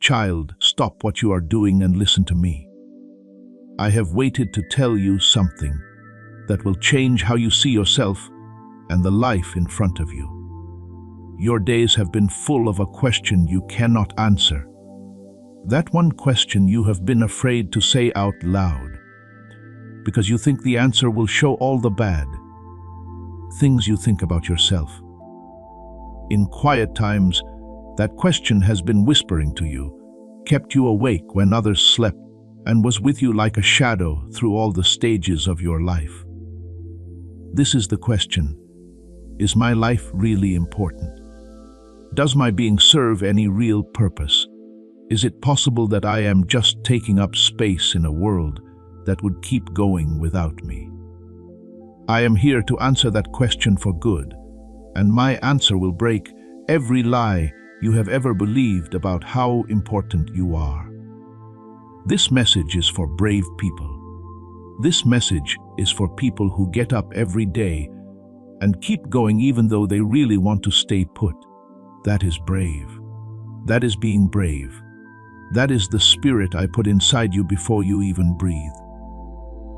Child, stop what you are doing and listen to me. I have waited to tell you something that will change how you see yourself and the life in front of you. Your days have been full of a question you cannot answer. That one question you have been afraid to say out loud, because you think the answer will show all the bad things you think about yourself. In quiet times, that question has been whispering to you, kept you awake when others slept, and was with you like a shadow through all the stages of your life. This is the question: is my life really important? Does my being serve any real purpose? Is it possible that I am just taking up space in a world that would keep going without me? I am here to answer that question for good, and my answer will break every lie you have ever believed about how important you are. This message is for brave people. This message is for people who get up every day and keep going even though they really want to stay put. That is brave. That is being brave. That is the spirit I put inside you before you even breathe.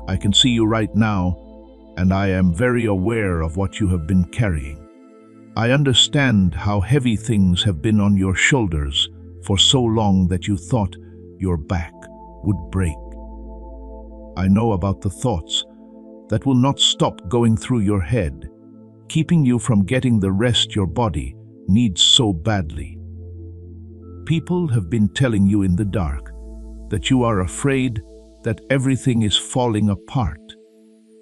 I can see you right now, and I am very aware of what you have been carrying. I understand how heavy things have been on your shoulders for so long that you thought your back would break. I know about the thoughts that will not stop going through your head, keeping you from getting the rest your body needs so badly. People have been telling you in the dark that you are afraid that everything is falling apart,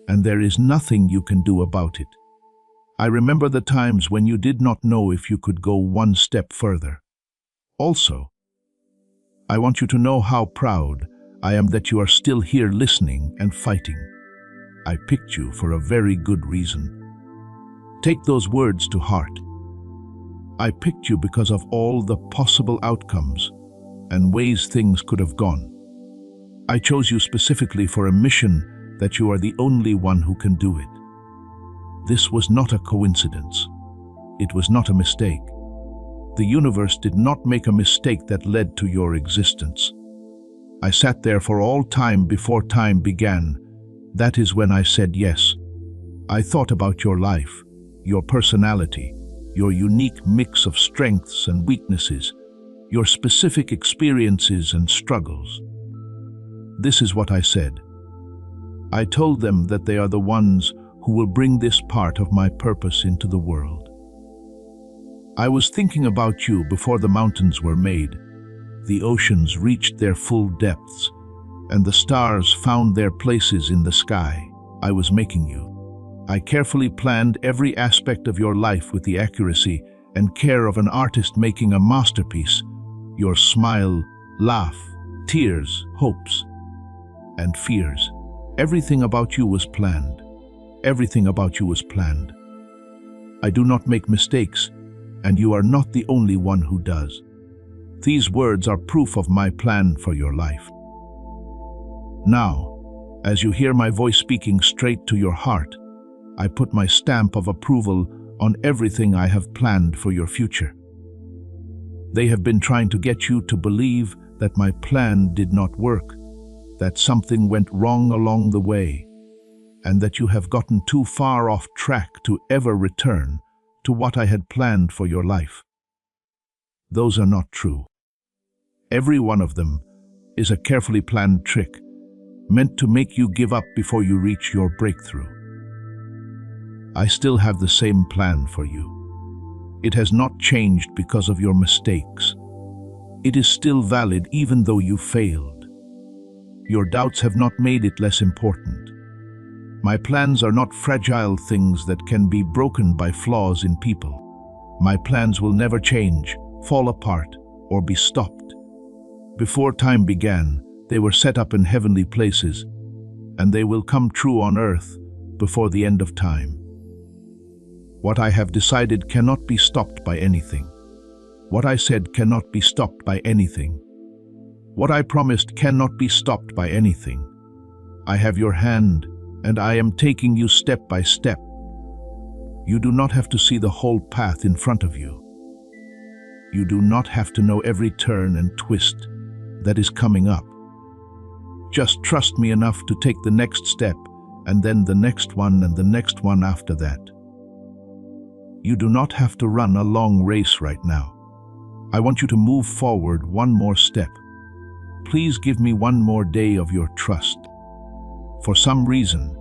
and there is nothing you can do about it. I remember the times when you did not know if you could go one step further. Also, I want you to know how proud I am that you are still here listening and fighting. I picked you for a very good reason. Take those words to heart. I picked you because of all the possible outcomes and ways things could have gone. I chose you specifically for a mission that you are the only one who can do it. This was not a coincidence. It was not a mistake. The universe did not make a mistake that led to your existence. I sat there for all time before time began. That is when I said yes. I thought about your life, your personality, your unique mix of strengths and weaknesses, your specific experiences and struggles. This is what I said. I told them that they are the ones who will bring this part of my purpose into the world. I was thinking about you before the mountains were made, the oceans reached their full depths, and the stars found their places in the sky. I was making you. I carefully planned every aspect of your life with the accuracy and care of an artist making a masterpiece. Your smile, laugh, tears, hopes, and fears. Everything about you was planned. Everything about you was planned. I do not make mistakes, and you are not the only one who does. These words are proof of my plan for your life. Now, as you hear my voice speaking straight to your heart, I put my stamp of approval on everything I have planned for your future. They have been trying to get you to believe that my plan did not work, that something went wrong along the way, and that you have gotten too far off track to ever return to what I had planned for your life. Those are not true. Every one of them is a carefully planned trick meant to make you give up before you reach your breakthrough. I still have the same plan for you. It has not changed because of your mistakes. It is still valid even though you failed. Your doubts have not made it less important. My plans are not fragile things that can be broken by flaws in people. My plans will never change, fall apart, or be stopped. Before time began, they were set up in heavenly places, and they will come true on earth before the end of time. What I have decided cannot be stopped by anything. What I said cannot be stopped by anything. What I promised cannot be stopped by anything. I have your hand, and I am taking you step by step. You do not have to see the whole path in front of you. You do not have to know every turn and twist that is coming up. Just trust me enough to take the next step, and then the next one and the next one after that. You do not have to run a long race right now. I want you to move forward one more step. Please give me one more day of your trust. For some reason,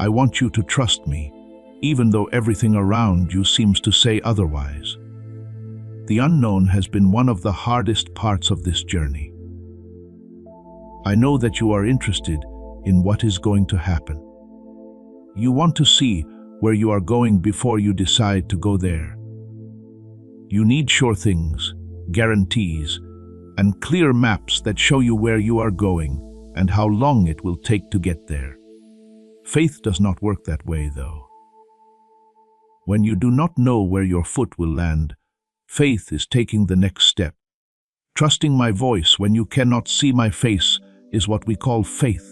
I want you to trust me, even though everything around you seems to say otherwise. The unknown has been one of the hardest parts of this journey. I know that you are interested in what is going to happen. You want to see where you are going before you decide to go there. You need sure things, guarantees, and clear maps that show you where you are going and how long it will take to get there. Faith does not work that way, though. When you do not know where your foot will land, faith is taking the next step. Trusting my voice when you cannot see my face is what we call faith.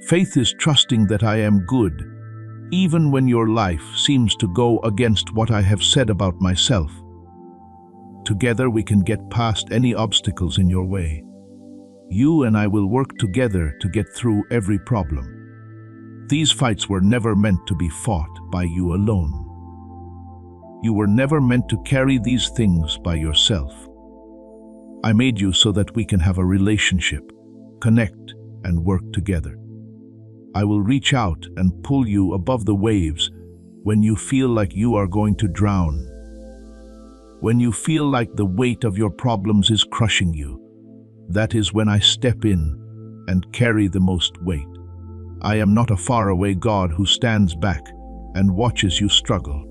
Faith is trusting that I am good, even when your life seems to go against what I have said about myself. Together we can get past any obstacles in your way. You and I will work together to get through every problem. These fights were never meant to be fought by you alone. You were never meant to carry these things by yourself. I made you so that we can have a relationship, connect, and work together. I will reach out and pull you above the waves when you feel like you are going to drown. When you feel like the weight of your problems is crushing you, that is when I step in and carry the most weight. I am not a faraway God who stands back and watches you struggle.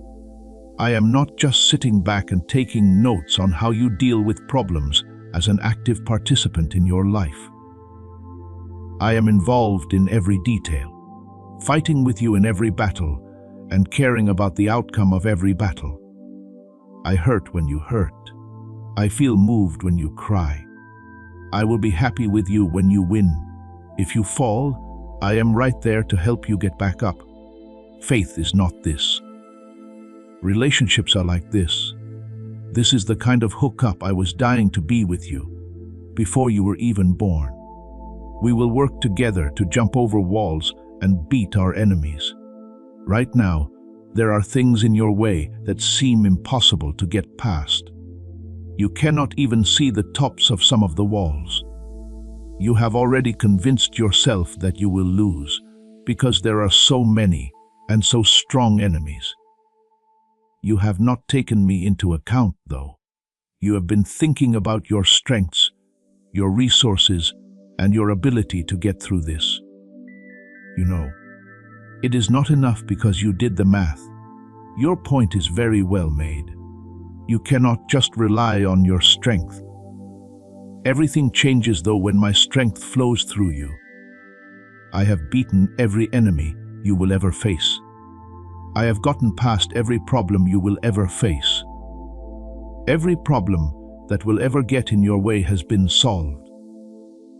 I am not just sitting back and taking notes on how you deal with problems as an active participant in your life. I am involved in every detail, fighting with you in every battle and caring about the outcome of every battle. I hurt when you hurt. I feel moved when you cry. I will be happy with you when you win. If you fall, I am right there to help you get back up. Faith is not this. Relationships are like this. This is the kind of hookup I was dying to be with you before you were even born. We will work together to jump over walls and beat our enemies. Right now, there are things in your way that seem impossible to get past. You cannot even see the tops of some of the walls. You have already convinced yourself that you will lose because there are so many and so strong enemies. You have not taken me into account, though. You have been thinking about your strengths, your resources, and your ability to get through this. You know, it is not enough because you did the math. Your point is very well made. You cannot just rely on your strength. Everything changes, though, when my strength flows through you. I have beaten every enemy you will ever face. I have gotten past every problem you will ever face. Every problem that will ever get in your way has been solved.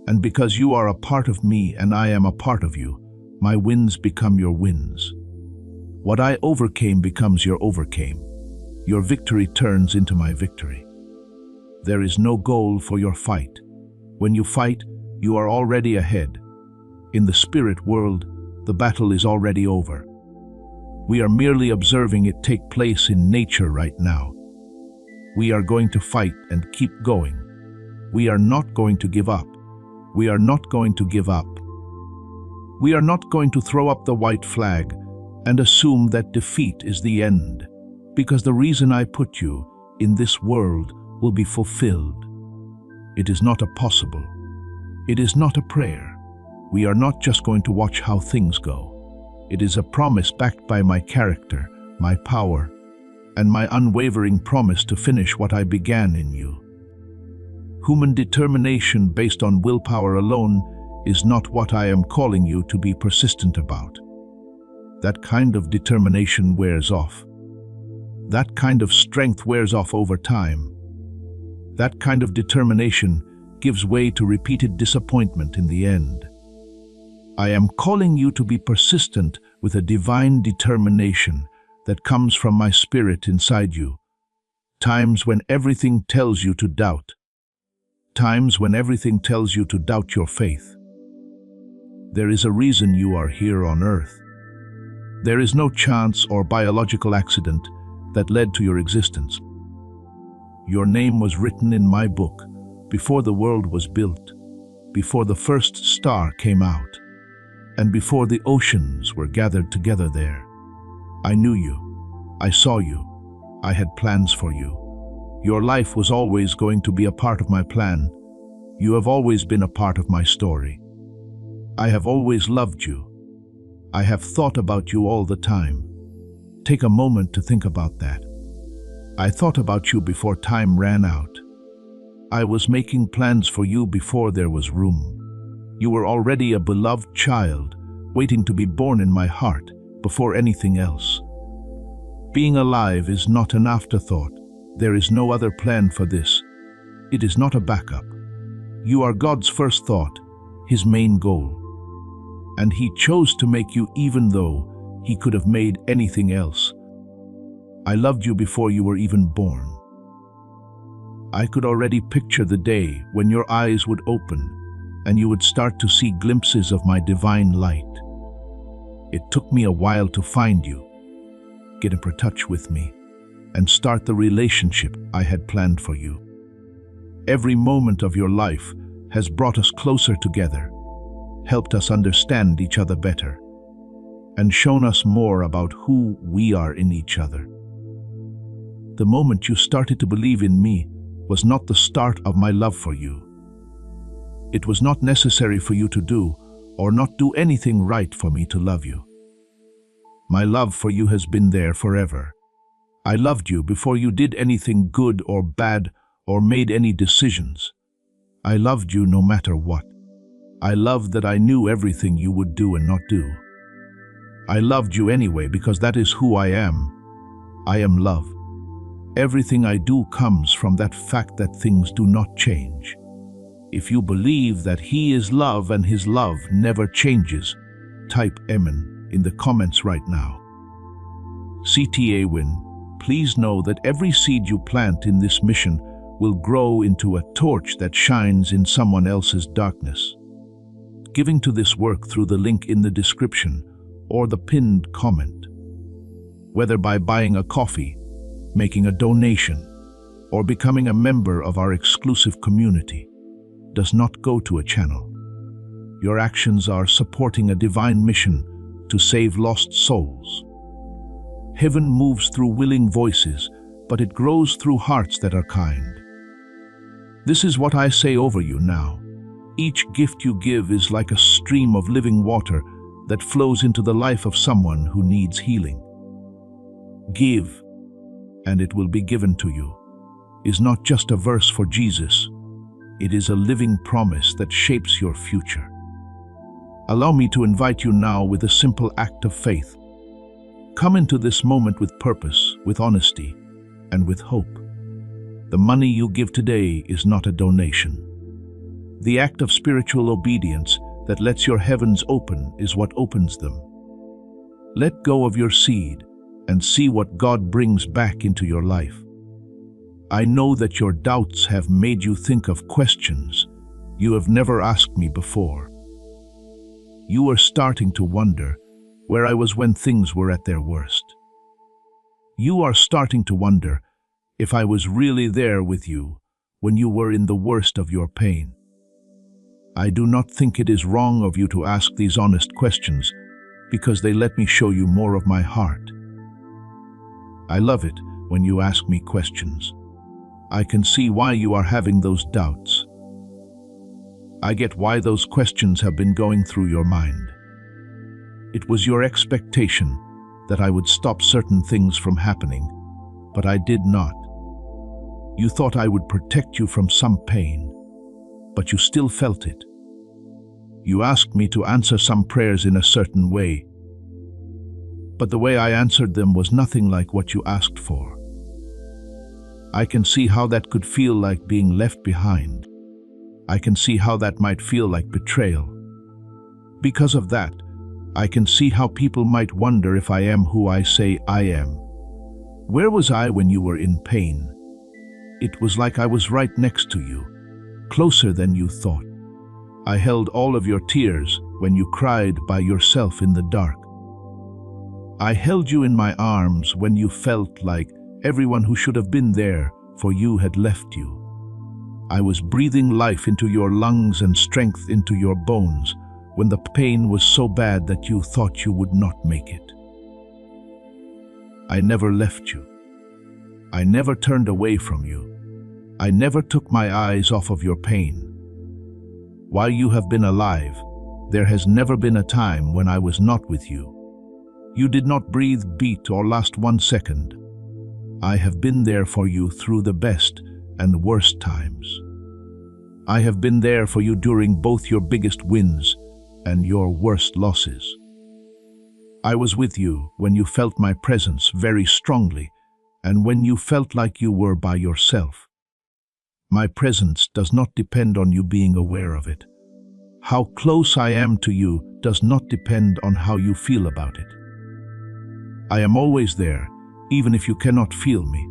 And because you are a part of me and I am a part of you, my wins become your wins. What I overcame becomes your overcame. Your victory turns into my victory. There is no goal for your fight. When you fight, you are already ahead. In the spirit world, the battle is already over. We are merely observing it take place in nature right now. We are going to fight and keep going. We are not going to give up. We are not going to give up. We are not going to throw up the white flag and assume that defeat is the end, because the reason I put you in this world will be fulfilled. It is not a possible. It is not a prayer. We are not just going to watch how things go. It is a promise backed by my character, my power, and my unwavering promise to finish what I began in you. Human determination based on willpower alone is not what I am calling you to be persistent about. That kind of determination wears off. That kind of strength wears off over time. That kind of determination gives way to repeated disappointment in the end. I am calling you to be persistent with a divine determination that comes from my spirit inside you. Times when everything tells you to doubt. Times when everything tells you to doubt your faith. There is a reason you are here on earth. There is no chance or biological accident that led to your existence. Your name was written in my book before the world was built, before the first star came out, and before the oceans were gathered together there. I knew you. I saw you. I had plans for you. Your life was always going to be a part of my plan. You have always been a part of my story. I have always loved you. I have thought about you all the time. Take a moment to think about that. I thought about you before time ran out. I was making plans for you before there was room. You were already a beloved child, waiting to be born in my heart before anything else. Being alive is not an afterthought. There is no other plan for this. It is not a backup. You are God's first thought, His main goal. And He chose to make you even though He could have made anything else. I loved you before you were even born. I could already picture the day when your eyes would open and you would start to see glimpses of my divine light. It took me a while to find you, get in touch with me, and start the relationship I had planned for you. Every moment of your life has brought us closer together, helped us understand each other better, and shown us more about who we are in each other. The moment you started to believe in me was not the start of my love for you. It was not necessary for you to do or not do anything right for me to love you. My love for you has been there forever. I loved you before you did anything good or bad or made any decisions. I loved you no matter what. I loved that I knew everything you would do and not do. I loved you anyway because that is who I am. I am love. Everything I do comes from that fact that things do not change. If you believe that He is love and His love never changes, type Amen in the comments right now. CTA Win. Please know that every seed you plant in this mission will grow into a torch that shines in someone else's darkness. Giving to this work through the link in the description or the pinned comment, whether by buying a coffee, making a donation, or becoming a member of our exclusive community, does not go to a channel. Your actions are supporting a divine mission to save lost souls. Heaven moves through willing voices, but it grows through hearts that are kind. This is what I say over you now. Each gift you give is like a stream of living water that flows into the life of someone who needs healing. Give, and it will be given to you, is not just a verse for Jesus. It is a living promise that shapes your future. Allow me to invite you now with a simple act of faith. Come into this moment with purpose, with honesty, and with hope. The money you give today is not a donation. The act of spiritual obedience that lets your heavens open is what opens them. Let go of your seed and see what God brings back into your life. I know that your doubts have made you think of questions you have never asked me before. You are starting to wonder where I was when things were at their worst. You are starting to wonder if I was really there with you when you were in the worst of your pain. I do not think it is wrong of you to ask these honest questions because they let me show you more of my heart. I love it when you ask me questions. I can see why you are having those doubts. I get why those questions have been going through your mind. It was your expectation that I would stop certain things from happening, but I did not. You thought I would protect you from some pain, but you still felt it. You asked me to answer some prayers in a certain way, but the way I answered them was nothing like what you asked for. I can see how that could feel like being left behind. I can see how that might feel like betrayal. Because of that, I can see how people might wonder if I am who I say I am. Where was I when you were in pain? It was like I was right next to you, closer than you thought. I held all of your tears when you cried by yourself in the dark. I held you in my arms when you felt like everyone who should have been there for you had left you. I was breathing life into your lungs and strength into your bones when the pain was so bad that you thought you would not make it. I never left you. I never turned away from you. I never took my eyes off of your pain. While you have been alive, there has never been a time when I was not with you. You did not breathe, beat, or last 1 second. I have been there for you through the best and worst times. I have been there for you during both your biggest wins and your worst losses. I was with you when you felt my presence very strongly and when you felt like you were by yourself. My presence does not depend on you being aware of it. How close I am to you does not depend on how you feel about it. I am always there, even if you cannot feel me.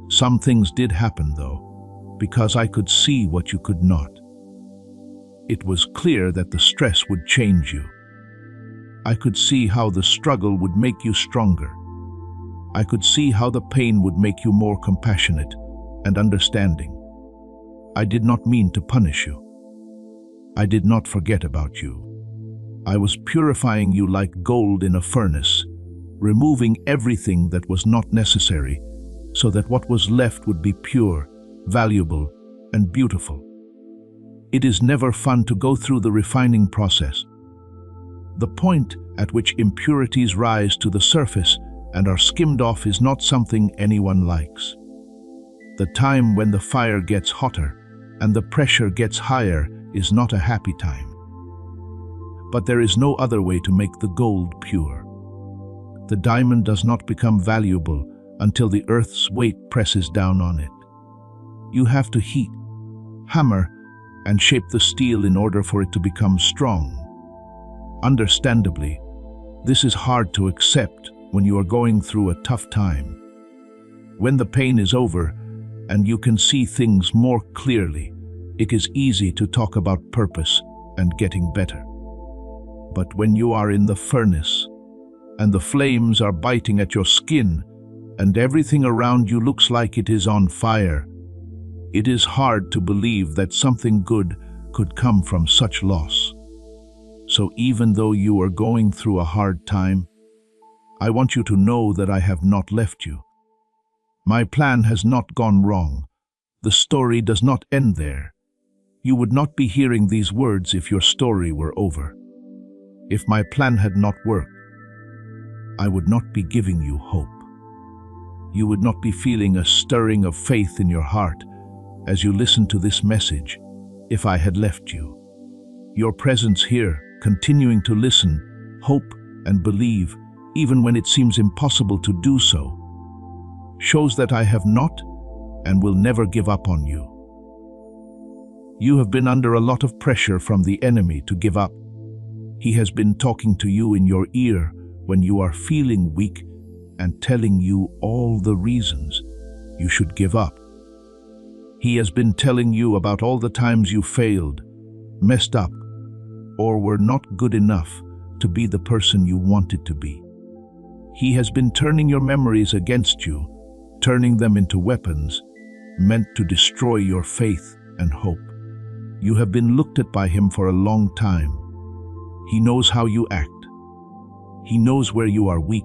Some things did happen, though, because I could see what you could not. It was clear that the stress would change you. I could see how the struggle would make you stronger. I could see how the pain would make you more compassionate and understanding. I did not mean to punish you. I did not forget about you. I was purifying you like gold in a furnace, removing everything that was not necessary so that what was left would be pure, valuable, and beautiful. It is never fun to go through the refining process. The point at which impurities rise to the surface and are skimmed off is not something anyone likes. The time when the fire gets hotter and the pressure gets higher is not a happy time. But there is no other way to make the gold pure. The diamond does not become valuable until the earth's weight presses down on it. You have to heat, hammer, and shape the steel in order for it to become strong. Understandably, this is hard to accept when you are going through a tough time. When the pain is over and you can see things more clearly, it is easy to talk about purpose and getting better. But when you are in the furnace and the flames are biting at your skin and everything around you looks like it is on fire, it is hard to believe that something good could come from such loss. So even though you are going through a hard time, I want you to know that I have not left you. My plan has not gone wrong. The story does not end there. You would not be hearing these words if your story were over. If my plan had not worked, I would not be giving you hope. You would not be feeling a stirring of faith in your heart as you listen to this message if I had left you. Your presence here, continuing to listen, hope, and believe, even when it seems impossible to do so, shows that I have not and will never give up on you. You have been under a lot of pressure from the enemy to give up. He has been talking to you in your ear when you are feeling weak and telling you all the reasons you should give up. He has been telling you about all the times you failed, messed up, or were not good enough to be the person you wanted to be. He has been turning your memories against you, turning them into weapons meant to destroy your faith and hope. You have been looked at by him for a long time. He knows how you act. He knows where you are weak.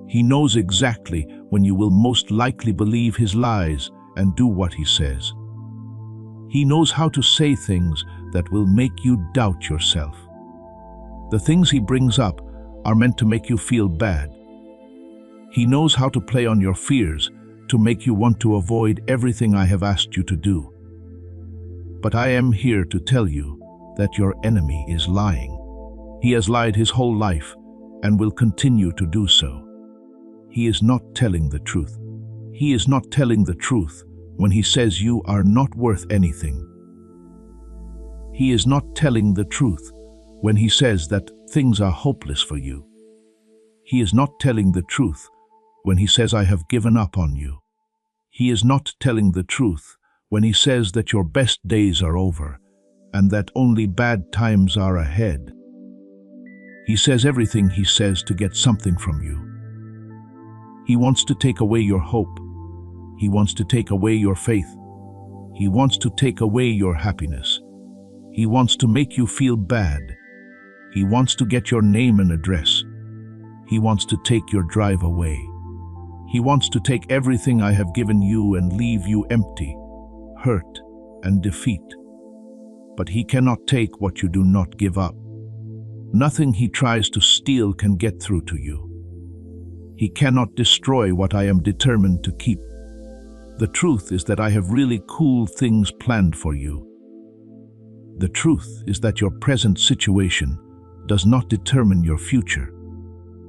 He knows exactly when you will most likely believe his lies and do what he says. He knows how to say things that will make you doubt yourself. The things he brings up are meant to make you feel bad. He knows how to play on your fears to make you want to avoid everything I have asked you to do. But I am here to tell you that your enemy is lying. He has lied his whole life and will continue to do so. He is not telling the truth. He is not telling the truth when he says you are not worth anything. He is not telling the truth when he says that things are hopeless for you. He is not telling the truth when he says I have given up on you. He is not telling the truth when he says that your best days are over and that only bad times are ahead. He says everything he says to get something from you. He wants to take away your hope. He wants to take away your faith. He wants to take away your happiness. He wants to make you feel bad. He wants to get your name and address. He wants to take your drive away. He wants to take everything I have given you and leave you empty, hurt, and defeat. But he cannot take what you do not give up. Nothing he tries to steal can get through to you. He cannot destroy what I am determined to keep. The truth is that I have really cool things planned for you. The truth is that your present situation does not determine your future.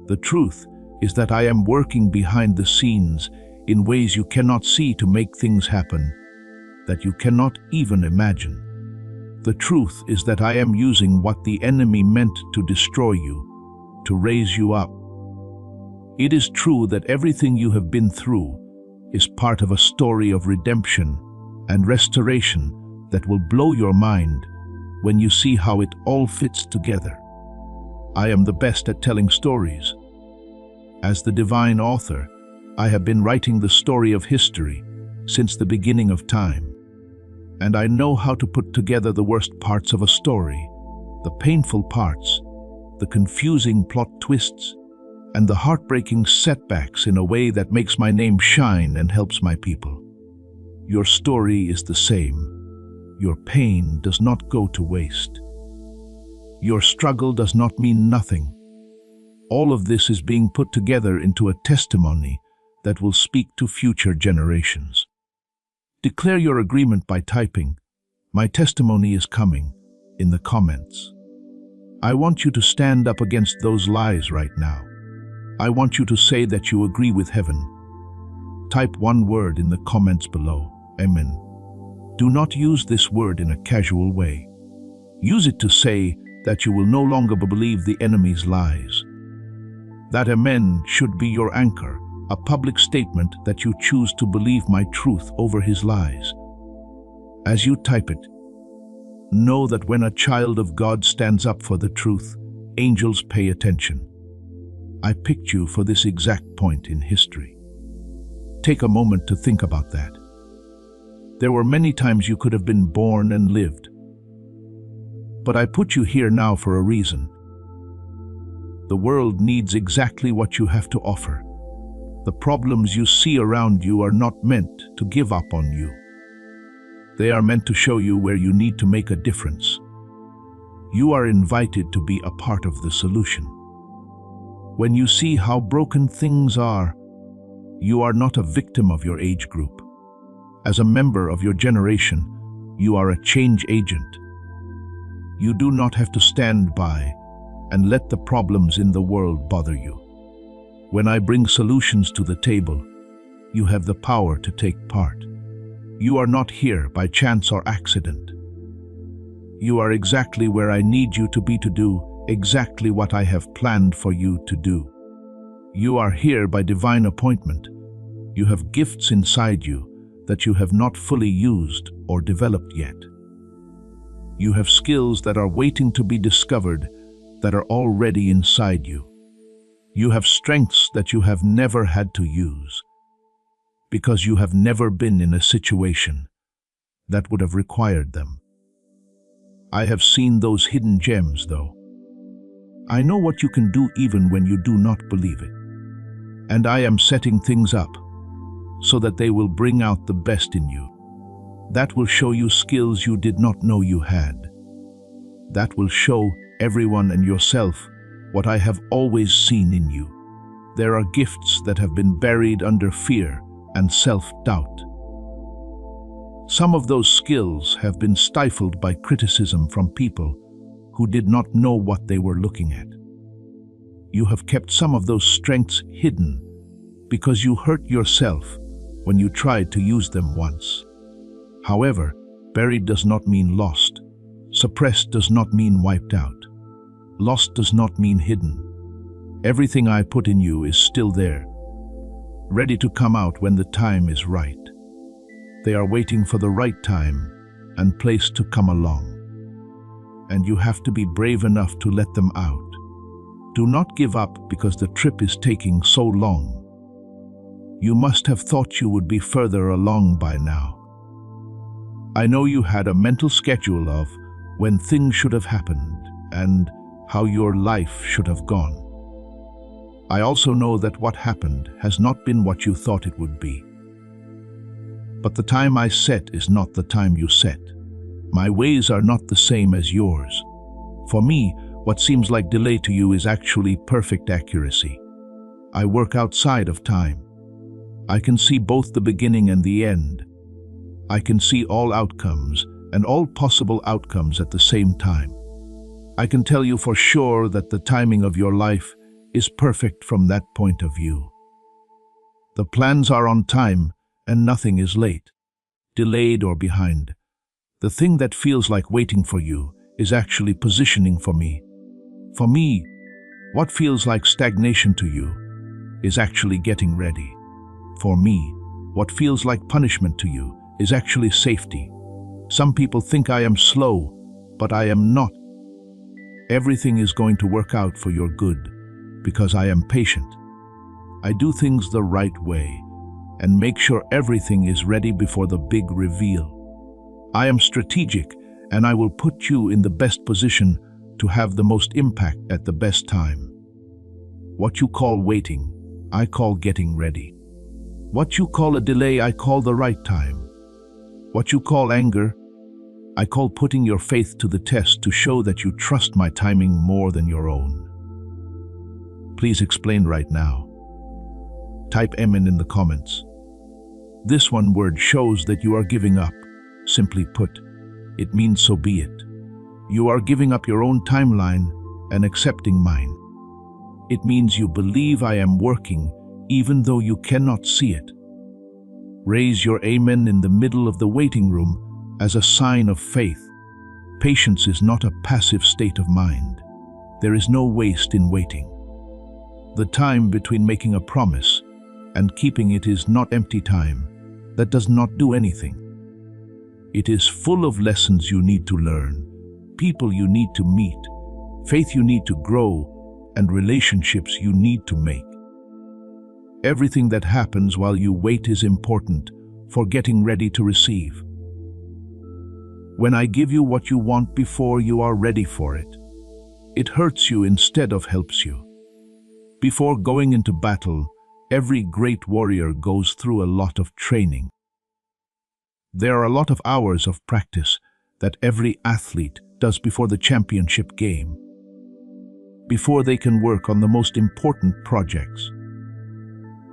The truth is that I am working behind the scenes in ways you cannot see to make things happen that you cannot even imagine. The truth is that I am using what the enemy meant to destroy you, to raise you up. It is true that everything you have been through is part of a story of redemption and restoration that will blow your mind when you see how it all fits together. I am the best at telling stories. As the divine author, I have been writing the story of history since the beginning of time. And I know how to put together the worst parts of a story, the painful parts, the confusing plot twists, and the heartbreaking setbacks in a way that makes my name shine and helps my people. Your story is the same. Your pain does not go to waste. Your struggle does not mean nothing. All of this is being put together into a testimony that will speak to future generations. Declare your agreement by typing, "My testimony is coming," in the comments. I want you to stand up against those lies right now. I want you to say that you agree with heaven. Type one word in the comments below, Amen. Do not use this word in a casual way. Use it to say that you will no longer believe the enemy's lies. That Amen should be your anchor, a public statement that you choose to believe my truth over his lies. As you type it, know that when a child of God stands up for the truth, angels pay attention. I picked you for this exact point in history. Take a moment to think about that. There were many times you could have been born and lived. But I put you here now for a reason. The world needs exactly what you have to offer. The problems you see around you are not meant to give up on you. They are meant to show you where you need to make a difference. You are invited to be a part of the solution. When you see how broken things are, you are not a victim of your age group. As a member of your generation, you are a change agent. You do not have to stand by and let the problems in the world bother you. When I bring solutions to the table, you have the power to take part. You are not here by chance or accident. You are exactly where I need you to be to do exactly what I have planned for you to do. You are here by divine appointment. You have gifts inside you that you have not fully used or developed yet. You have skills that are waiting to be discovered that are already inside you. You have strengths that you have never had to use because you have never been in a situation that would have required them. I have seen those hidden gems, though. I know what you can do even when you do not believe it. And I am setting things up so that they will bring out the best in you. That will show you skills you did not know you had. That will show everyone and yourself what I have always seen in you. There are gifts that have been buried under fear and self-doubt. Some of those skills have been stifled by criticism from people who did not know what they were looking at. You have kept some of those strengths hidden because you hurt yourself when you tried to use them once. However, buried does not mean lost. Suppressed does not mean wiped out. Lost does not mean hidden. Everything I put in you is still there, ready to come out when the time is right. They are waiting for the right time and place to come along. And you have to be brave enough to let them out. Do not give up because the trip is taking so long. You must have thought you would be further along by now. I know you had a mental schedule of when things should have happened and how your life should have gone. I also know that what happened has not been what you thought it would be. But the time I set is not the time you set. My ways are not the same as yours. For me, what seems like delay to you is actually perfect accuracy. I work outside of time. I can see both the beginning and the end. I can see all outcomes and all possible outcomes at the same time. I can tell you for sure that the timing of your life is perfect from that point of view. The plans are on time and nothing is late, delayed or behind. The thing that feels like waiting for you is actually positioning for me. For me, what feels like stagnation to you is actually getting ready. For me, what feels like punishment to you is actually safety. Some people think I am slow, but I am not. Everything is going to work out for your good because I am patient. I do things the right way and make sure everything is ready before the big reveal. I am strategic and I will put you in the best position to have the most impact at the best time. What you call waiting, I call getting ready. What you call a delay, I call the right time. What you call anger, I call putting your faith to the test to show that you trust my timing more than your own. Please explain right now. Type Amen in the comments. This one word shows that you are giving up. Simply put, it means so be it. You are giving up your own timeline and accepting mine. It means you believe I am working even though you cannot see it. Raise your amen in the middle of the waiting room as a sign of faith. Patience is not a passive state of mind. There is no waste in waiting. The time between making a promise and keeping it is not empty time that does not do anything. It is full of lessons you need to learn, people you need to meet, faith you need to grow, and relationships you need to make. Everything that happens while you wait is important for getting ready to receive. When I give you what you want before you are ready for it, it hurts you instead of helps you. Before going into battle, every great warrior goes through a lot of training. There are a lot of hours of practice that every athlete does before the championship game, before they can work on the most important projects.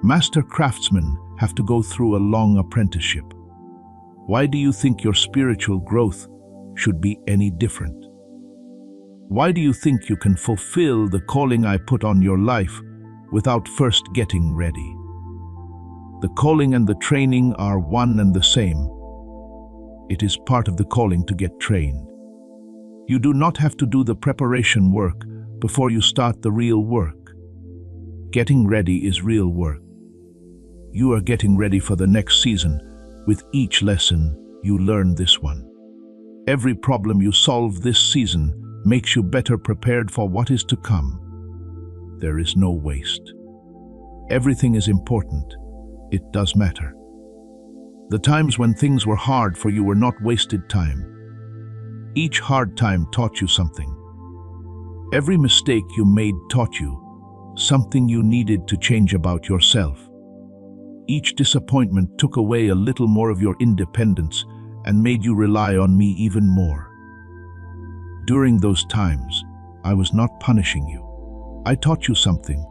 Master craftsmen have to go through a long apprenticeship. Why do you think your spiritual growth should be any different? Why do you think you can fulfill the calling I put on your life without first getting ready? The calling and the training are one and the same. It is part of the calling to get trained. You do not have to do the preparation work before you start the real work. Getting ready is real work. You are getting ready for the next season. With each lesson, you learn this one. Every problem you solve this season makes you better prepared for what is to come. There is no waste. Everything is important. It does matter. The times when things were hard for you were not wasted time. Each hard time taught you something. Every mistake you made taught you something you needed to change about yourself. Each disappointment took away a little more of your independence and made you rely on me even more. During those times, I was not punishing you. I taught you something.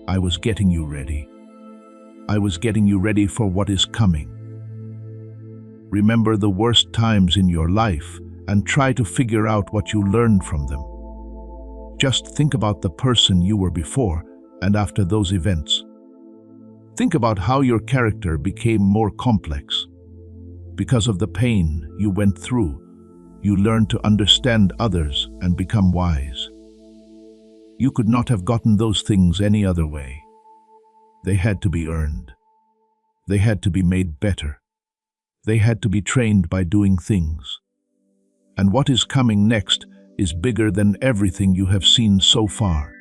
I was getting you ready. I was getting you ready for what is coming. Remember the worst times in your life and try to figure out what you learned from them. Just think about the person you were before and after those events. Think about how your character became more complex. Because of the pain you went through, you learned to understand others and become wise. You could not have gotten those things any other way. They had to be earned. They had to be made better. They had to be trained by doing things. And what is coming next is bigger than everything you have seen so far.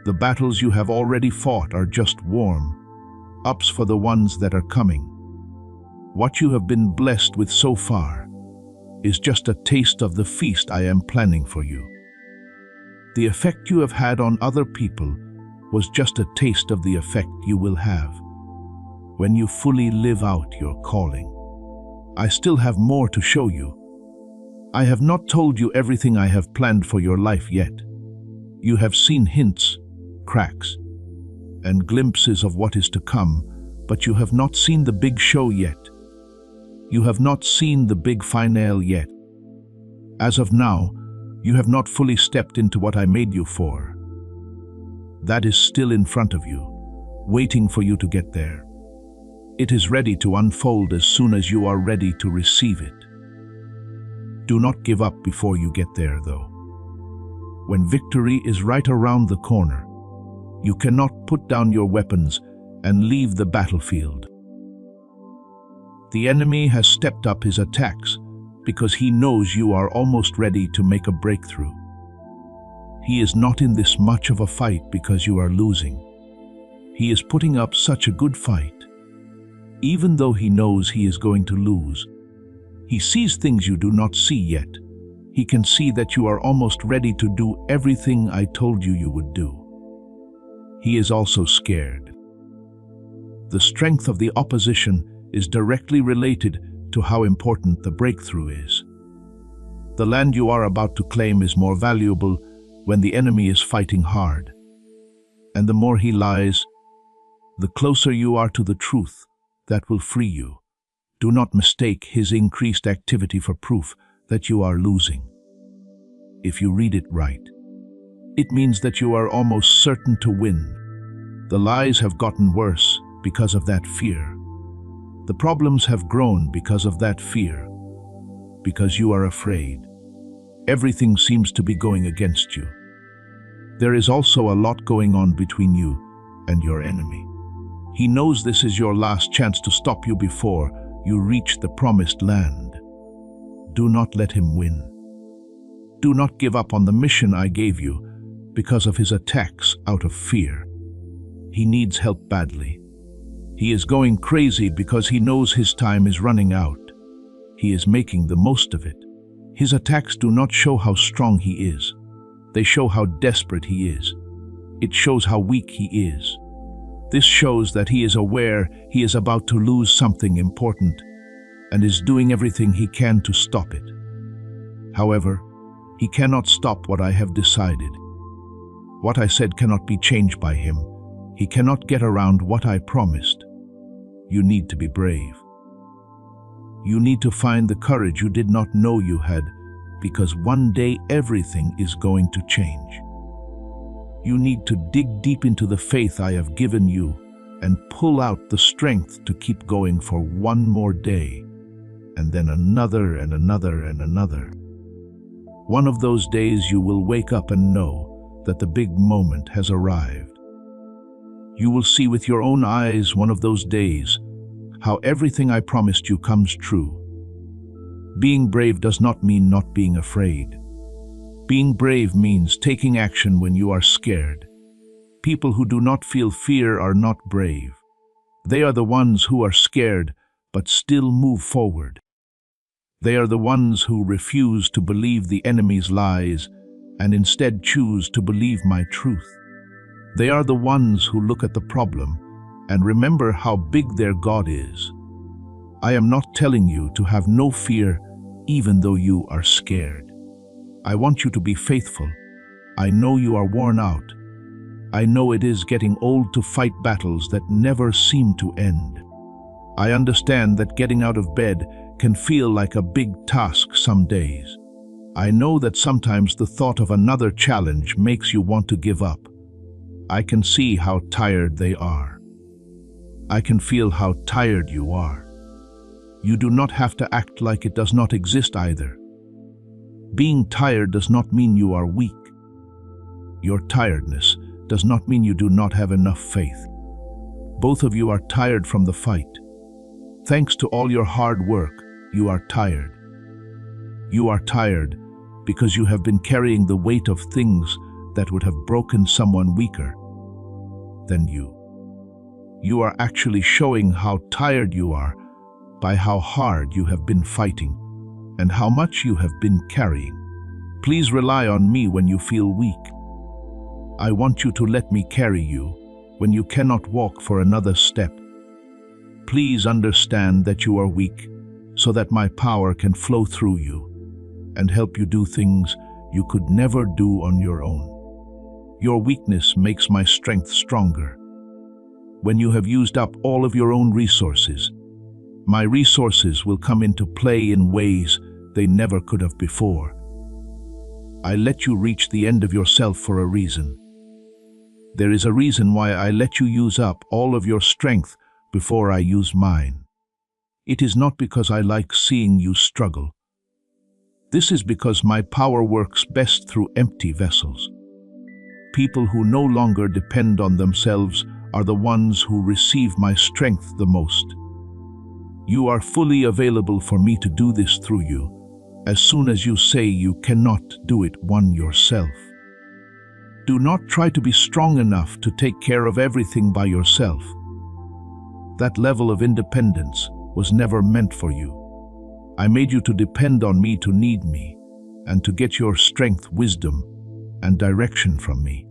The battles you have already fought are just warm-ups for the ones that are coming. What you have been blessed with so far is just a taste of the feast I am planning for you. The effect you have had on other people was just a taste of the effect you will have when you fully live out your calling. I still have more to show you. I have not told you everything I have planned for your life yet. You have seen hints, cracks, and glimpses of what is to come, but you have not seen the big show yet. You have not seen the big finale yet. As of now, you have not fully stepped into what I made you for. That is still in front of you, waiting for you to get there. It is ready to unfold as soon as you are ready to receive it. Do not give up before you get there, though. When victory is right around the corner, you cannot put down your weapons and leave the battlefield. The enemy has stepped up his attacks because he knows you are almost ready to make a breakthrough. He is not in this much of a fight because you are losing. He is putting up such a good fight. Even though he knows he is going to lose, he sees things you do not see yet. He can see that you are almost ready to do everything I told you you would do. He is also scared. The strength of the opposition is directly related to how important the breakthrough is. The land you are about to claim is more valuable when the enemy is fighting hard. And the more he lies, the closer you are to the truth that will free you. Do not mistake his increased activity for proof that you are losing. If you read it right, it means that you are almost certain to win. The lies have gotten worse because of that fear. The problems have grown because of that fear, because you are afraid. Everything seems to be going against you. There is also a lot going on between you and your enemy. He knows this is your last chance to stop you before you reach the promised land. Do not let him win. Do not give up on the mission I gave you because of his attacks out of fear. He needs help badly. He is going crazy because he knows his time is running out. He is making the most of it. His attacks do not show how strong he is. They show how desperate he is. It shows how weak he is. This shows that he is aware he is about to lose something important and is doing everything he can to stop it. However, he cannot stop what I have decided. What I said cannot be changed by him. He cannot get around what I promised. You need to be brave. You need to find the courage you did not know you had, because one day everything is going to change. You need to dig deep into the faith I have given you and pull out the strength to keep going for one more day, and then another and another and another. One of those days you will wake up and know that the big moment has arrived. You will see with your own eyes one of those days how everything I promised you comes true. Being brave does not mean not being afraid. Being brave means taking action when you are scared. People who do not feel fear are not brave. They are the ones who are scared but still move forward. They are the ones who refuse to believe the enemy's lies and instead choose to believe my truth. They are the ones who look at the problem and remember how big their God is. I am not telling you to have no fear even though you are scared. I want you to be faithful. I know you are worn out. I know it is getting old to fight battles that never seem to end. I understand that getting out of bed can feel like a big task some days. I know that sometimes the thought of another challenge makes you want to give up. I can see how tired they are. I can feel how tired you are. You do not have to act like it does not exist either. Being tired does not mean you are weak. Your tiredness does not mean you do not have enough faith. Both of you are tired from the fight. Thanks to all your hard work, you are tired. You are tired because you have been carrying the weight of things that would have broken someone weaker than you. You are actually showing how tired you are by how hard you have been fighting and how much you have been carrying. Please rely on me when you feel weak. I want you to let me carry you when you cannot walk for another step. Please understand that you are weak so that my power can flow through you and help you do things you could never do on your own. Your weakness makes my strength stronger. When you have used up all of your own resources, my resources will come into play in ways they never could have before. I let you reach the end of yourself for a reason. There is a reason why I let you use up all of your strength before I use mine. It is not because I like seeing you struggle. This is because my power works best through empty vessels. People who no longer depend on themselves are the ones who receive my strength the most. You are fully available for me to do this through you, as soon as you say you cannot do it one yourself. Do not try to be strong enough to take care of everything by yourself. That level of independence was never meant for you. I made you to depend on me to need me, and to get your strength, wisdom, and direction from me.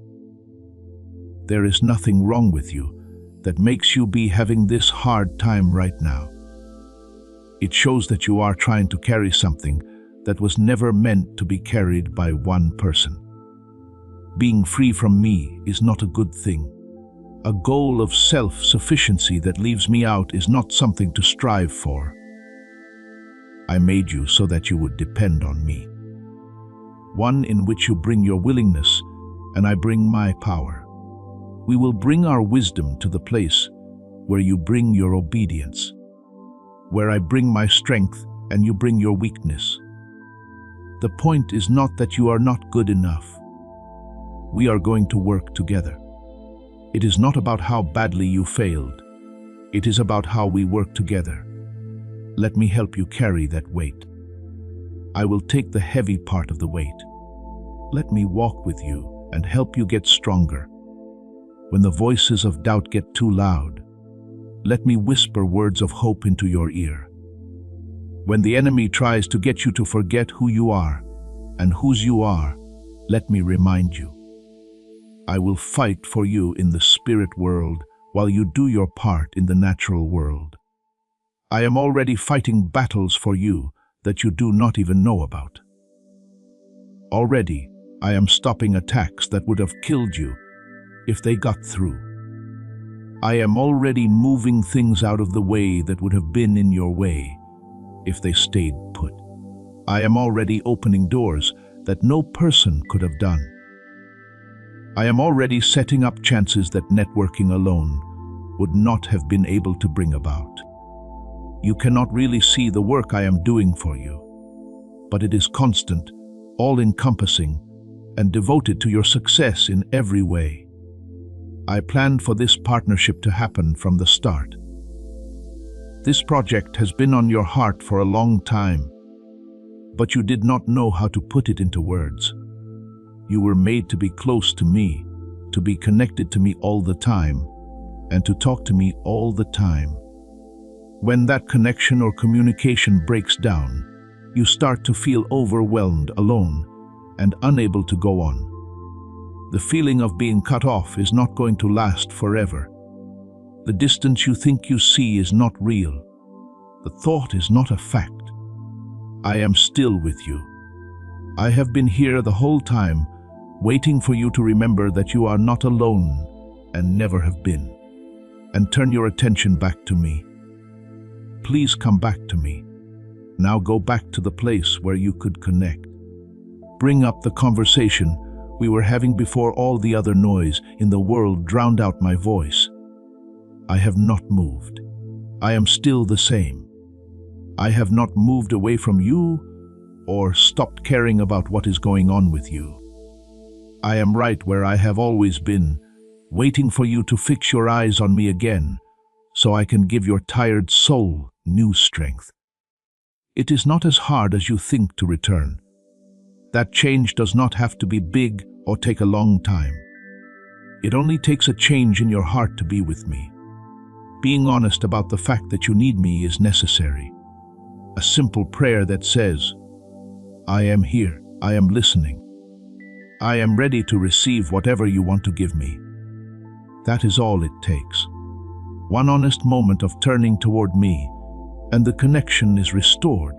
There is nothing wrong with you that makes you be having this hard time right now. It shows that you are trying to carry something that was never meant to be carried by one person. Being free from me is not a good thing. A goal of self-sufficiency that leaves me out is not something to strive for. I made you so that you would depend on me. One in which you bring your willingness, and I bring my power. We will bring our wisdom to the place where you bring your obedience, where I bring my strength and you bring your weakness. The point is not that you are not good enough. We are going to work together. It is not about how badly you failed. It is about how we work together. Let me help you carry that weight. I will take the heavy part of the weight. Let me walk with you and help you get stronger. When the voices of doubt get too loud, let me whisper words of hope into your ear. When the enemy tries to get you to forget who you are and whose you are, let me remind you. I will fight for you in the spirit world while you do your part in the natural world. I am already fighting battles for you that you do not even know about. Already, I am stopping attacks that would have killed you if they got through. I am already moving things out of the way that would have been in your way if they stayed put. I am already opening doors that no person could have done. I am already setting up chances that networking alone would not have been able to bring about. You cannot really see the work I am doing for you, but it is constant, all-encompassing, and devoted to your success in every way. I planned for this partnership to happen from the start. This project has been on your heart for a long time, but you did not know how to put it into words. You were made to be close to me, to be connected to me all the time, and to talk to me all the time. When that connection or communication breaks down, you start to feel overwhelmed, alone, and unable to go on. The feeling of being cut off is not going to last forever. The distance you think you see is not real. The thought is not a fact. I am still with you. I have been here the whole time, waiting for you to remember that you are not alone and never have been. And turn your attention back to me. Please come back to me. Now go back to the place where you could connect. Bring up the conversation we were having before all the other noise in the world drowned out my voice. I have not moved. I am still the same. I have not moved away from you or stopped caring about what is going on with you. I am right where I have always been, waiting for you to fix your eyes on me again, so I can give your tired soul new strength. It is not as hard as you think to return. That change does not have to be big or take a long time. It only takes a change in your heart to be with me. Being honest about the fact that you need me is necessary. A simple prayer that says, I am here, I am listening. I am ready to receive whatever you want to give me. That is all it takes. One honest moment of turning toward me, and the connection is restored.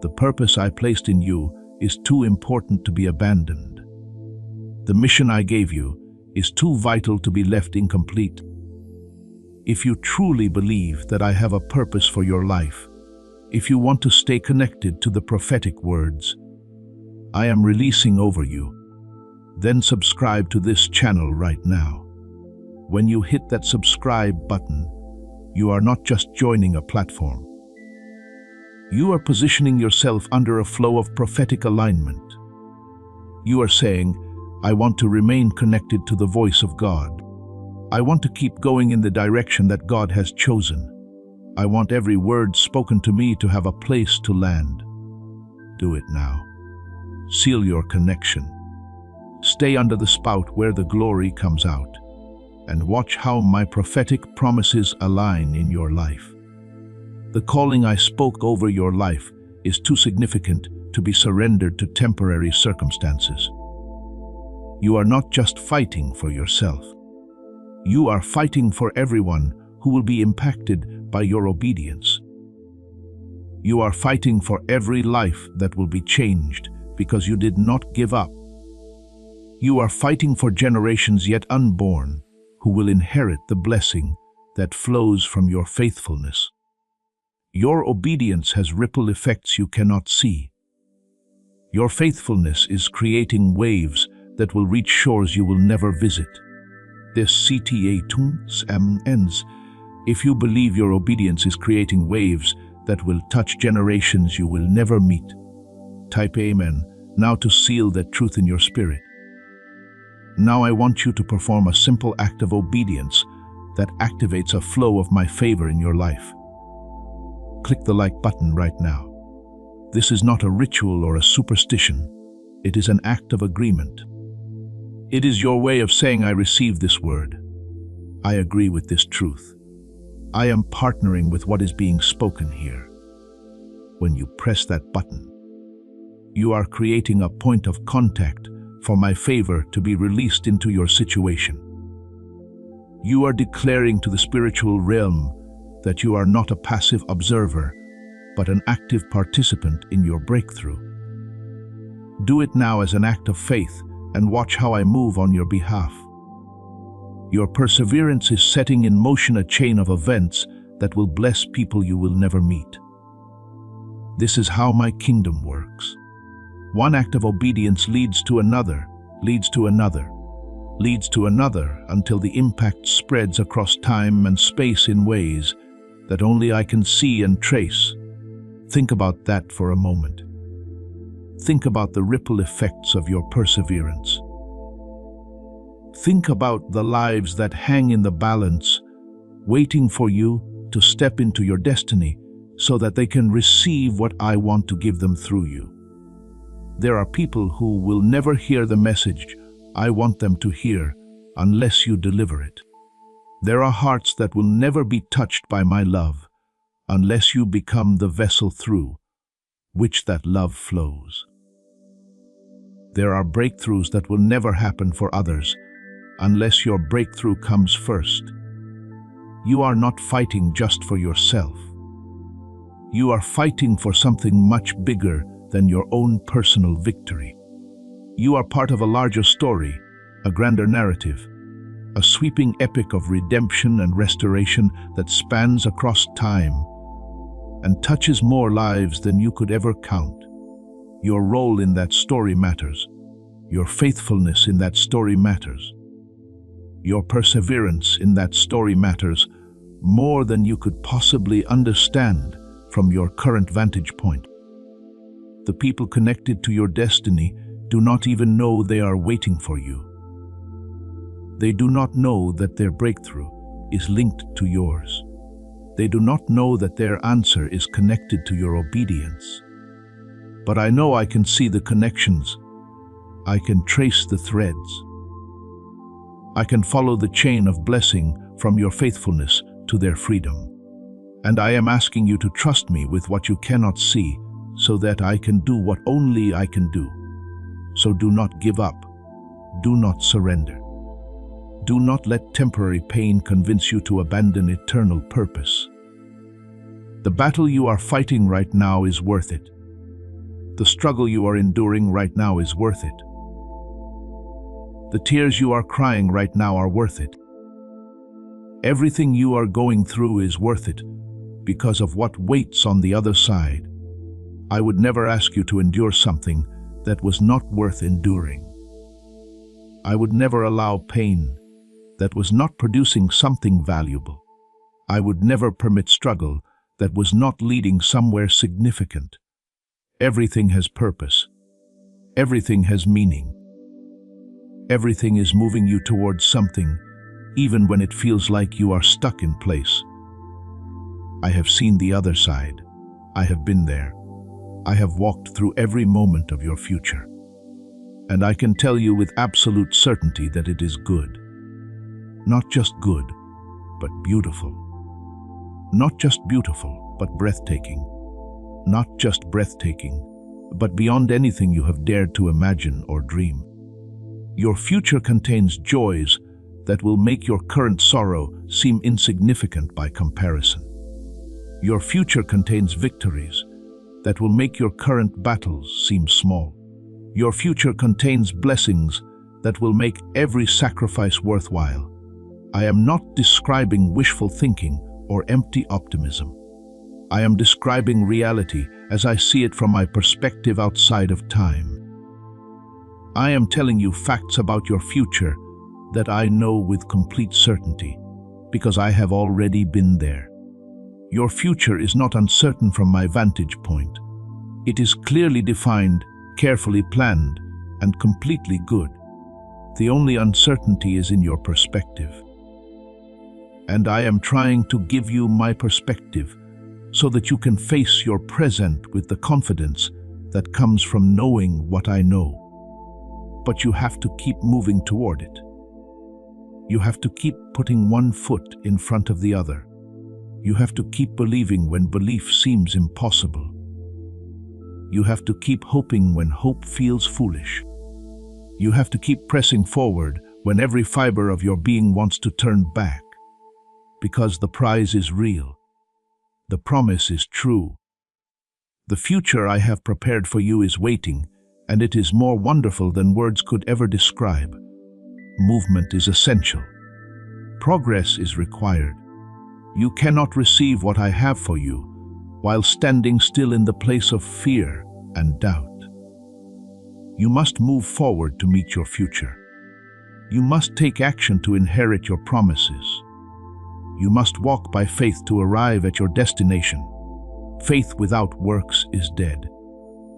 The purpose I placed in you is too important to be abandoned. The mission I gave you is too vital to be left incomplete. If you truly believe that I have a purpose for your life, if you want to stay connected to the prophetic words I am releasing over you, then subscribe to this channel right now. When you hit that subscribe button, you are not just joining a platform. You are positioning yourself under a flow of prophetic alignment. You are saying, I want to remain connected to the voice of God. I want to keep going in the direction that God has chosen. I want every word spoken to me to have a place to land. Do it now. Seal your connection. Stay under the spout where the glory comes out, and watch how my prophetic promises align in your life. The calling I spoke over your life is too significant to be surrendered to temporary circumstances. You are not just fighting for yourself. You are fighting for everyone who will be impacted by your obedience. You are fighting for every life that will be changed because you did not give up. You are fighting for generations yet unborn who will inherit the blessing that flows from your faithfulness. Your obedience has ripple effects you cannot see. Your faithfulness is creating waves that will reach shores you will never visit. This CTA tunes ends. If you believe your obedience is creating waves that will touch generations you will never meet, type Amen now to seal that truth in your spirit. Now I want you to perform a simple act of obedience that activates a flow of my favor in your life. Click the like button right now. This is not a ritual or a superstition. It is an act of agreement. It is your way of saying I receive this word. I agree with this truth. I am partnering with what is being spoken here. When you press that button, you are creating a point of contact for my favor to be released into your situation. You are declaring to the spiritual realm that you are not a passive observer, but an active participant in your breakthrough. Do it now as an act of faith and watch how I move on your behalf. Your perseverance is setting in motion a chain of events that will bless people you will never meet. This is how my kingdom works. One act of obedience leads to another, leads to another, leads to another, until the impact spreads across time and space in ways that only I can see and trace. Think about that for a moment. Think about the ripple effects of your perseverance. Think about the lives that hang in the balance, waiting for you to step into your destiny so that they can receive what I want to give them through you. There are people who will never hear the message I want them to hear unless you deliver it. There are hearts that will never be touched by my love unless you become the vessel through which that love flows. There are breakthroughs that will never happen for others unless your breakthrough comes first. You are not fighting just for yourself. You are fighting for something much bigger than your own personal victory. You are part of a larger story, a grander narrative, a sweeping epic of redemption and restoration that spans across time and touches more lives than you could ever count. Your role in that story matters. Your faithfulness in that story matters. Your perseverance in that story matters more than you could possibly understand from your current vantage point. The people connected to your destiny do not even know they are waiting for you. They do not know that their breakthrough is linked to yours. They do not know that their answer is connected to your obedience. But I know I can see the connections. I can trace the threads. I can follow the chain of blessing from your faithfulness to their freedom. And I am asking you to trust me with what you cannot see, so that I can do what only I can do. So do not give up. Do not surrender. Do not let temporary pain convince you to abandon eternal purpose. The battle you are fighting right now is worth it. The struggle you are enduring right now is worth it. The tears you are crying right now are worth it. Everything you are going through is worth it because of what waits on the other side. I would never ask you to endure something that was not worth enduring. I would never allow pain that was not producing something valuable. I would never permit struggle that was not leading somewhere significant. Everything has purpose. Everything has meaning. Everything is moving you towards something, even when it feels like you are stuck in place. I have seen the other side. I have been there. I have walked through every moment of your future. And I can tell you with absolute certainty that it is good. Not just good, but beautiful. Not just beautiful, but breathtaking. Not just breathtaking, but beyond anything you have dared to imagine or dream. Your future contains joys that will make your current sorrow seem insignificant by comparison. Your future contains victories that will make your current battles seem small. Your future contains blessings that will make every sacrifice worthwhile. I am not describing wishful thinking or empty optimism. I am describing reality as I see it from my perspective outside of time. I am telling you facts about your future that I know with complete certainty, because I have already been there. Your future is not uncertain from my vantage point. It is clearly defined, carefully planned, and completely good. The only uncertainty is in your perspective. And I am trying to give you my perspective so that you can face your present with the confidence that comes from knowing what I know. But you have to keep moving toward it. You have to keep putting one foot in front of the other. You have to keep believing when belief seems impossible. You have to keep hoping when hope feels foolish. You have to keep pressing forward when every fiber of your being wants to turn back. Because the prize is real. The promise is true. The future I have prepared for you is waiting, and it is more wonderful than words could ever describe. Movement is essential. Progress is required. You cannot receive what I have for you while standing still in the place of fear and doubt. You must move forward to meet your future. You must take action to inherit your promises. You must walk by faith to arrive at your destination. Faith without works is dead,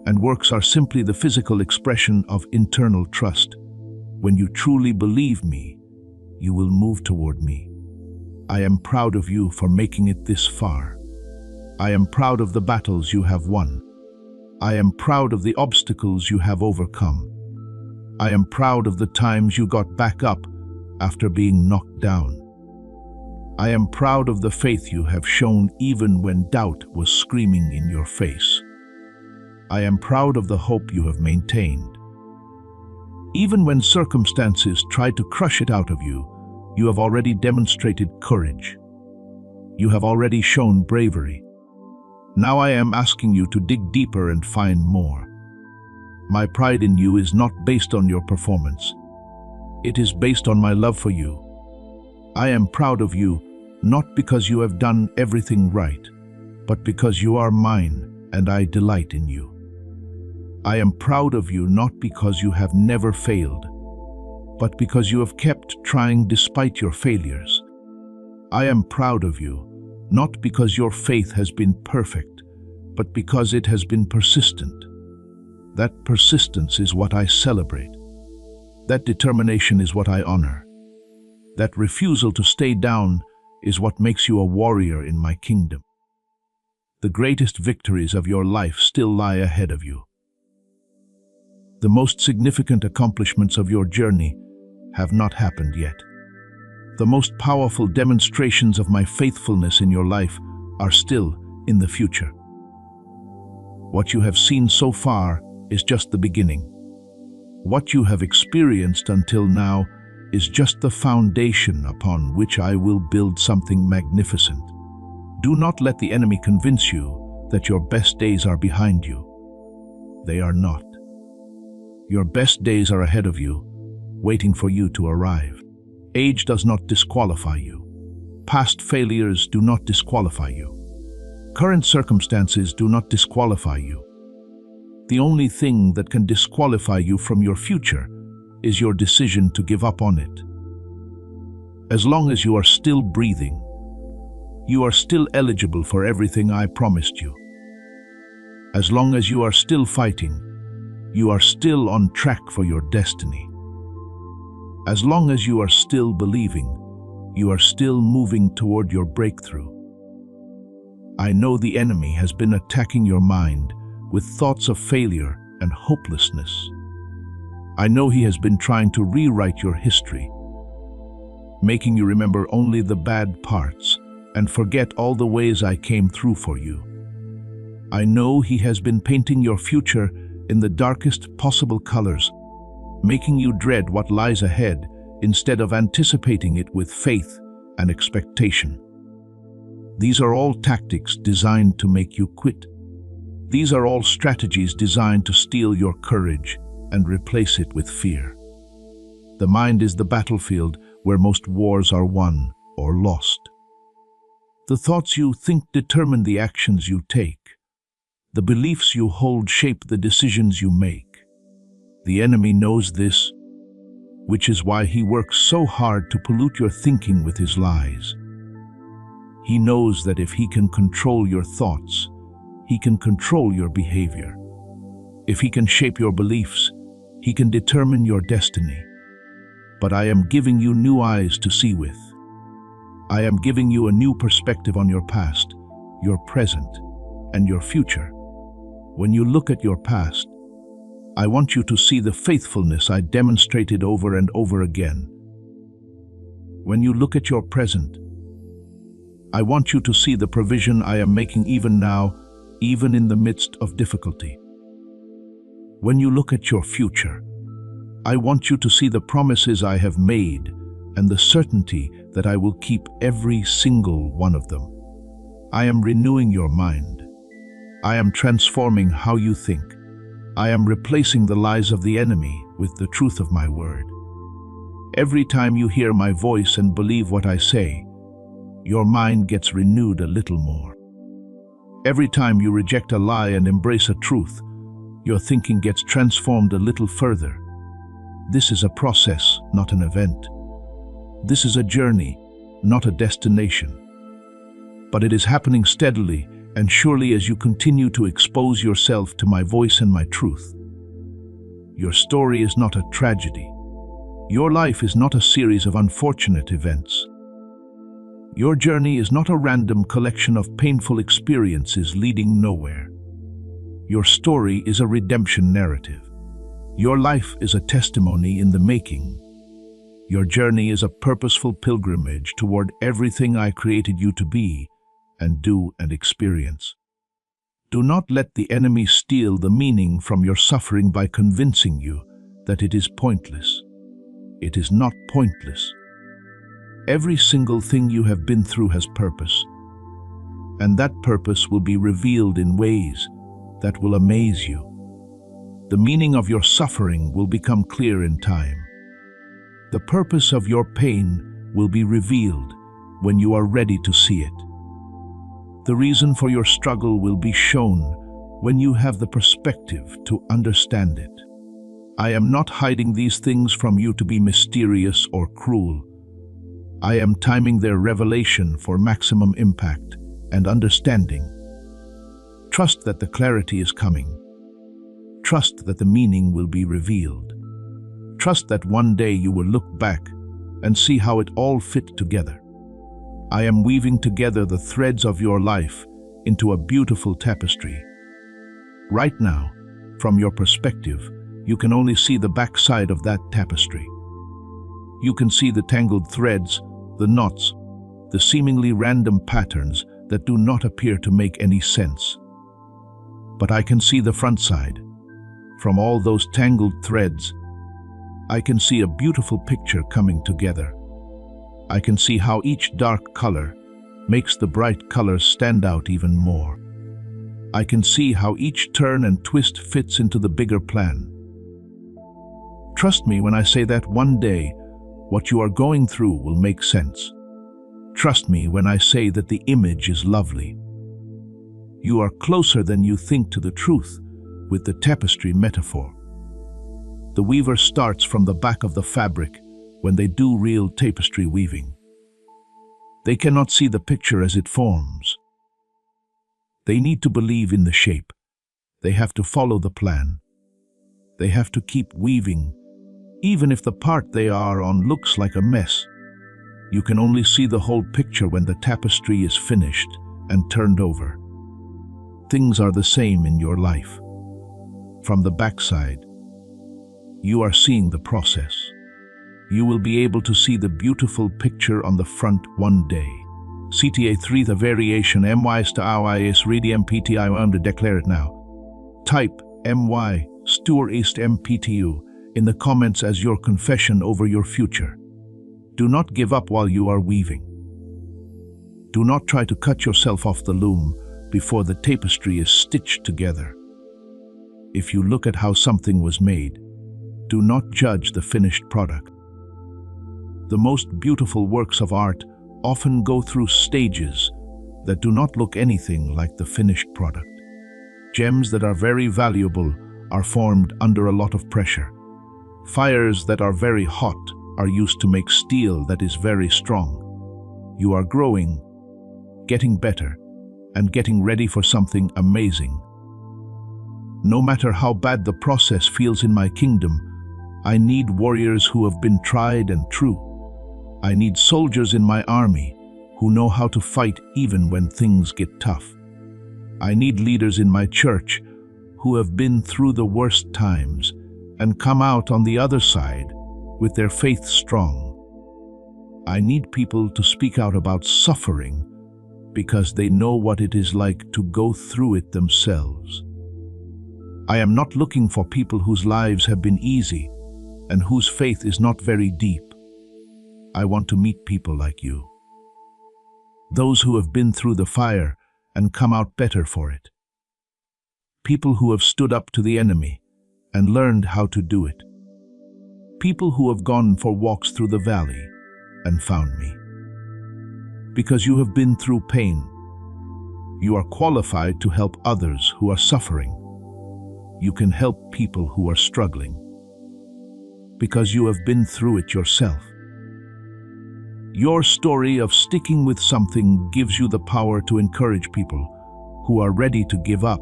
and works are simply the physical expression of internal trust. When you truly believe me, you will move toward me. I am proud of you for making it this far. I am proud of the battles you have won. I am proud of the obstacles you have overcome. I am proud of the times you got back up after being knocked down. I am proud of the faith you have shown even when doubt was screaming in your face. I am proud of the hope you have maintained. Even when circumstances tried to crush it out of you, you have already demonstrated courage. You have already shown bravery. Now I am asking you to dig deeper and find more. My pride in you is not based on your performance. It is based on my love for you. I am proud of you, not because you have done everything right, but because you are mine and I delight in you. I am proud of you not because you have never failed, but because you have kept trying despite your failures. I am proud of you, not because your faith has been perfect, but because it has been persistent. That persistence is what I celebrate. That determination is what I honor. That refusal to stay down is what makes you a warrior in my kingdom. The greatest victories of your life still lie ahead of you. The most significant accomplishments of your journey have not happened yet. The most powerful demonstrations of my faithfulness in your life are still in the future. What you have seen so far is just the beginning. What you have experienced until now is just the foundation upon which I will build something magnificent. Do not let the enemy convince you that your best days are behind you. They are not. Your best days are ahead of you, waiting for you to arrive. Age does not disqualify you. Past failures do not disqualify you. Current circumstances do not disqualify you. The only thing that can disqualify you from your future is your decision to give up on it. As long as you are still breathing, you are still eligible for everything I promised you. As long as you are still fighting, you are still on track for your destiny. As long as you are still believing, you are still moving toward your breakthrough. I know the enemy has been attacking your mind with thoughts of failure and hopelessness. I know he has been trying to rewrite your history, making you remember only the bad parts and forget all the ways I came through for you. I know he has been painting your future in the darkest possible colors, making you dread what lies ahead instead of anticipating it with faith and expectation. These are all tactics designed to make you quit. These are all strategies designed to steal your courage and replace it with fear. The mind is the battlefield where most wars are won or lost. The thoughts you think determine the actions you take. The beliefs you hold shape the decisions you make. The enemy knows this, which is why he works so hard to pollute your thinking with his lies. He knows that if he can control your thoughts, he can control your behavior. If he can shape your beliefs, he can determine your destiny. But I am giving you new eyes to see with. I am giving you a new perspective on your past, your present, and your future. When you look at your past, I want you to see the faithfulness I demonstrated over and over again. When you look at your present, I want you to see the provision I am making even now, even in the midst of difficulty. When you look at your future, I want you to see the promises I have made and the certainty that I will keep every single one of them. I am renewing your mind. I am transforming how you think. I am replacing the lies of the enemy with the truth of my word. Every time you hear my voice and believe what I say, your mind gets renewed a little more. Every time you reject a lie and embrace a truth, your thinking gets transformed a little further. This is a process, not an event. This is a journey, not a destination. But it is happening steadily and surely as you continue to expose yourself to my voice and my truth. Your story is not a tragedy. Your life is not a series of unfortunate events. Your journey is not a random collection of painful experiences leading nowhere. Your story is a redemption narrative. Your life is a testimony in the making. Your journey is a purposeful pilgrimage toward everything I created you to be and do and experience. Do not let the enemy steal the meaning from your suffering by convincing you that it is pointless. It is not pointless. Every single thing you have been through has purpose, and that purpose will be revealed in ways that will amaze you. The meaning of your suffering will become clear in time. The purpose of your pain will be revealed when you are ready to see it. The reason for your struggle will be shown when you have the perspective to understand it. I am not hiding these things from you to be mysterious or cruel. I am timing their revelation for maximum impact and understanding. Trust that the clarity is coming. Trust that the meaning will be revealed. Trust that one day you will look back and see how it all fit together. I am weaving together the threads of your life into a beautiful tapestry. Right now, from your perspective, you can only see the backside of that tapestry. You can see the tangled threads, the knots, the seemingly random patterns that do not appear to make any sense. But I can see the front side. From all those tangled threads, I can see a beautiful picture coming together. I can see how each dark color makes the bright colors stand out even more. I can see how each turn and twist fits into the bigger plan. Trust me when I say that one day, what you are going through will make sense. Trust me when I say that the image is lovely. You are closer than you think to the truth with the tapestry metaphor. The weaver starts from the back of the fabric when they do real tapestry weaving. They cannot see the picture as it forms. They need to believe in the shape. They have to follow the plan. They have to keep weaving, even if the part they are on looks like a mess. You can only see the whole picture when the tapestry is finished and turned over. Things are the same in your life. From the backside, you are seeing the process. You will be able to see the beautiful picture on the front one day. CTA 3 the variation MY sta is ready MPTI to declare it now. Type MY Stur ist MPTU in the comments as your confession over your future. Do not give up while you are weaving. Do not try to cut yourself off the loom before the tapestry is stitched together. If you look at how something was made, do not judge the finished product. The most beautiful works of art often go through stages that do not look anything like the finished product. Gems that are very valuable are formed under a lot of pressure. Fires that are very hot are used to make steel that is very strong. You are growing, getting better, and getting ready for something amazing. No matter how bad the process feels in my kingdom, I need warriors who have been tried and true. I need soldiers in my army who know how to fight even when things get tough. I need leaders in my church who have been through the worst times and come out on the other side with their faith strong. I need people to speak out about suffering because they know what it is like to go through it themselves. I am not looking for people whose lives have been easy and whose faith is not very deep. I want to meet people like you. Those who have been through the fire and come out better for it. People who have stood up to the enemy and learned how to do it. People who have gone for walks through the valley and found me. Because you have been through pain, you are qualified to help others who are suffering. You can help people who are struggling. Because you have been through it yourself. Your story of sticking with something gives you the power to encourage people who are ready to give up.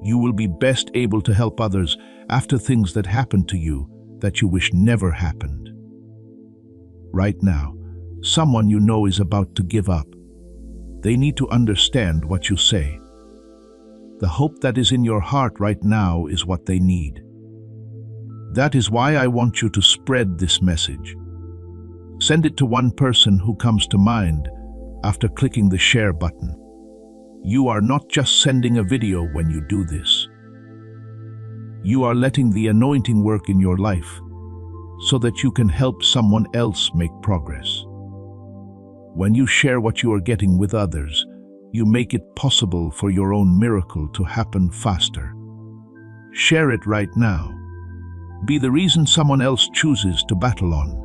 You will be best able to help others after things that happened to you that you wish never happened. Right now, someone you know is about to give up. They need to understand what you say. The hope that is in your heart right now is what they need. That is why I want you to spread this message. Send it to one person who comes to mind after clicking the share button. You are not just sending a video when you do this. You are letting the anointing work in your life so that you can help someone else make progress. When you share what you are getting with others, you make it possible for your own miracle to happen faster. Share it right now. Be the reason someone else chooses to battle on.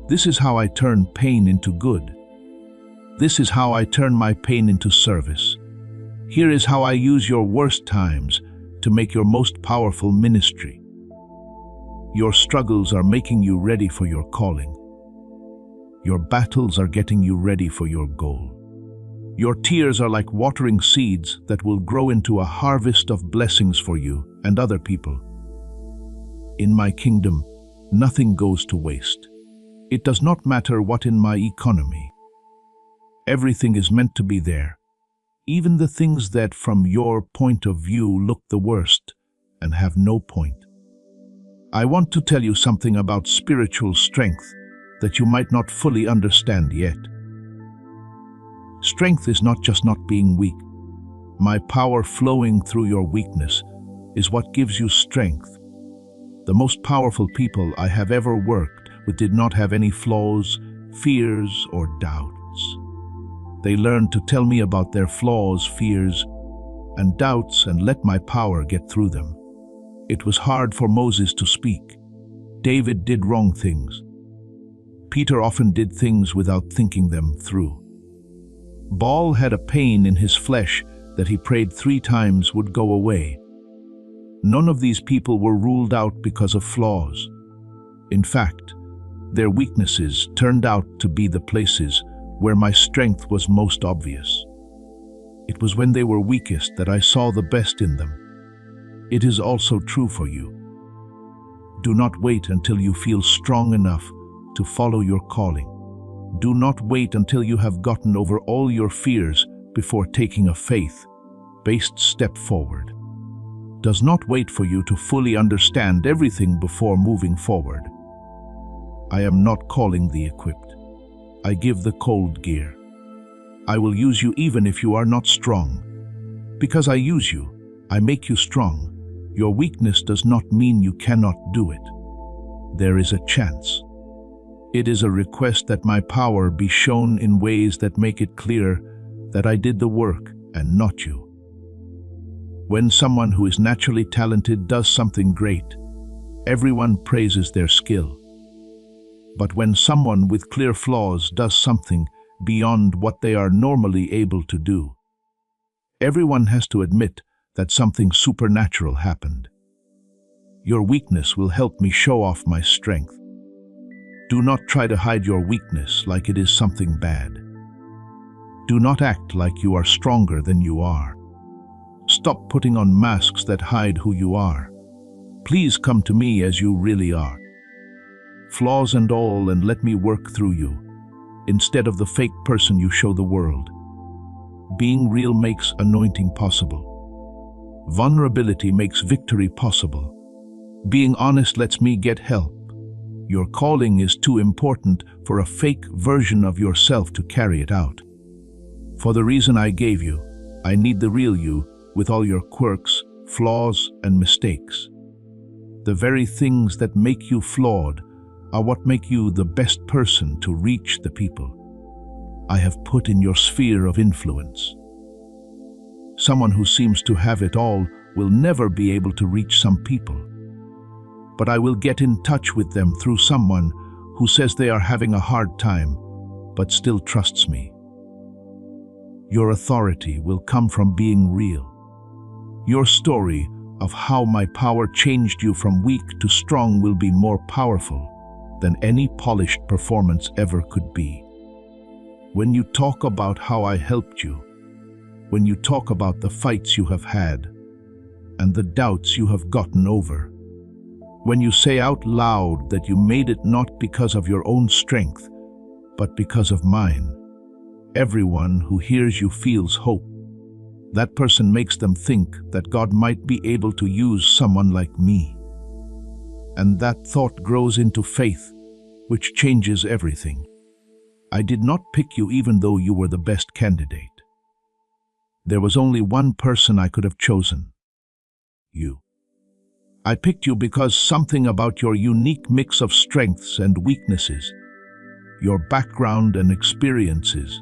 This is how I turn pain into good. This is how I turn my pain into service. Here is how I use your worst times to make your most powerful ministry. Your struggles are making you ready for your calling. Your battles are getting you ready for your goal. Your tears are like watering seeds that will grow into a harvest of blessings for you and other people. In my kingdom, nothing goes to waste. It does not matter what in my economy. Everything is meant to be there, even the things that from your point of view look the worst and have no point. I want to tell you something about spiritual strength that you might not fully understand yet. Strength is not just not being weak. My power flowing through your weakness is what gives you strength. The most powerful people I have ever worked with did not have any flaws, fears, or doubts. They learned to tell me about their flaws, fears, and doubts and let my power get through them. It was hard for Moses to speak. David did wrong things. Peter often did things without thinking them through. Baal had a pain in his flesh that he prayed 3 times would go away. None of these people were ruled out because of flaws. In fact, their weaknesses turned out to be the places where my strength was most obvious. It was when they were weakest that I saw the best in them. It is also true for you. Do not wait until you feel strong enough to follow your calling. Do not wait until you have gotten over all your fears before taking a faith-based step forward. Does not wait for you to fully understand everything before moving forward. I am not calling the equipped. I give the cold gear. I will use you even if you are not strong. Because I use you, I make you strong. Your weakness does not mean you cannot do it. There is a chance. It is a request that my power be shown in ways that make it clear that I did the work and not you. When someone who is naturally talented does something great, everyone praises their skill. But when someone with clear flaws does something beyond what they are normally able to do, everyone has to admit that something supernatural happened. Your weakness will help me show off my strength. Do not try to hide your weakness like it is something bad. Do not act like you are stronger than you are. Stop putting on masks that hide who you are. Please come to me as you really are. Flaws and all, and let me work through you, instead of the fake person you show the world. Being real makes anointing possible. Vulnerability makes victory possible. Being honest lets me get help. Your calling is too important for a fake version of yourself to carry it out. For the reason I gave you, I need the real you with all your quirks, flaws, and mistakes. The very things that make you flawed are what make you the best person to reach the people I have put in your sphere of influence. Someone who seems to have it all will never be able to reach some people. But I will get in touch with them through someone who says they are having a hard time, but still trusts me. Your authority will come from being real. Your story of how my power changed you from weak to strong will be more powerful than any polished performance ever could be. When you talk about how I helped you, when you talk about the fights you have had and the doubts you have gotten over, when you say out loud that you made it not because of your own strength, but because of mine, everyone who hears you feels hope. That person makes them think that God might be able to use someone like me. And that thought grows into faith, which changes everything. I did not pick you even though you were the best candidate. There was only one person I could have chosen: you. I picked you because something about your unique mix of strengths and weaknesses, your background and experiences,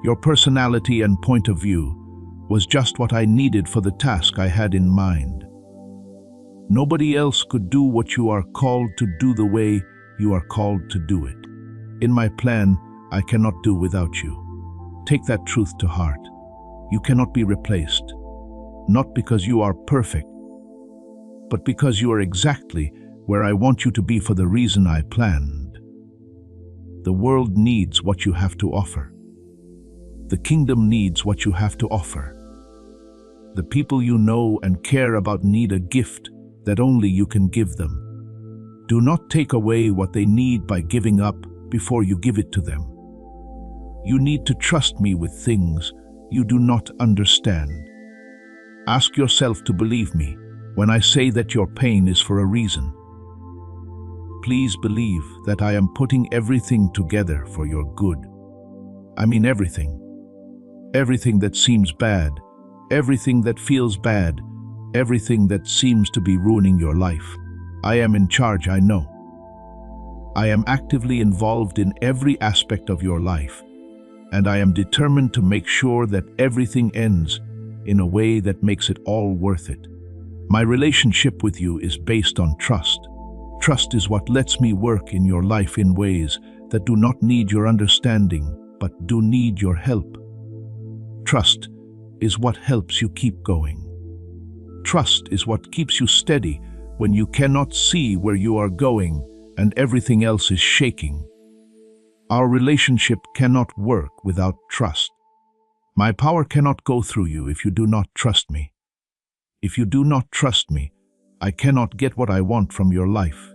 your personality and point of view, was just what I needed for the task I had in mind. Nobody else could do what you are called to do the way you are called to do it. In my plan, I cannot do without you. Take that truth to heart. You cannot be replaced, not because you are perfect, but because you are exactly where I want you to be for the reason I planned. The world needs what you have to offer. The kingdom needs what you have to offer. The people you know and care about need a gift that only you can give them. Do not take away what they need by giving up before you give it to them. You need to trust me with things you do not understand. Ask yourself to believe me when I say that your pain is for a reason. Please believe that I am putting everything together for your good. I mean everything. Everything that seems bad, everything that feels bad, everything that seems to be ruining your life. I am in charge, I know. I am actively involved in every aspect of your life, and I am determined to make sure that everything ends in a way that makes it all worth it. My relationship with you is based on trust. Trust is what lets me work in your life in ways that do not need your understanding, but do need your help. Trust is what helps you keep going. Trust is what keeps you steady when you cannot see where you are going and everything else is shaking. Our relationship cannot work without trust. My power cannot go through you if you do not trust me. If you do not trust me, I cannot get what I want from your life.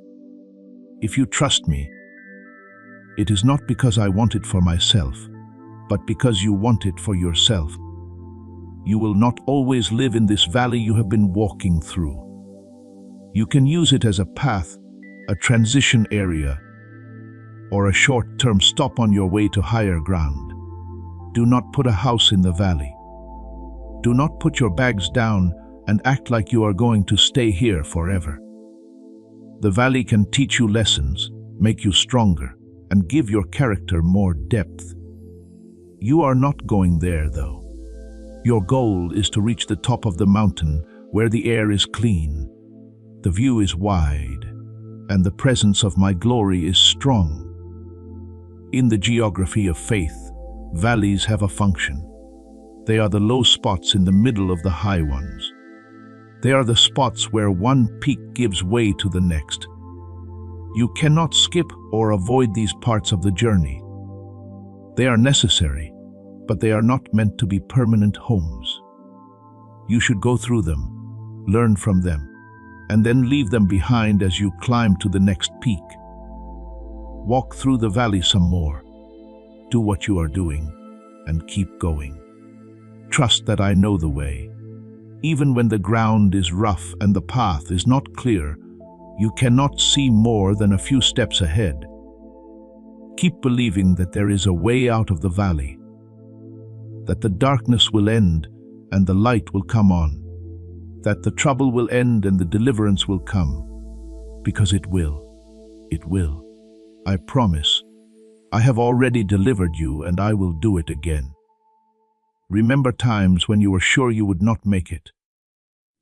If you trust me, it is not because I want it for myself, but because you want it for yourself. You will not always live in this valley you have been walking through. You can use it as a path, a transition area, or a short-term stop on your way to higher ground. Do not put a house in the valley. Do not put your bags down and act like you are going to stay here forever. The valley can teach you lessons, make you stronger, and give your character more depth. You are not going there, though. Your goal is to reach the top of the mountain where the air is clean, the view is wide, and the presence of my glory is strong. In the geography of faith, valleys have a function. They are the low spots in the middle of the high ones. They are the spots where one peak gives way to the next. You cannot skip or avoid these parts of the journey. They are necessary, but they are not meant to be permanent homes. You should go through them, learn from them, and then leave them behind as you climb to the next peak. Walk through the valley some more. Do what you are doing, and keep going. Trust that I know the way. Even when the ground is rough and the path is not clear, you cannot see more than a few steps ahead. Keep believing that there is a way out of the valley, that the darkness will end and the light will come on, that the trouble will end and the deliverance will come, because it will. It will. I promise. I have already delivered you and I will do it again. Remember times when you were sure you would not make it.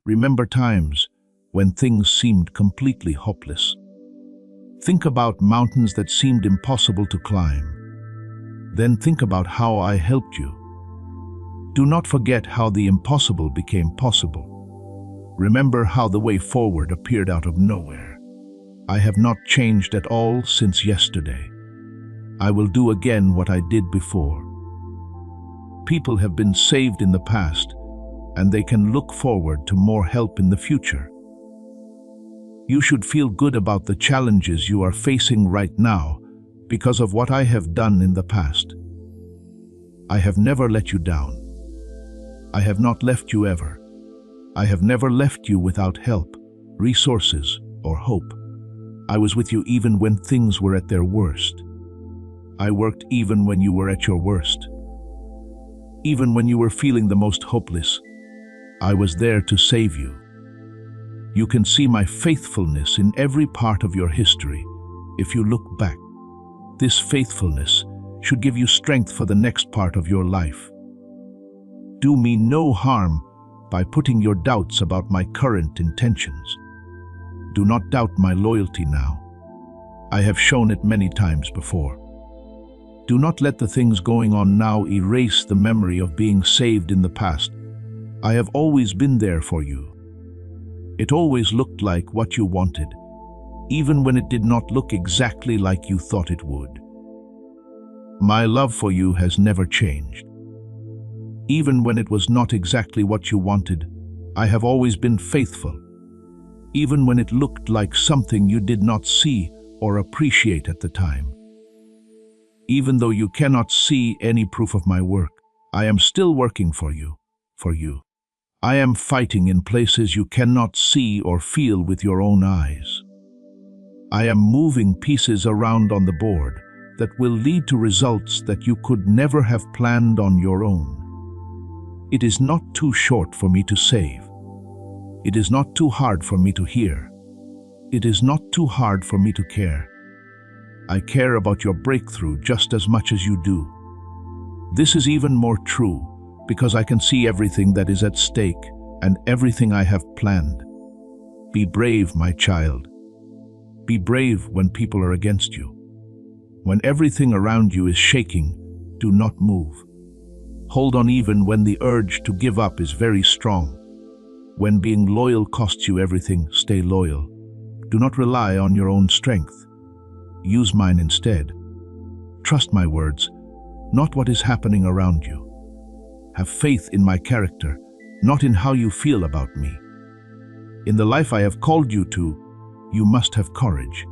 Remember times when things seemed completely hopeless. Think about mountains that seemed impossible to climb. Then think about how I helped you. Do not forget how the impossible became possible. Remember how the way forward appeared out of nowhere. I have not changed at all since yesterday. I will do again what I did before. People have been saved in the past, and they can look forward to more help in the future. You should feel good about the challenges you are facing right now because of what I have done in the past. I have never let you down. I have not left you ever. I have never left you without help, resources, or hope. I was with you even when things were at their worst. I worked even when you were at your worst. Even when you were feeling the most hopeless, I was there to save you. You can see my faithfulness in every part of your history if you look back. This faithfulness should give you strength for the next part of your life. Do me no harm by putting your doubts about my current intentions. Do not doubt my loyalty now. I have shown it many times before. Do not let the things going on now erase the memory of being saved in the past. I have always been there for you. It always looked like what you wanted, even when it did not look exactly like you thought it would. My love for you has never changed. Even when it was not exactly what you wanted, I have always been faithful. Even when it looked like something you did not see or appreciate at the time. Even though you cannot see any proof of my work, I am still working for you, for you. I am fighting in places you cannot see or feel with your own eyes. I am moving pieces around on the board that will lead to results that you could never have planned on your own. It is not too short for me to save. It is not too hard for me to hear. It is not too hard for me to care. I care about your breakthrough just as much as you do. This is even more true because I can see everything that is at stake and everything I have planned. Be brave, my child. Be brave when people are against you. When everything around you is shaking, do not move. Hold on even when the urge to give up is very strong. When being loyal costs you everything, stay loyal. Do not rely on your own strength. Use mine instead. Trust my words, not what is happening around you. Have faith in my character, not in how you feel about me. In the life I have called you to, you must have courage.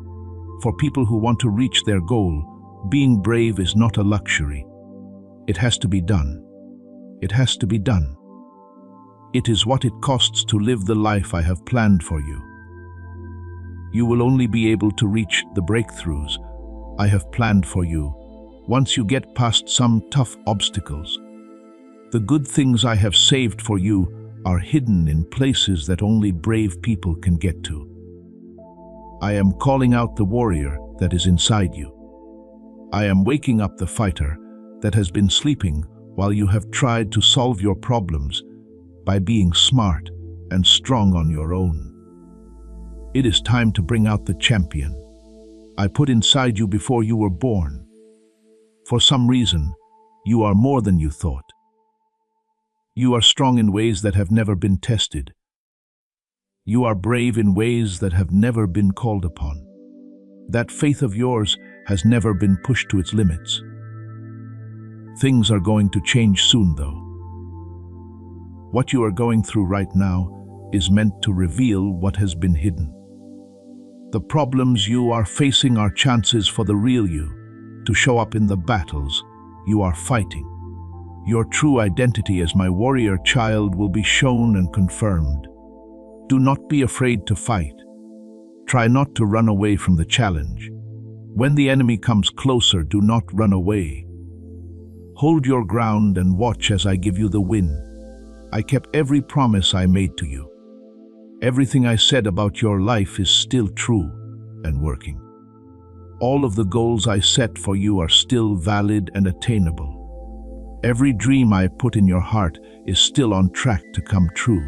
For people who want to reach their goal, being brave is not a luxury. It has to be done. It has to be done. It is what it costs to live the life I have planned for you. You will only be able to reach the breakthroughs I have planned for you once you get past some tough obstacles. The good things I have saved for you are hidden in places that only brave people can get to. I am calling out the warrior that is inside you. I am waking up the fighter that has been sleeping while you have tried to solve your problems by being smart and strong on your own. It is time to bring out the champion I put inside you before you were born. For some reason, you are more than you thought. You are strong in ways that have never been tested. You are brave in ways that have never been called upon. That faith of yours has never been pushed to its limits. Things are going to change soon, though. What you are going through right now is meant to reveal what has been hidden. The problems you are facing are chances for the real you to show up in the battles you are fighting. Your true identity as my warrior child will be shown and confirmed. Do not be afraid to fight. Try not to run away from the challenge. When the enemy comes closer, do not run away. Hold your ground and watch as I give you the win. I kept every promise I made to you. Everything I said about your life is still true and working. All of the goals I set for you are still valid and attainable. Every dream I put in your heart is still on track to come true.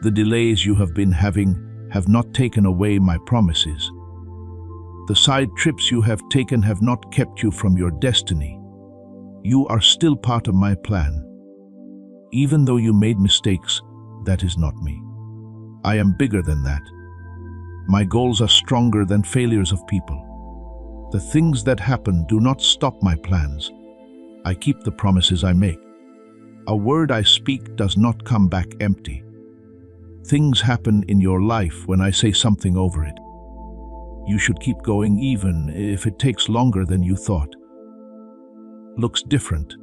The delays you have been having have not taken away my promises. The side trips you have taken have not kept you from your destiny. You are still part of my plan. Even though you made mistakes, that is not me. I am bigger than that. My goals are stronger than failures of people. The things that happen do not stop my plans. I keep the promises I make. A word I speak does not come back empty. Things happen in your life when I say something over it. You should keep going even if it takes longer than you thought, looks different,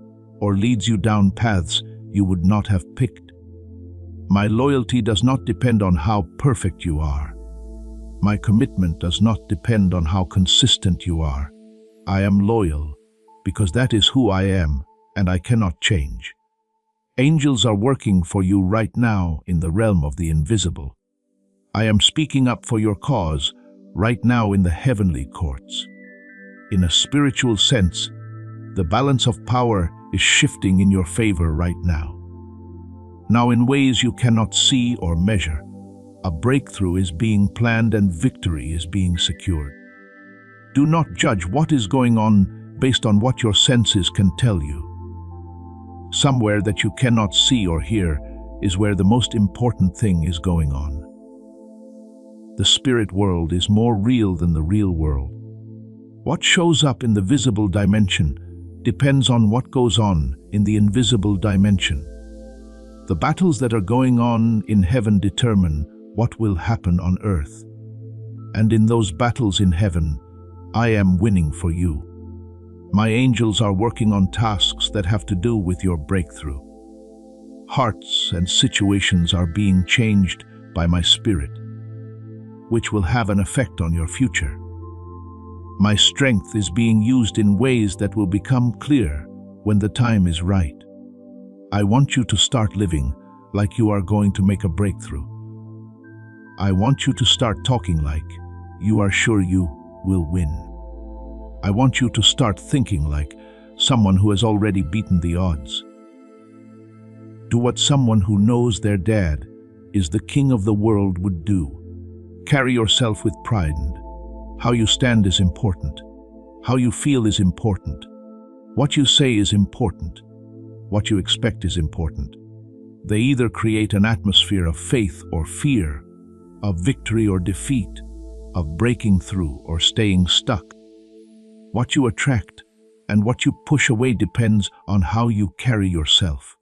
or leads you down paths you would not have picked. My loyalty does not depend on how perfect you are. My commitment does not depend on how consistent you are. I am loyal because that is who I am, and I cannot change. Angels are working for you right now in the realm of the invisible. I am speaking up for your cause right now in the heavenly courts. In a spiritual sense, the balance of power is shifting in your favor right now. Now, in ways you cannot see or measure, a breakthrough is being planned and victory is being secured. Do not judge what is going on based on what your senses can tell you. Somewhere that you cannot see or hear is where the most important thing is going on. The spirit world is more real than the real world. What shows up in the visible dimension depends on what goes on in the invisible dimension. The battles that are going on in heaven determine what will happen on earth. And in those battles in heaven, I am winning for you. My angels are working on tasks that have to do with your breakthrough. Hearts and situations are being changed by my spirit, which will have an effect on your future. My strength is being used in ways that will become clear when the time is right. I want you to start living like you are going to make a breakthrough. I want you to start talking like you are sure you will win. I want you to start thinking like someone who has already beaten the odds. Do what someone who knows their dad is the king of the world would do. Carry yourself with pride. How you stand is important. How you feel is important. What you say is important. What you expect is important. They either create an atmosphere of faith or fear, of victory or defeat, of breaking through or staying stuck. What you attract and what you push away depends on how you carry yourself.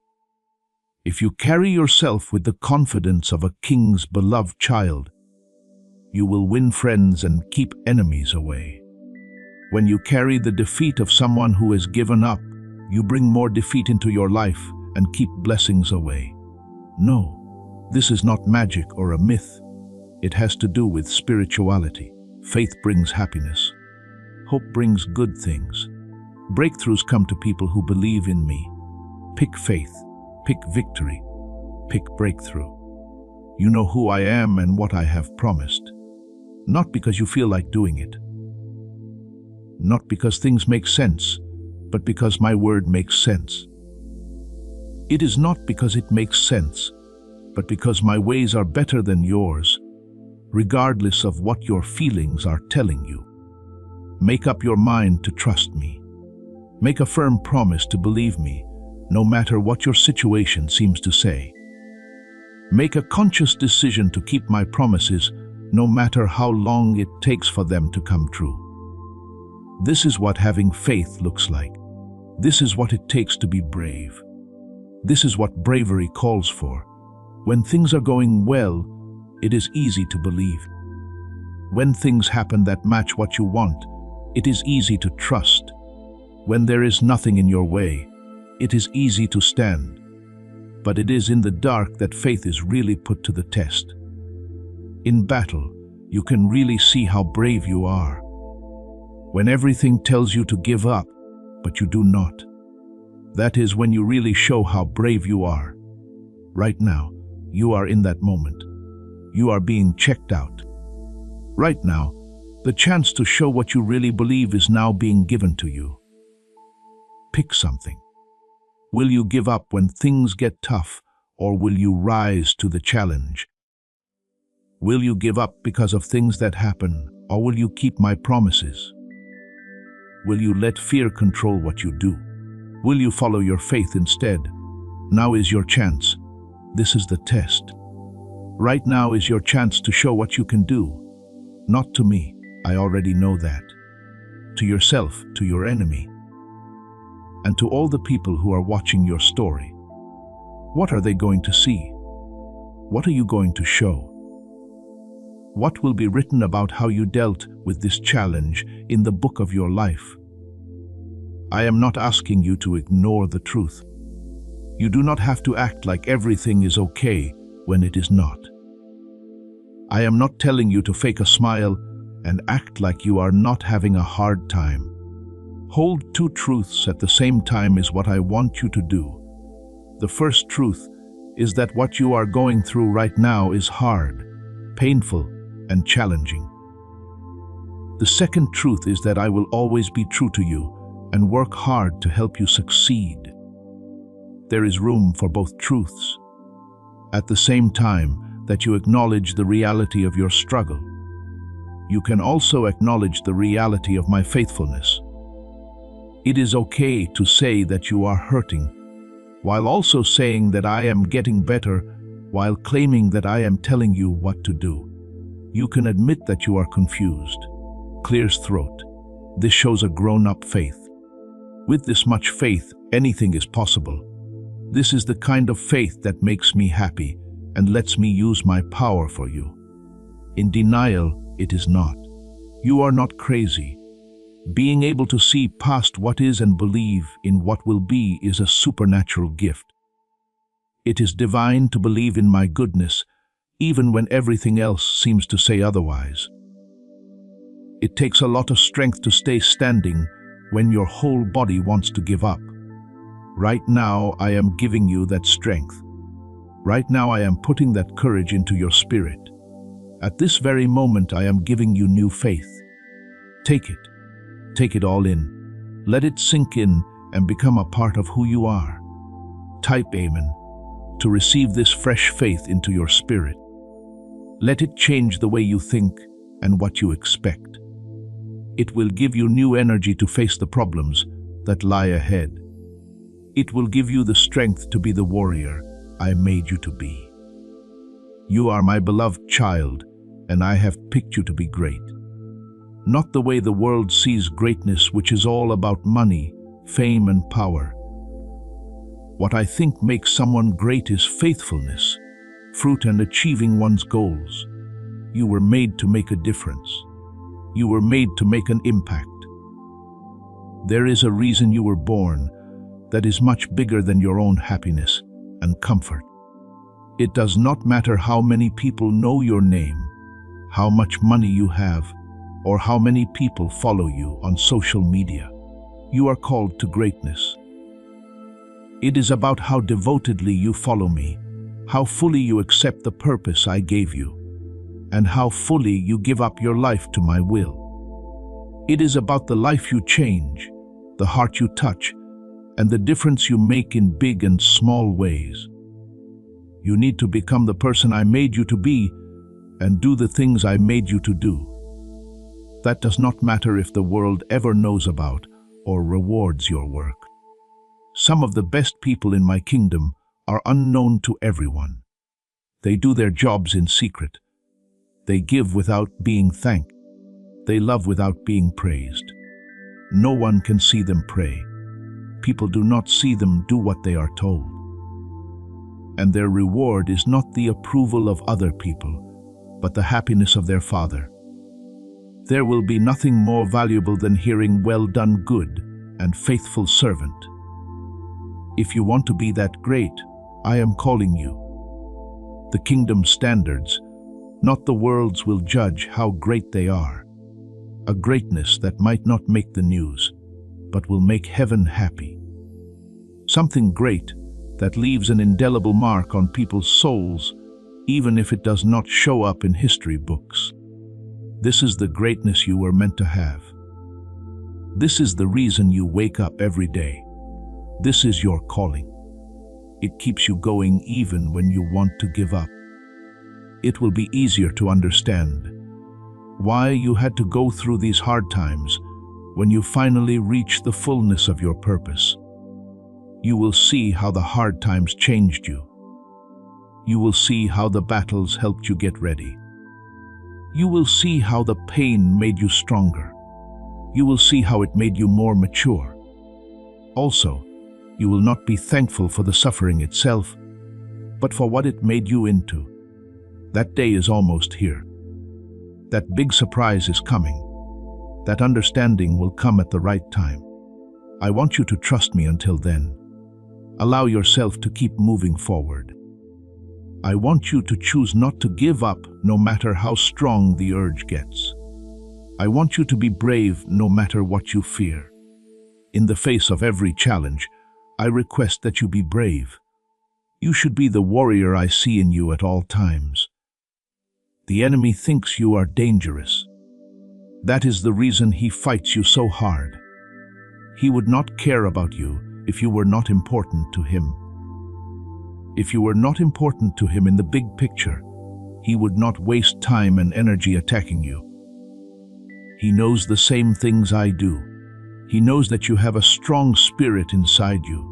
If you carry yourself with the confidence of a king's beloved child, you will win friends and keep enemies away. When you carry the defeat of someone who has given up, you bring more defeat into your life and keep blessings away. No, this is not magic or a myth. It has to do with spirituality. Faith brings happiness. Hope brings good things. Breakthroughs come to people who believe in me. Pick faith, pick victory, pick breakthrough. You know who I am and what I have promised. Not because you feel like doing it. Not because things make sense, but because my word makes sense. It is not because it makes sense, but because my ways are better than yours, regardless of what your feelings are telling you. Make up your mind to trust me. Make a firm promise to believe me, no matter what your situation seems to say. Make a conscious decision to keep my promises, no matter how long it takes for them to come true. This is what having faith looks like. This is what it takes to be brave. This is what bravery calls for. When things are going well, it is easy to believe. When things happen that match what you want, it is easy to trust. When there is nothing in your way, it is easy to stand. But it is in the dark that faith is really put to the test. In battle, you can really see how brave you are. When everything tells you to give up, but you do not. That is when you really show how brave you are. Right now, you are in that moment. You are being checked out. Right now, the chance to show what you really believe is now being given to you. Pick something. Will you give up when things get tough, or will you rise to the challenge? Will you give up because of things that happen, or will you keep my promises? Will you let fear control what you do? Will you follow your faith instead? Now is your chance. This is the test. Right now is your chance to show what you can do. Not to me, I already know that. To yourself, to your enemy, and to all the people who are watching your story. What are they going to see? What are you going to show? What will be written about how you dealt with this challenge in the book of your life? I am not asking you to ignore the truth. You do not have to act like everything is okay when it is not. I am not telling you to fake a smile and act like you are not having a hard time. Hold two truths at the same time is what I want you to do. The first truth is that what you are going through right now is hard, painful, and challenging. The second truth is that I will always be true to you and work hard to help you succeed. There is room for both truths. At the same time that you acknowledge the reality of your struggle, you can also acknowledge the reality of my faithfulness. It is okay to say that you are hurting, while also saying that I am getting better, while claiming that I am telling you what to do. You can admit that you are confused. Clears throat. This shows a grown-up faith. With this much faith, anything is possible. This is the kind of faith that makes me happy and lets me use my power for you. In denial, it is not. You are not crazy. Being able to see past what is and believe in what will be is a supernatural gift. It is divine to believe in my goodness, even when everything else seems to say otherwise. It takes a lot of strength to stay standing when your whole body wants to give up. Right now, I am giving you that strength. Right now, I am putting that courage into your spirit. At this very moment, I am giving you new faith. Take it. Take it all in. Let it sink in and become a part of who you are. Type Amen to receive this fresh faith into your spirit. Let it change the way you think and what you expect. It will give you new energy to face the problems that lie ahead. It will give you the strength to be the warrior I made you to be. You are my beloved child, and I have picked you to be great. Not the way the world sees greatness, which is all about money, fame, and power. What I think makes someone great is faithfulness, fruit, and achieving one's goals. You were made to make a difference. You were made to make an impact. There is a reason you were born that is much bigger than your own happiness and comfort. It does not matter how many people know your name, how much money you have, or how many people follow you on social media. You are called to greatness. It is about how devotedly you follow me, how fully you accept the purpose I gave you, and how fully you give up your life to my will. It is about the life you change, the heart you touch, and the difference you make in big and small ways. You need to become the person I made you to be and do the things I made you to do. That does not matter if the world ever knows about or rewards your work. Some of the best people in my kingdom are unknown to everyone. They do their jobs in secret. They give without being thanked. They love without being praised. No one can see them pray. People do not see them do what they are told. And their reward is not the approval of other people, but the happiness of their Father. There will be nothing more valuable than hearing, "Well done, good and faithful servant." If you want to be that great, I am calling you. The kingdom standards, not the world's, will judge how great they are. A greatness that might not make the news, but will make heaven happy. Something great that leaves an indelible mark on people's souls, even if it does not show up in history books. This is the greatness you were meant to have. This is the reason you wake up every day. This is your calling. It keeps you going even when you want to give up. It will be easier to understand why you had to go through these hard times when you finally reach the fullness of your purpose. You will see how the hard times changed you. You will see how the battles helped you get ready. You will see how the pain made you stronger. You will see how it made you more mature. Also, you will not be thankful for the suffering itself, but for what it made you into. That day is almost here. That big surprise is coming. That understanding will come at the right time. I want you to trust me until then. Allow yourself to keep moving forward. I want you to choose not to give up no matter how strong the urge gets. I want you to be brave no matter what you fear. In the face of every challenge, I request that you be brave. You should be the warrior I see in you at all times. The enemy thinks you are dangerous. That is the reason he fights you so hard. He would not care about you if you were not important to him. If you were not important to him in the big picture, he would not waste time and energy attacking you. He knows the same things I do. He knows that you have a strong spirit inside you.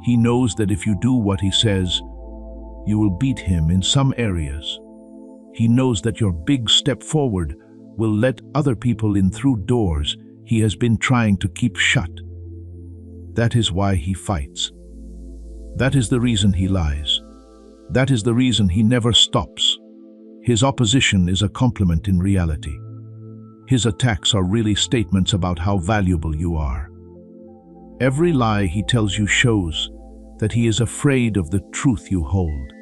He knows that if you do what he says, you will beat him in some areas. He knows that your big step forward will let other people in through doors he has been trying to keep shut. That is why he fights. That is the reason he lies. That is the reason he never stops. His opposition is a compliment in reality. His attacks are really statements about how valuable you are. Every lie he tells you shows that he is afraid of the truth you hold.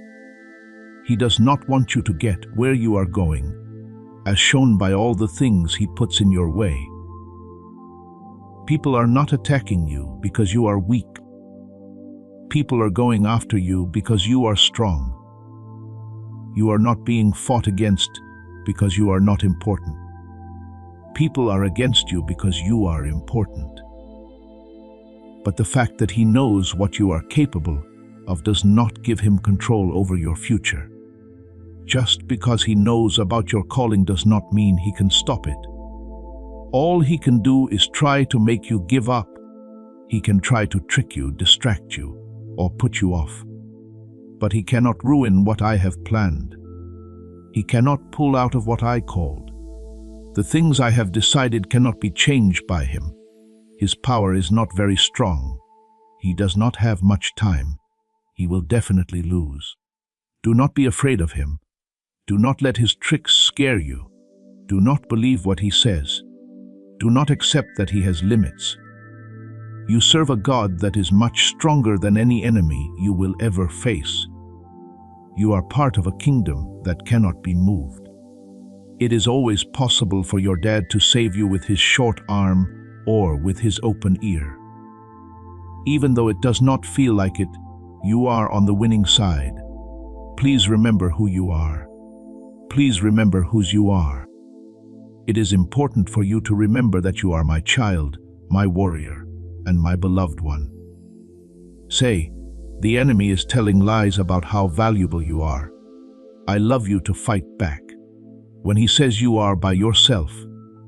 He does not want you to get where you are going, as shown by all the things he puts in your way. People are not attacking you because you are weak. People are going after you because you are strong. You are not being fought against because you are not important. People are against you because you are important. But the fact that he knows what you are capable of does not give him control over your future. Just because he knows about your calling does not mean he can stop it. All he can do is try to make you give up. He can try to trick you, distract you, or put you off. But he cannot ruin what I have planned. He cannot pull out of what I called. The things I have decided cannot be changed by him. His power is not very strong. He does not have much time. He will definitely lose. Do not be afraid of him. Do not let his tricks scare you. Do not believe what he says. Do not accept that he has limits. You serve a God that is much stronger than any enemy you will ever face. You are part of a kingdom that cannot be moved. It is always possible for your dad to save you with his short arm or with his open ear. Even though it does not feel like it, you are on the winning side. Please remember who you are. Please remember whose you are. It is important for you to remember that you are my child, my warrior, and my beloved one. Say, the enemy is telling lies about how valuable you are. I love you to fight back. When he says you are by yourself,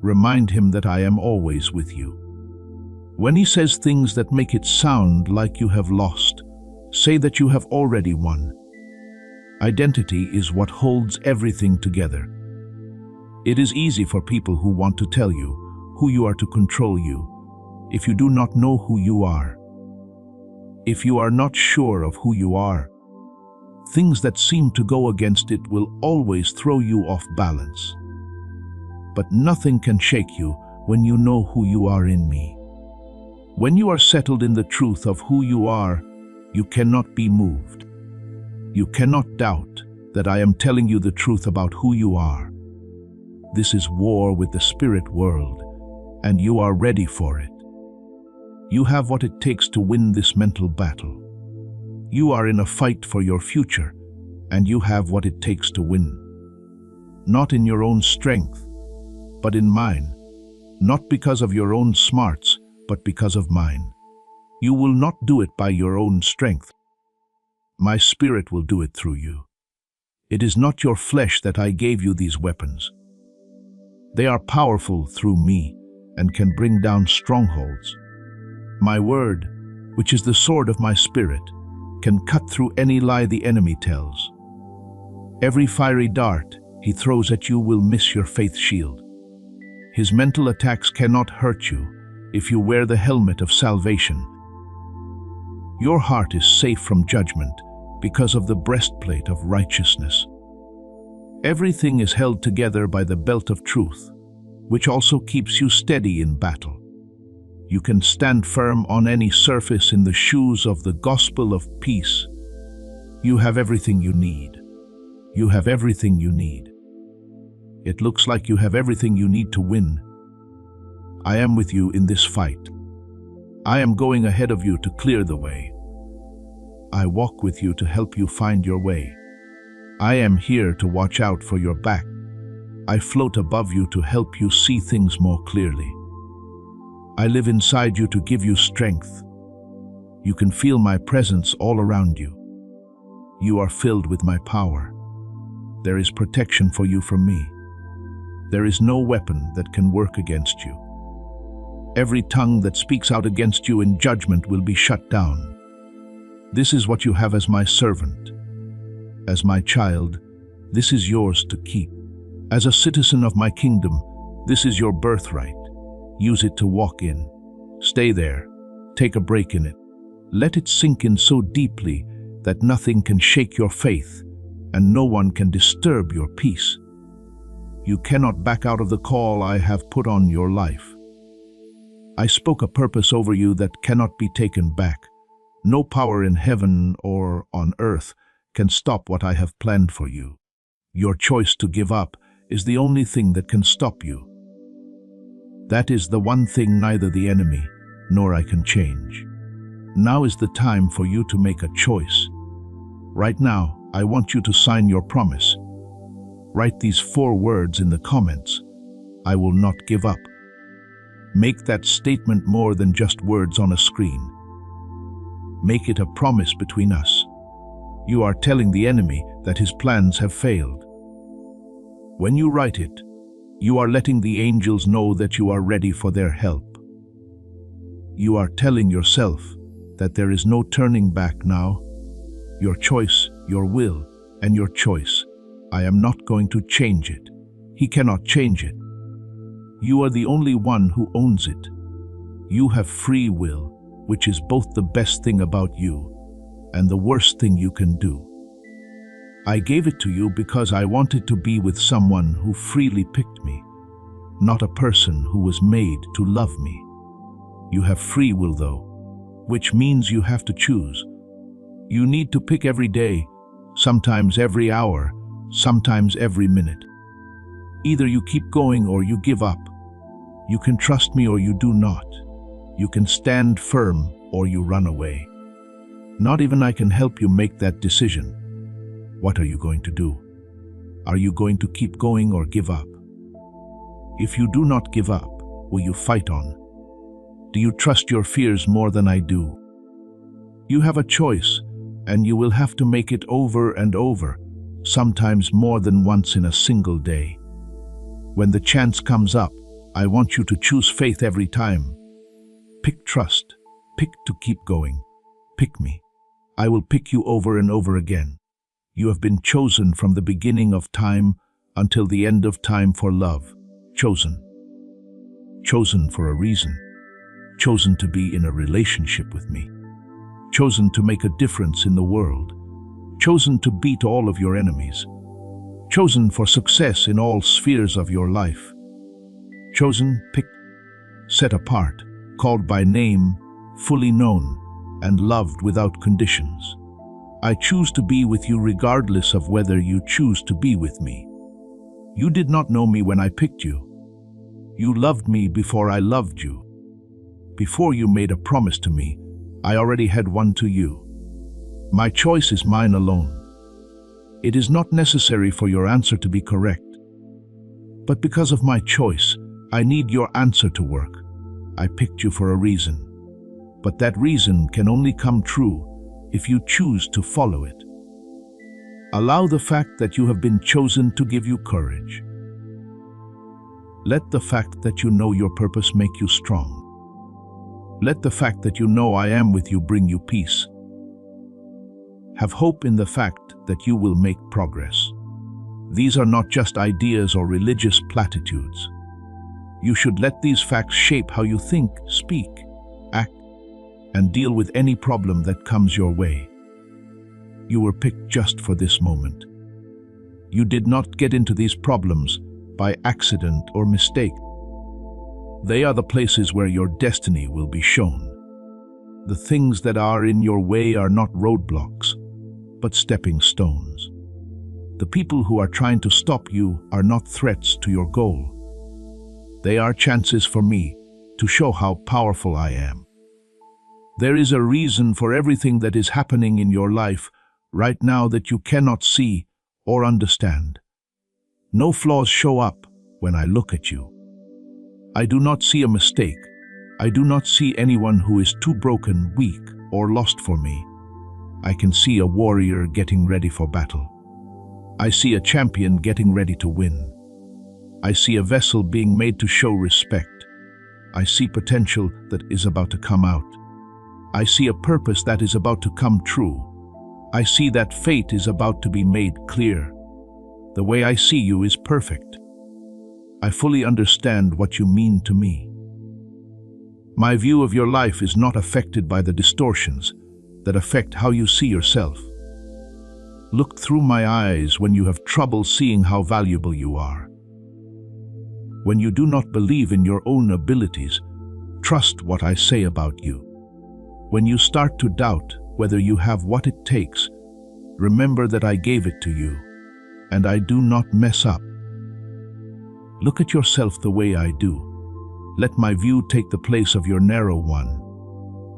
remind him that I am always with you. When he says things that make it sound like you have lost, say that you have already won. Identity is what holds everything together. It is easy for people who want to tell you who you are to control you if you do not know who you are. If you are not sure of who you are, things that seem to go against it will always throw you off balance. But nothing can shake you when you know who you are in me. When you are settled in the truth of who you are, you cannot be moved. You cannot doubt that I am telling you the truth about who you are. This is war with the spirit world, and you are ready for it. You have what it takes to win this mental battle. You are in a fight for your future, and you have what it takes to win. Not in your own strength, but in mine. Not because of your own smarts, but because of mine. You will not do it by your own strength. My spirit will do it through you. It is not your flesh that I gave you these weapons. They are powerful through me and can bring down strongholds. My word, which is the sword of my spirit, can cut through any lie the enemy tells. Every fiery dart he throws at you will miss your faith shield. His mental attacks cannot hurt you if you wear the helmet of salvation. Your heart is safe from judgment because of the breastplate of righteousness. Everything is held together by the belt of truth, which also keeps you steady in battle. You can stand firm on any surface in the shoes of the gospel of peace. You have everything you need. You have everything you need. It looks like you have everything you need to win. I am with you in this fight. I am going ahead of you to clear the way. I walk with you to help you find your way. I am here to watch out for your back. I float above you to help you see things more clearly. I live inside you to give you strength. You can feel my presence all around you. You are filled with my power. There is protection for you from me. There is no weapon that can work against you. Every tongue that speaks out against you in judgment will be shut down. This is what you have as my servant. As my child, this is yours to keep. As a citizen of my kingdom, this is your birthright. Use it to walk in. Stay there. Take a break in it. Let it sink in so deeply that nothing can shake your faith and no one can disturb your peace. You cannot back out of the call I have put on your life. I spoke a purpose over you that cannot be taken back. No power in heaven or on earth can stop what I have planned for you. Your choice to give up is the only thing that can stop you. That is the one thing neither the enemy nor I can change. Now is the time for you to make a choice. Right now, I want you to sign your promise. Write these 4 words in the comments. I will not give up. Make that statement more than just words on a screen. Make it a promise between us. You are telling the enemy that his plans have failed. When you write it, you are letting the angels know that you are ready for their help. You are telling yourself that there is no turning back now. Your choice, your will, and your choice. I am not going to change it. He cannot change it. You are the only one who owns it. You have free will, which is both the best thing about you and the worst thing you can do. I gave it to you because I wanted to be with someone who freely picked me, not a person who was made to love me. You have free will though, which means you have to choose. You need to pick every day, sometimes every hour, sometimes every minute. Either you keep going or you give up. You can trust me or you do not. You can stand firm or you run away. Not even I can help you make that decision. What are you going to do? Are you going to keep going or give up? If you do not give up, will you fight on? Do you trust your fears more than I do? You have a choice, and you will have to make it over and over, sometimes more than once in a single day. When the chance comes up, I want you to choose faith every time. Pick trust. Pick to keep going. Pick me. I will pick you over and over again. You have been chosen from the beginning of time until the end of time for love. Chosen. Chosen for a reason. Chosen to be in a relationship with me. Chosen to make a difference in the world. Chosen to beat all of your enemies. Chosen for success in all spheres of your life. Chosen, picked, set apart, called by name, fully known, and loved without conditions. I choose to be with you regardless of whether you choose to be with me. You did not know me when I picked you. You loved me before I loved you. Before you made a promise to me, I already had one to you. My choice is mine alone. It is not necessary for your answer to be correct. But because of my choice, I need your answer to work. I picked you for a reason. But that reason can only come true if you choose to follow it. Allow the fact that you have been chosen to give you courage. Let the fact that you know your purpose make you strong. Let the fact that you know I am with you bring you peace. Have hope in the fact that you will make progress. These are not just ideas or religious platitudes. You should let these facts shape how you think, speak, act, and deal with any problem that comes your way. You were picked just for this moment. You did not get into these problems by accident or mistake. They are the places where your destiny will be shown. The things that are in your way are not roadblocks, but stepping stones. The people who are trying to stop you are not threats to your goal. They are chances for me to show how powerful I am. There is a reason for everything that is happening in your life right now that you cannot see or understand. No flaws show up when I look at you. I do not see a mistake. I do not see anyone who is too broken, weak, or lost for me. I can see a warrior getting ready for battle. I see a champion getting ready to win. I see a vessel being made to show respect. I see potential that is about to come out. I see a purpose that is about to come true. I see that fate is about to be made clear. The way I see you is perfect. I fully understand what you mean to me. My view of your life is not affected by the distortions that affect how you see yourself. Look through my eyes when you have trouble seeing how valuable you are. When you do not believe in your own abilities, trust what I say about you. When you start to doubt whether you have what it takes, remember that I gave it to you, and I do not mess up. Look at yourself the way I do. Let my view take the place of your narrow one.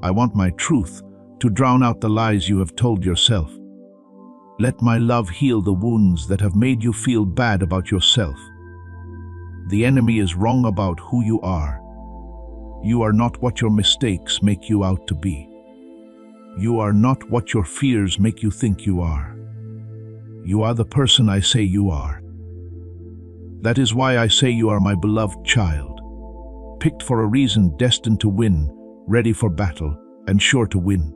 I want my truth to drown out the lies you have told yourself. Let my love heal the wounds that have made you feel bad about yourself. The enemy is wrong about who you are. You are not what your mistakes make you out to be. You are not what your fears make you think you are. You are the person I say you are. That is why I say you are my beloved child, picked for a reason, destined to win, ready for battle, and sure to win.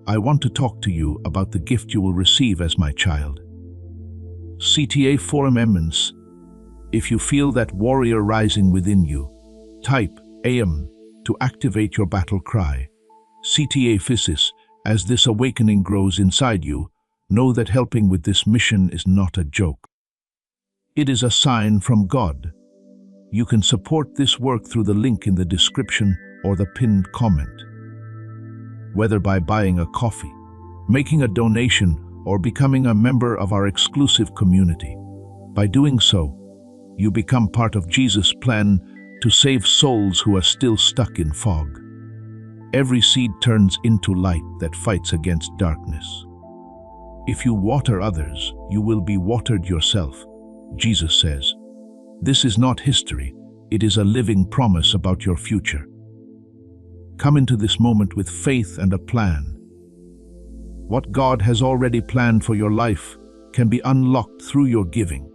I want to talk to you about the gift you will receive as my child. CTA Forum Emmons. If you feel that warrior rising within you, type AM to activate your battle cry. CTA Physis. As this awakening grows inside you, know that helping with this mission is not a joke. It is a sign from God. You can support this work through the link in the description or the pinned comment. Whether by buying a coffee, making a donation, or becoming a member of our exclusive community. By doing so, you become part of Jesus' plan to save souls who are still stuck in fog. Every seed turns into light that fights against darkness. If you water others, you will be watered yourself, Jesus says. This is not history, it is a living promise about your future. Come into this moment with faith and a plan. What God has already planned for your life can be unlocked through your giving.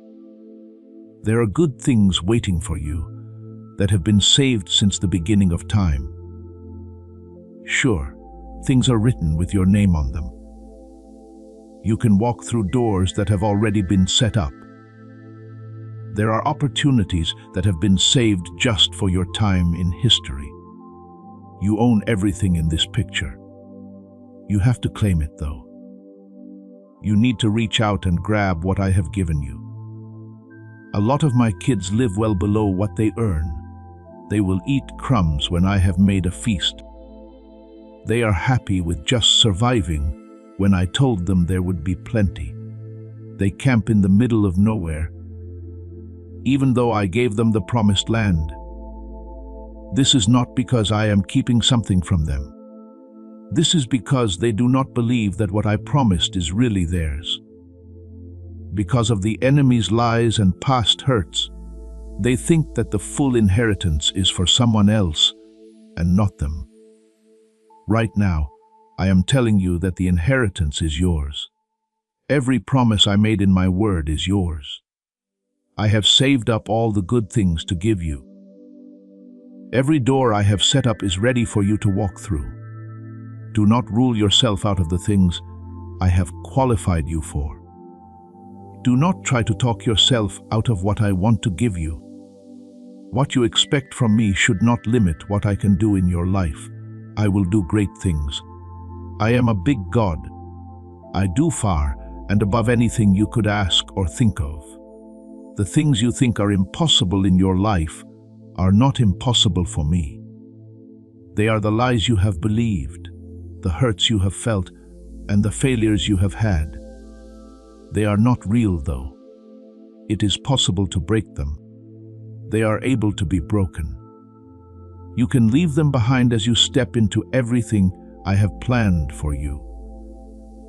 There are good things waiting for you that have been saved since the beginning of time. Sure, things are written with your name on them. You can walk through doors that have already been set up. There are opportunities that have been saved just for your time in history. You own everything in this picture. You have to claim it, though. You need to reach out and grab what I have given you. A lot of my kids live well below what they earn. They will eat crumbs when I have made a feast. They are happy with just surviving when I told them there would be plenty. They camp in the middle of nowhere, even though I gave them the promised land. This is not because I am keeping something from them. This is because they do not believe that what I promised is really theirs. Because of the enemy's lies and past hurts, they think that the full inheritance is for someone else and not them. Right now, I am telling you that the inheritance is yours. Every promise I made in my word is yours. I have saved up all the good things to give you. Every door I have set up is ready for you to walk through. Do not rule yourself out of the things I have qualified you for. Do not try to talk yourself out of what I want to give you. What you expect from me should not limit what I can do in your life. I will do great things. I am a big God. I do far and above anything you could ask or think of. The things you think are impossible in your life are not impossible for me. They are the lies you have believed, the hurts you have felt, and the failures you have had. They are not real, though. It is possible to break them. They are able to be broken. You can leave them behind as you step into everything I have planned for you.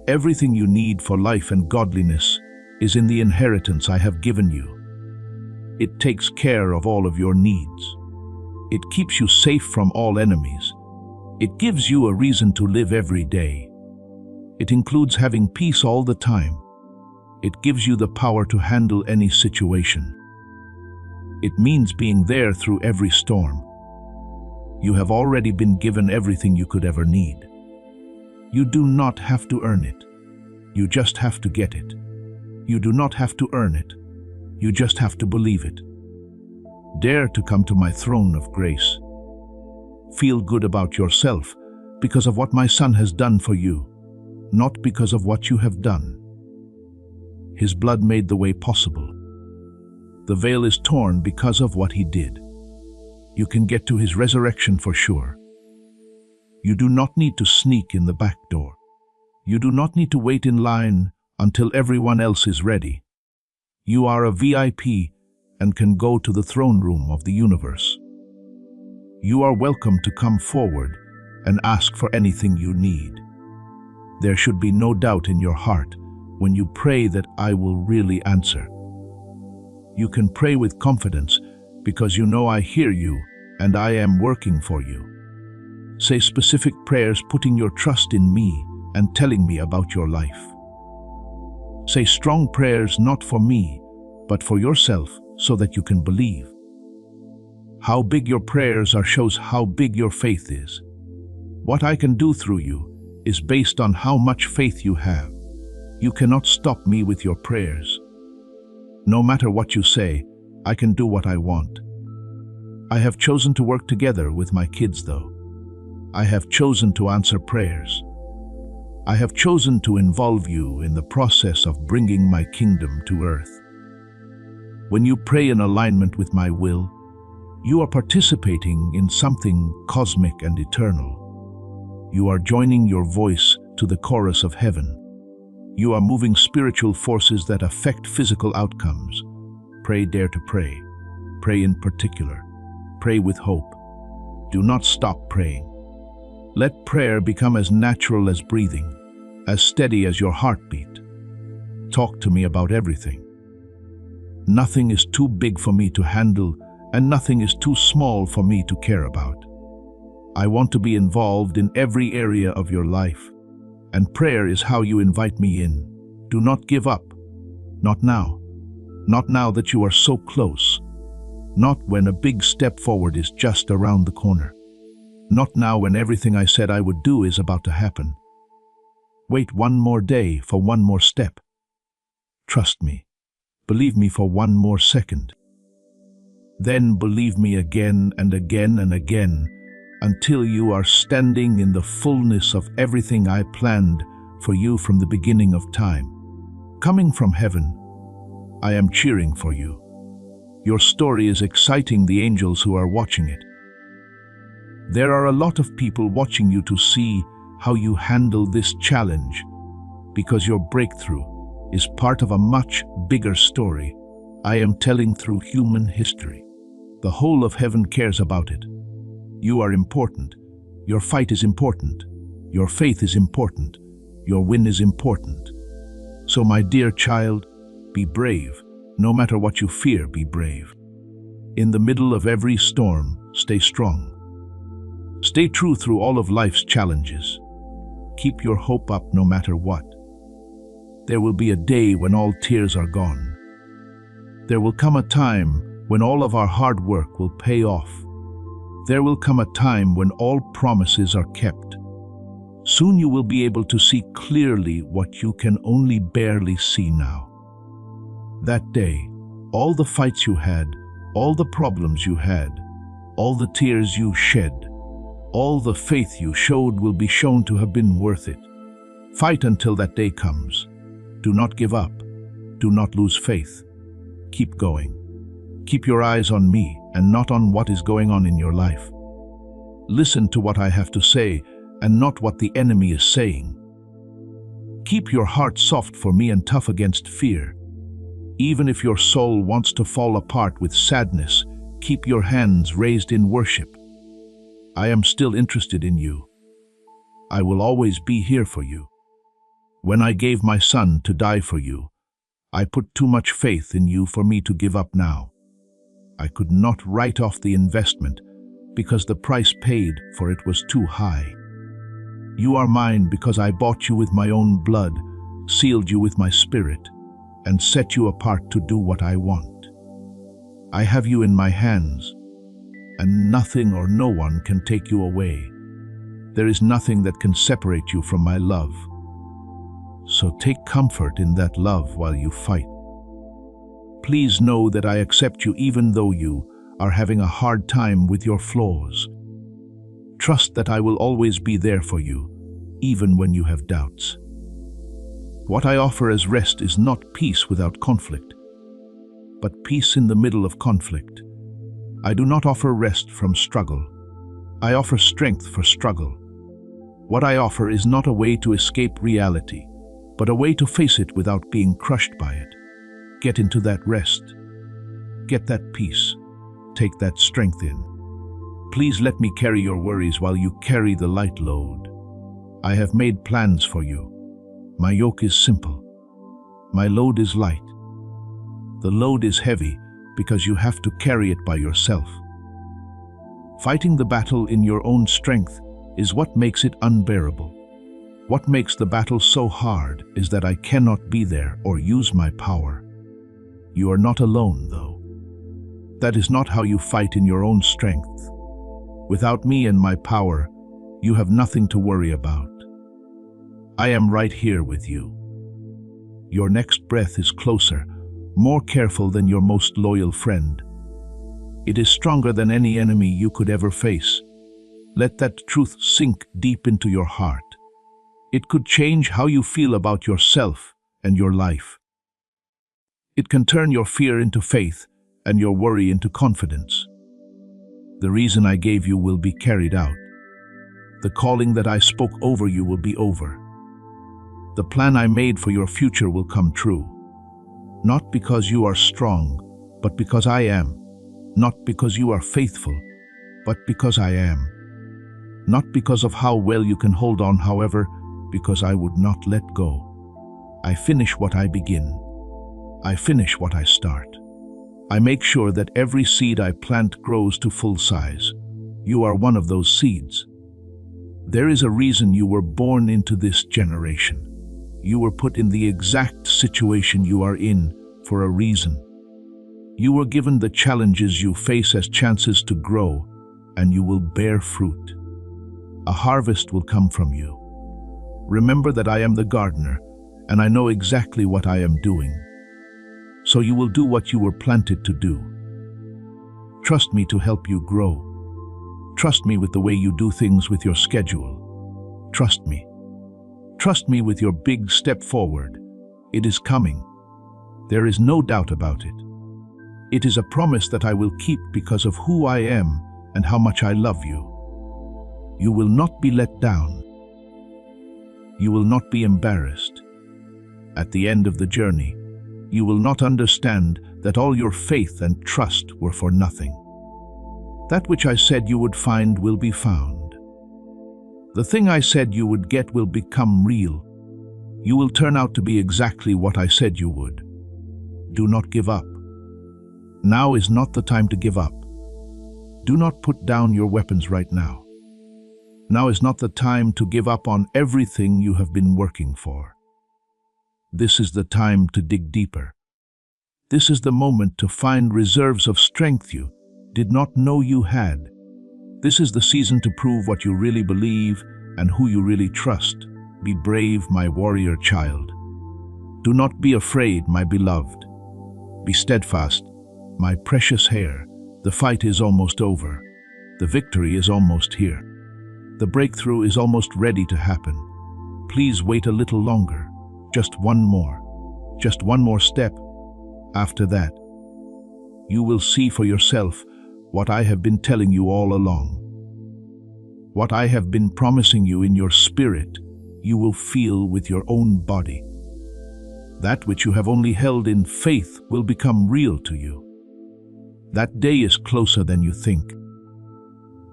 Everything you need for life and godliness is in the inheritance I have given you. It takes care of all of your needs. It keeps you safe from all enemies. It gives you a reason to live every day. It includes having peace all the time. It gives you the power to handle any situation. It means being there through every storm. You have already been given everything you could ever need. You do not have to earn it. You just have to get it. You do not have to earn it. You just have to believe it. Dare to come to my throne of grace. Feel good about yourself because of what my Son has done for you, not because of what you have done. His blood made the way possible. The veil is torn because of what he did. You can get to his resurrection for sure. You do not need to sneak in the back door. You do not need to wait in line until everyone else is ready. You are a VIP and can go to the throne room of the universe. You are welcome to come forward and ask for anything you need. There should be no doubt in your heart when you pray that I will really answer. You can pray with confidence because you know I hear you and I am working for you. Say specific prayers putting your trust in me and telling me about your life. Say strong prayers not for me, but for yourself so that you can believe. How big your prayers are shows how big your faith is. What I can do through you is based on how much faith you have. You cannot stop me with your prayers. No matter what you say, I can do what I want. I have chosen to work together with my kids though. I have chosen to answer prayers. I have chosen to involve you in the process of bringing my kingdom to earth. When you pray in alignment with my will, you are participating in something cosmic and eternal. You are joining your voice to the chorus of heaven. You are moving spiritual forces that affect physical outcomes. Pray, dare to pray. Pray in particular. Pray with hope. Do not stop praying. Let prayer become as natural as breathing, as steady as your heartbeat. Talk to me about everything. Nothing is too big for me to handle, and nothing is too small for me to care about. I want to be involved in every area of your life, and prayer is how you invite me in. Do not give up. Not now. Not now that you are so close. Not when a big step forward is just around the corner. Not now when everything I said I would do is about to happen. Wait one more day for one more step. Trust me. Believe me for one more second. Then believe me again and again and again until you are standing in the fullness of everything I planned for you from the beginning of time. Coming from heaven, I am cheering for you. Your story is exciting the angels who are watching it. There are a lot of people watching you to see how you handle this challenge, because your breakthrough is part of a much bigger story I am telling through human history. The whole of heaven cares about it. You are important. Your fight is important. Your faith is important. Your win is important. So my dear child, be brave. No matter what you fear, be brave. In the middle of every storm, stay strong. Stay true through all of life's challenges. Keep your hope up no matter what. There will be a day when all tears are gone. There will come a time when all of our hard work will pay off. There will come a time when all promises are kept. Soon you will be able to see clearly what you can only barely see now. That day, all the fights you had, all the problems you had, all the tears you shed, all the faith you showed will be shown to have been worth it. Fight until that day comes. Do not give up. Do not lose faith. Keep going. Keep your eyes on me and not on what is going on in your life. Listen to what I have to say and not what the enemy is saying. Keep your heart soft for me and tough against fear. Even if your soul wants to fall apart with sadness, keep your hands raised in worship. I am still interested in you. I will always be here for you. When I gave my son to die for you, I put too much faith in you for me to give up now. I could not write off the investment because the price paid for it was too high. You are mine because I bought you with my own blood, sealed you with my spirit, and set you apart to do what I want. I have you in my hands, and nothing or no one can take you away. There is nothing that can separate you from my love. So take comfort in that love while you fight. Please know that I accept you even though you are having a hard time with your flaws. Trust that I will always be there for you, even when you have doubts. What I offer as rest is not peace without conflict. but peace in the middle of conflict. I do not offer rest from struggle. I offer strength for struggle. What I offer is not a way to escape reality, but a way to face it without being crushed by it. Get into that rest. Get that peace. Take that strength in. Please let me carry your worries while you carry the light load. I have made plans for you. My yoke is simple. My load is light. The load is heavy because you have to carry it by yourself. Fighting the battle in your own strength is what makes it unbearable. What makes the battle so hard is that I cannot be there or use my power. You are not alone, though. That is not how you fight in your own strength. Without me and my power, you have nothing to worry about. I am right here with you. Your next breath is closer, more careful than your most loyal friend. It is stronger than any enemy you could ever face. Let that truth sink deep into your heart. It could change how you feel about yourself and your life. It can turn your fear into faith and your worry into confidence. The reason I gave you will be carried out. The calling that I spoke over you will be over. The plan I made for your future will come true. Not because you are strong, but because I am. Not because you are faithful, but because I am. Not because of how well you can hold on, however, because I would not let go. I finish what I begin. I finish what I start. I make sure that every seed I plant grows to full size. You are one of those seeds. There is a reason you were born into this generation. You were put in the exact situation you are in for a reason. You were given the challenges you face as chances to grow, and you will bear fruit. A harvest will come from you. Remember that I am the gardener, and I know exactly what I am doing. So you will do what you were planted to do. Trust me to help you grow. Trust me with the way you do things with your schedule. Trust me. Trust me with your big step forward. It is coming. There is no doubt about it. It is a promise that I will keep because of who I am and how much I love you. You will not be let down. You will not be embarrassed. At the end of the journey, you will not understand that all your faith and trust were for nothing. That which I said you would find will be found. The thing I said you would get will become real. You will turn out to be exactly what I said you would. Do not give up. Now is not the time to give up. Do not put down your weapons right now. Now is not the time to give up on everything you have been working for. This is the time to dig deeper. This is the moment to find reserves of strength you did not know you had. This is the season to prove what you really believe and who you really trust. Be brave, my warrior child. Do not be afraid, my beloved. Be steadfast, my precious heir. The fight is almost over. The victory is almost here. The breakthrough is almost ready to happen. Please wait a little longer. Just one more step. After that, you will see for yourself what I have been telling you all along. What I have been promising you in your spirit, you will feel with your own body. That which you have only held in faith will become real to you. That day is closer than you think.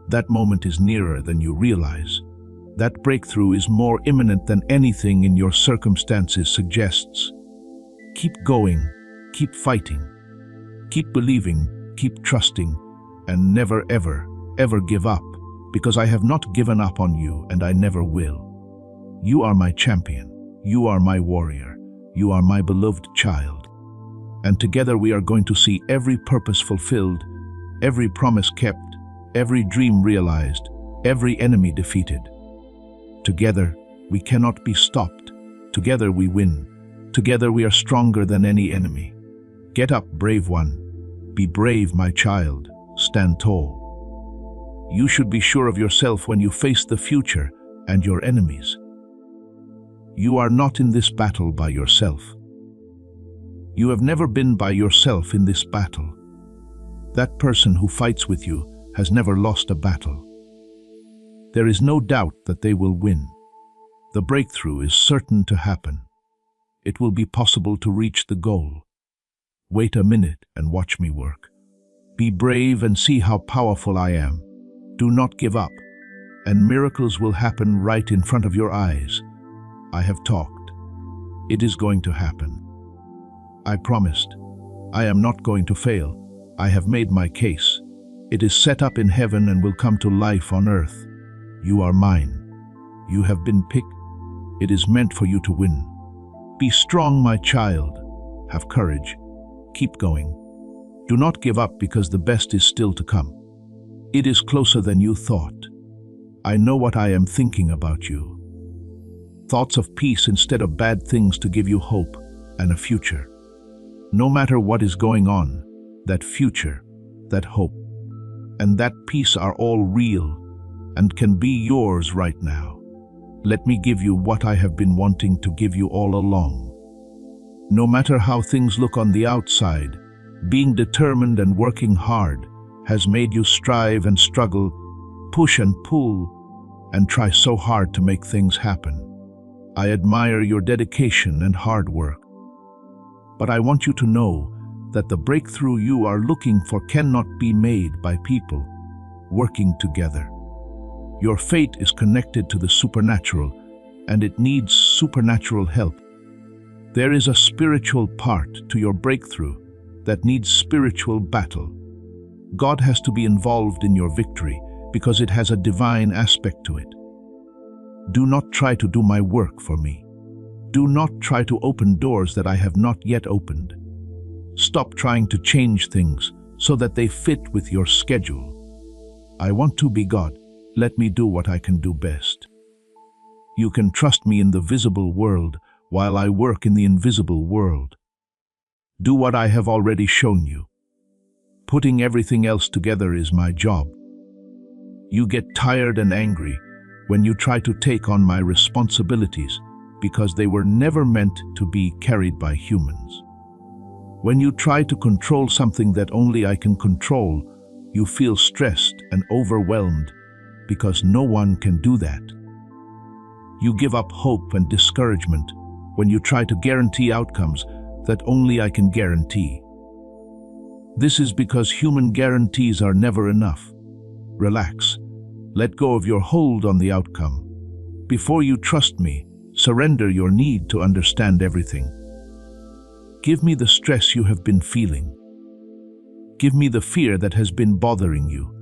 That moment is nearer than you realize. That breakthrough is more imminent than anything in your circumstances suggests. Keep going, keep fighting, keep believing, keep trusting, and never ever, ever give up, because I have not given up on you and I never will. You are my champion, you are my warrior, you are my beloved child. And together we are going to see every purpose fulfilled, every promise kept, every dream realized, every enemy defeated. Together, we cannot be stopped. Together we win. Together we are stronger than any enemy. Get up, brave one. Be brave, my child. Stand tall. You should be sure of yourself when you face the future and your enemies. You are not in this battle by yourself. You have never been by yourself in this battle. That person who fights with you has never lost a battle. There is no doubt that they will win. The breakthrough is certain to happen. It will be possible to reach the goal. Wait a minute and watch me work. Be brave and see how powerful I am. Do not give up, and miracles will happen right in front of your eyes. I have talked. It is going to happen. I promised. I am not going to fail. I have made my case. It is set up in heaven and will come to life on earth. You are mine. You have been picked. It is meant for you to win. Be strong, my child. Have courage. Keep going. Do not give up because the best is still to come. It is closer than you thought. I know what I am thinking about you. Thoughts of peace instead of bad things to give you hope and a future. No matter what is going on, that future, that hope, and that peace are all real and can be yours right now. Let me give you what I have been wanting to give you all along. No matter how things look on the outside, being determined and working hard has made you strive and struggle, push and pull, and try so hard to make things happen. I admire your dedication and hard work. But I want you to know that the breakthrough you are looking for cannot be made by people working together. Your fate is connected to the supernatural, and it needs supernatural help. There is a spiritual part to your breakthrough that needs spiritual battle. God has to be involved in your victory because it has a divine aspect to it. Do not try to do my work for me. Do not try to open doors that I have not yet opened. Stop trying to change things so that they fit with your schedule. I want to be God. Let me do what I can do best. You can trust me in the visible world while I work in the invisible world. Do what I have already shown you. Putting everything else together is my job. You get tired and angry when you try to take on my responsibilities because they were never meant to be carried by humans. When you try to control something that only I can control, you feel stressed and overwhelmed because no one can do that. You give up hope and discouragement when you try to guarantee outcomes that only I can guarantee. This is because human guarantees are never enough. Relax. Let go of your hold on the outcome. Before you trust me, surrender your need to understand everything. Give me the stress you have been feeling. Give me the fear that has been bothering you.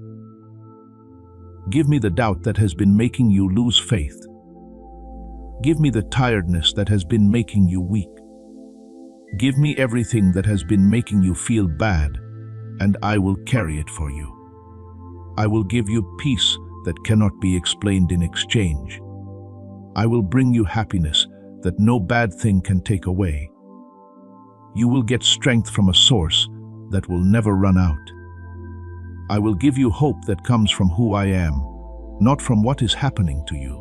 Give me the doubt that has been making you lose faith. Give me the tiredness that has been making you weak. Give me everything that has been making you feel bad, and I will carry it for you. I will give you peace that cannot be explained in exchange. I will bring you happiness that no bad thing can take away. You will get strength from a source that will never run out. I will give you hope that comes from who I am, not from what is happening to you.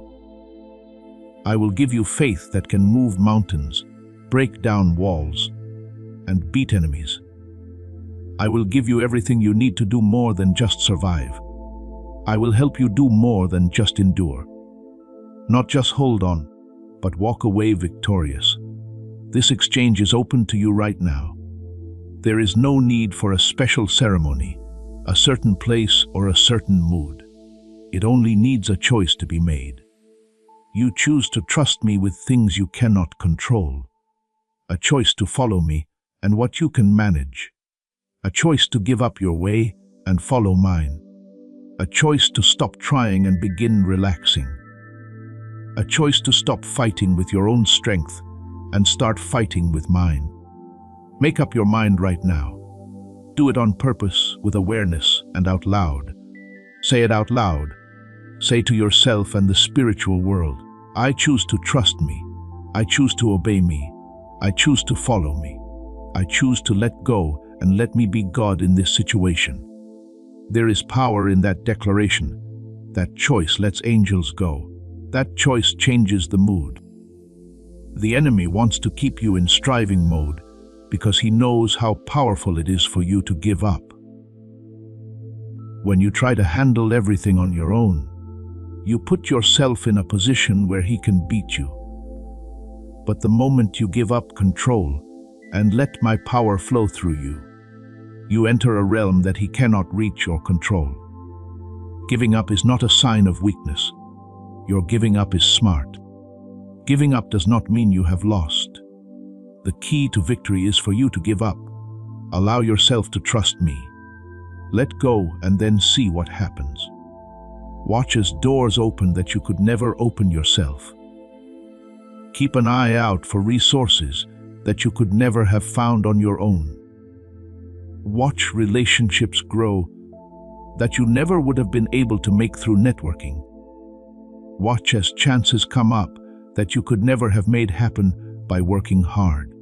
I will give you faith that can move mountains, break down walls, and beat enemies. I will give you everything you need to do more than just survive. I will help you do more than just endure. Not just hold on, but walk away victorious. This exchange is open to you right now. There is no need for a special ceremony, a certain place, or a certain mood. It only needs a choice to be made. You choose to trust me with things you cannot control. A choice to follow me and what you can manage. A choice to give up your way and follow mine. A choice to stop trying and begin relaxing. A choice to stop fighting with your own strength and start fighting with mine. Make up your mind right now. Do it on purpose, with awareness, and out loud. Say it out loud. Say to yourself and the spiritual world, I choose to trust me. I choose to obey me. I choose to follow me. I choose to let go and let me be God in this situation. There is power in that declaration. That choice lets angels go. That choice changes the mood. The enemy wants to keep you in striving mode, because he knows how powerful it is for you to give up. When you try to handle everything on your own, you put yourself in a position where he can beat you. But the moment you give up control and let my power flow through you, you enter a realm that he cannot reach or control. Giving up is not a sign of weakness. Your giving up is smart. Giving up does not mean you have lost. The key to victory is for you to give up. Allow yourself to trust me. Let go and then see what happens. Watch as doors open that you could never open yourself. Keep an eye out for resources that you could never have found on your own. Watch relationships grow that you never would have been able to make through networking. Watch as chances come up that you could never have made happen by working hard.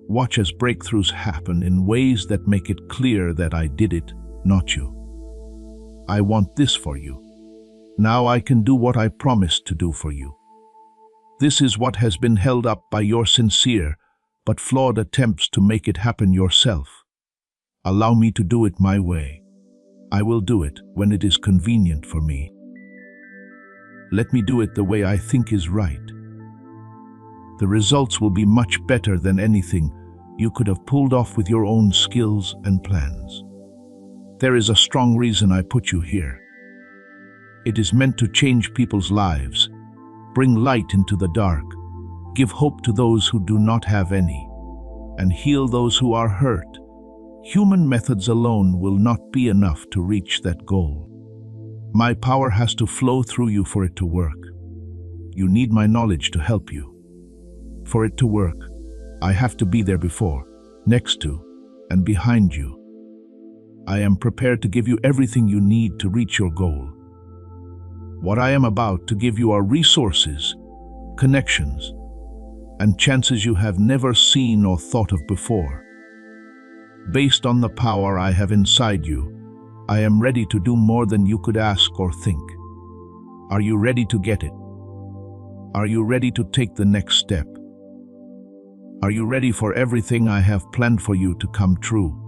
Watch as breakthroughs happen in ways that make it clear that I did it, not you. I want this for you. Now I can do what I promised to do for you. This is what has been held up by your sincere but flawed attempts to make it happen yourself. Allow me to do it my way. I will do it when it is convenient for me. Let me do it the way I think is right. The results will be much better than anything you could have pulled off with your own skills and plans. There is a strong reason I put you here. It is meant to change people's lives, bring light into the dark, give hope to those who do not have any, and heal those who are hurt. Human methods alone will not be enough to reach that goal. My power has to flow through you for it to work. You need my knowledge to help you. For it to work, I have to be there before, next to, and behind you. I am prepared to give you everything you need to reach your goal. What I am about to give you are resources, connections, and chances you have never seen or thought of before. Based on the power I have inside you, I am ready to do more than you could ask or think. Are you ready to get it? Are you ready to take the next step? Are you ready for everything I have planned for you to come true?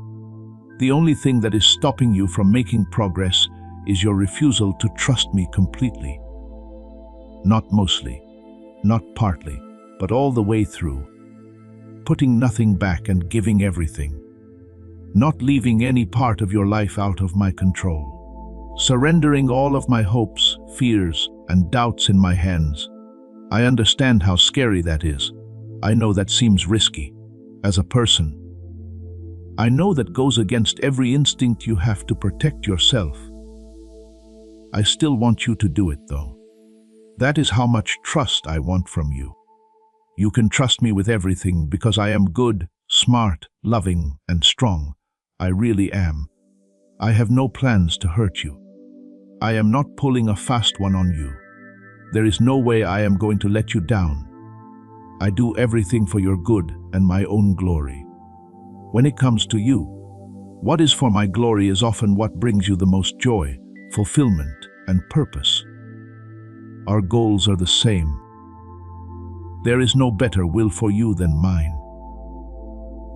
The only thing that is stopping you from making progress is your refusal to trust me completely. Not mostly, not partly, but all the way through. Putting nothing back and giving everything. Not leaving any part of your life out of my control. Surrendering all of my hopes, fears, and doubts in my hands. I understand how scary that is. I know that seems risky. As a person, I know that goes against every instinct you have to protect yourself. I still want you to do it, though. That is how much trust I want from you. You can trust me with everything because I am good, smart, loving, and strong. I really am. I have no plans to hurt you. I am not pulling a fast one on you. There is no way I am going to let you down. I do everything for your good and my own glory. When it comes to you, what is for my glory is often what brings you the most joy, fulfillment, and purpose. Our goals are the same. There is no better will for you than mine.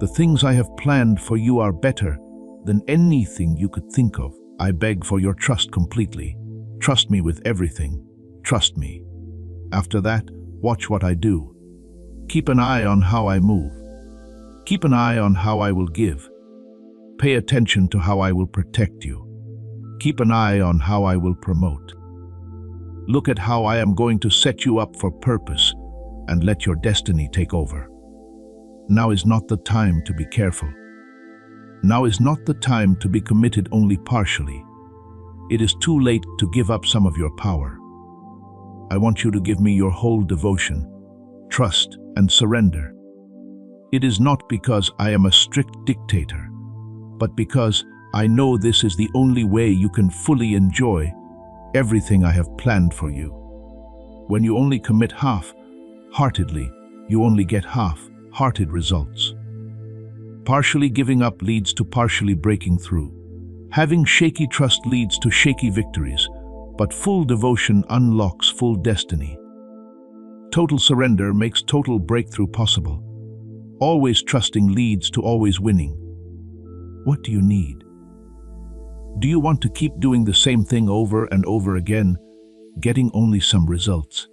The things I have planned for you are better than anything you could think of. I beg for your trust completely. Trust me with everything. Trust me. After that, watch what I do. Keep an eye on how I move. Keep an eye on how I will give. Pay attention to how I will protect you. Keep an eye on how I will promote. Look at how I am going to set you up for purpose and let your destiny take over. Now is not the time to be careful. Now is not the time to be committed only partially. It is too late to give up some of your power. I want you to give me your whole devotion, trust, and surrender. It is not because I am a strict dictator, but because I know this is the only way you can fully enjoy everything I have planned for you. When you only commit half-heartedly, you only get half-hearted results. Partially giving up leads to partially breaking through. Having shaky trust leads to shaky victories, but full devotion unlocks full destiny. Total surrender makes total breakthrough possible. Always trusting leads to always winning. What do you need? Do you want to keep doing the same thing over and over again, getting only some results?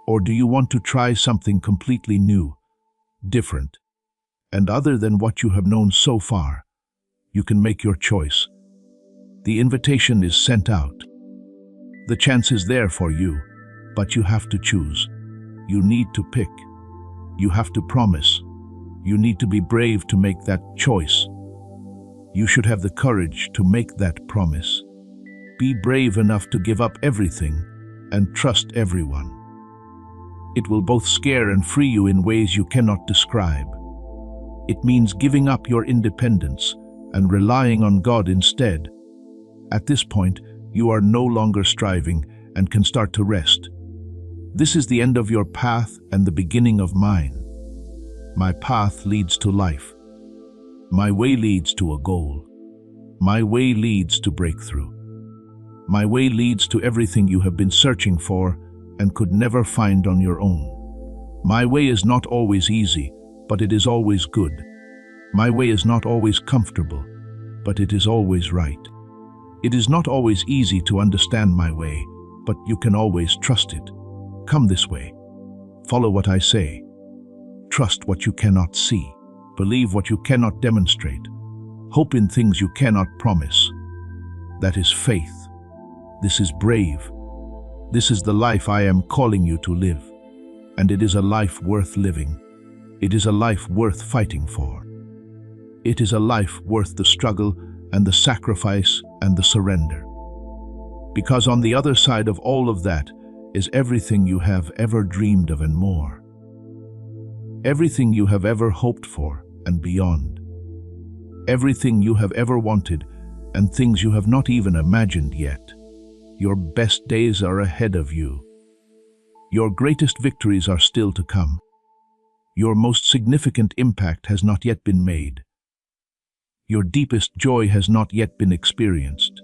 Or do you want to try something completely new, different, and other than what you have known so far? You can make your choice. The invitation is sent out. The chance is there for you, but you have to choose. You need to pick. You have to promise. You need to be brave to make that choice. You should have the courage to make that promise. Be brave enough to give up everything and trust everyone. It will both scare and free you in ways you cannot describe. It means giving up your independence and relying on God instead. At this point, you are no longer striving and can start to rest. This is the end of your path and the beginning of mine. My path leads to life. My way leads to a goal. My way leads to breakthrough. My way leads to everything you have been searching for and could never find on your own. My way is not always easy, but it is always good. My way is not always comfortable, but it is always right. It is not always easy to understand my way, but you can always trust it. Come this way. Follow what I say. Trust what you cannot see. Believe what you cannot demonstrate. Hope in things you cannot promise. That is faith. This is brave. This is the life I am calling you to live. And it is a life worth living. It is a life worth fighting for. It is a life worth the struggle and the sacrifice and the surrender. Because on the other side of all of that is everything you have ever dreamed of and more. Everything you have ever hoped for and beyond. Everything you have ever wanted and things you have not even imagined yet. Your best days are ahead of you. Your greatest victories are still to come. Your most significant impact has not yet been made. Your deepest joy has not yet been experienced.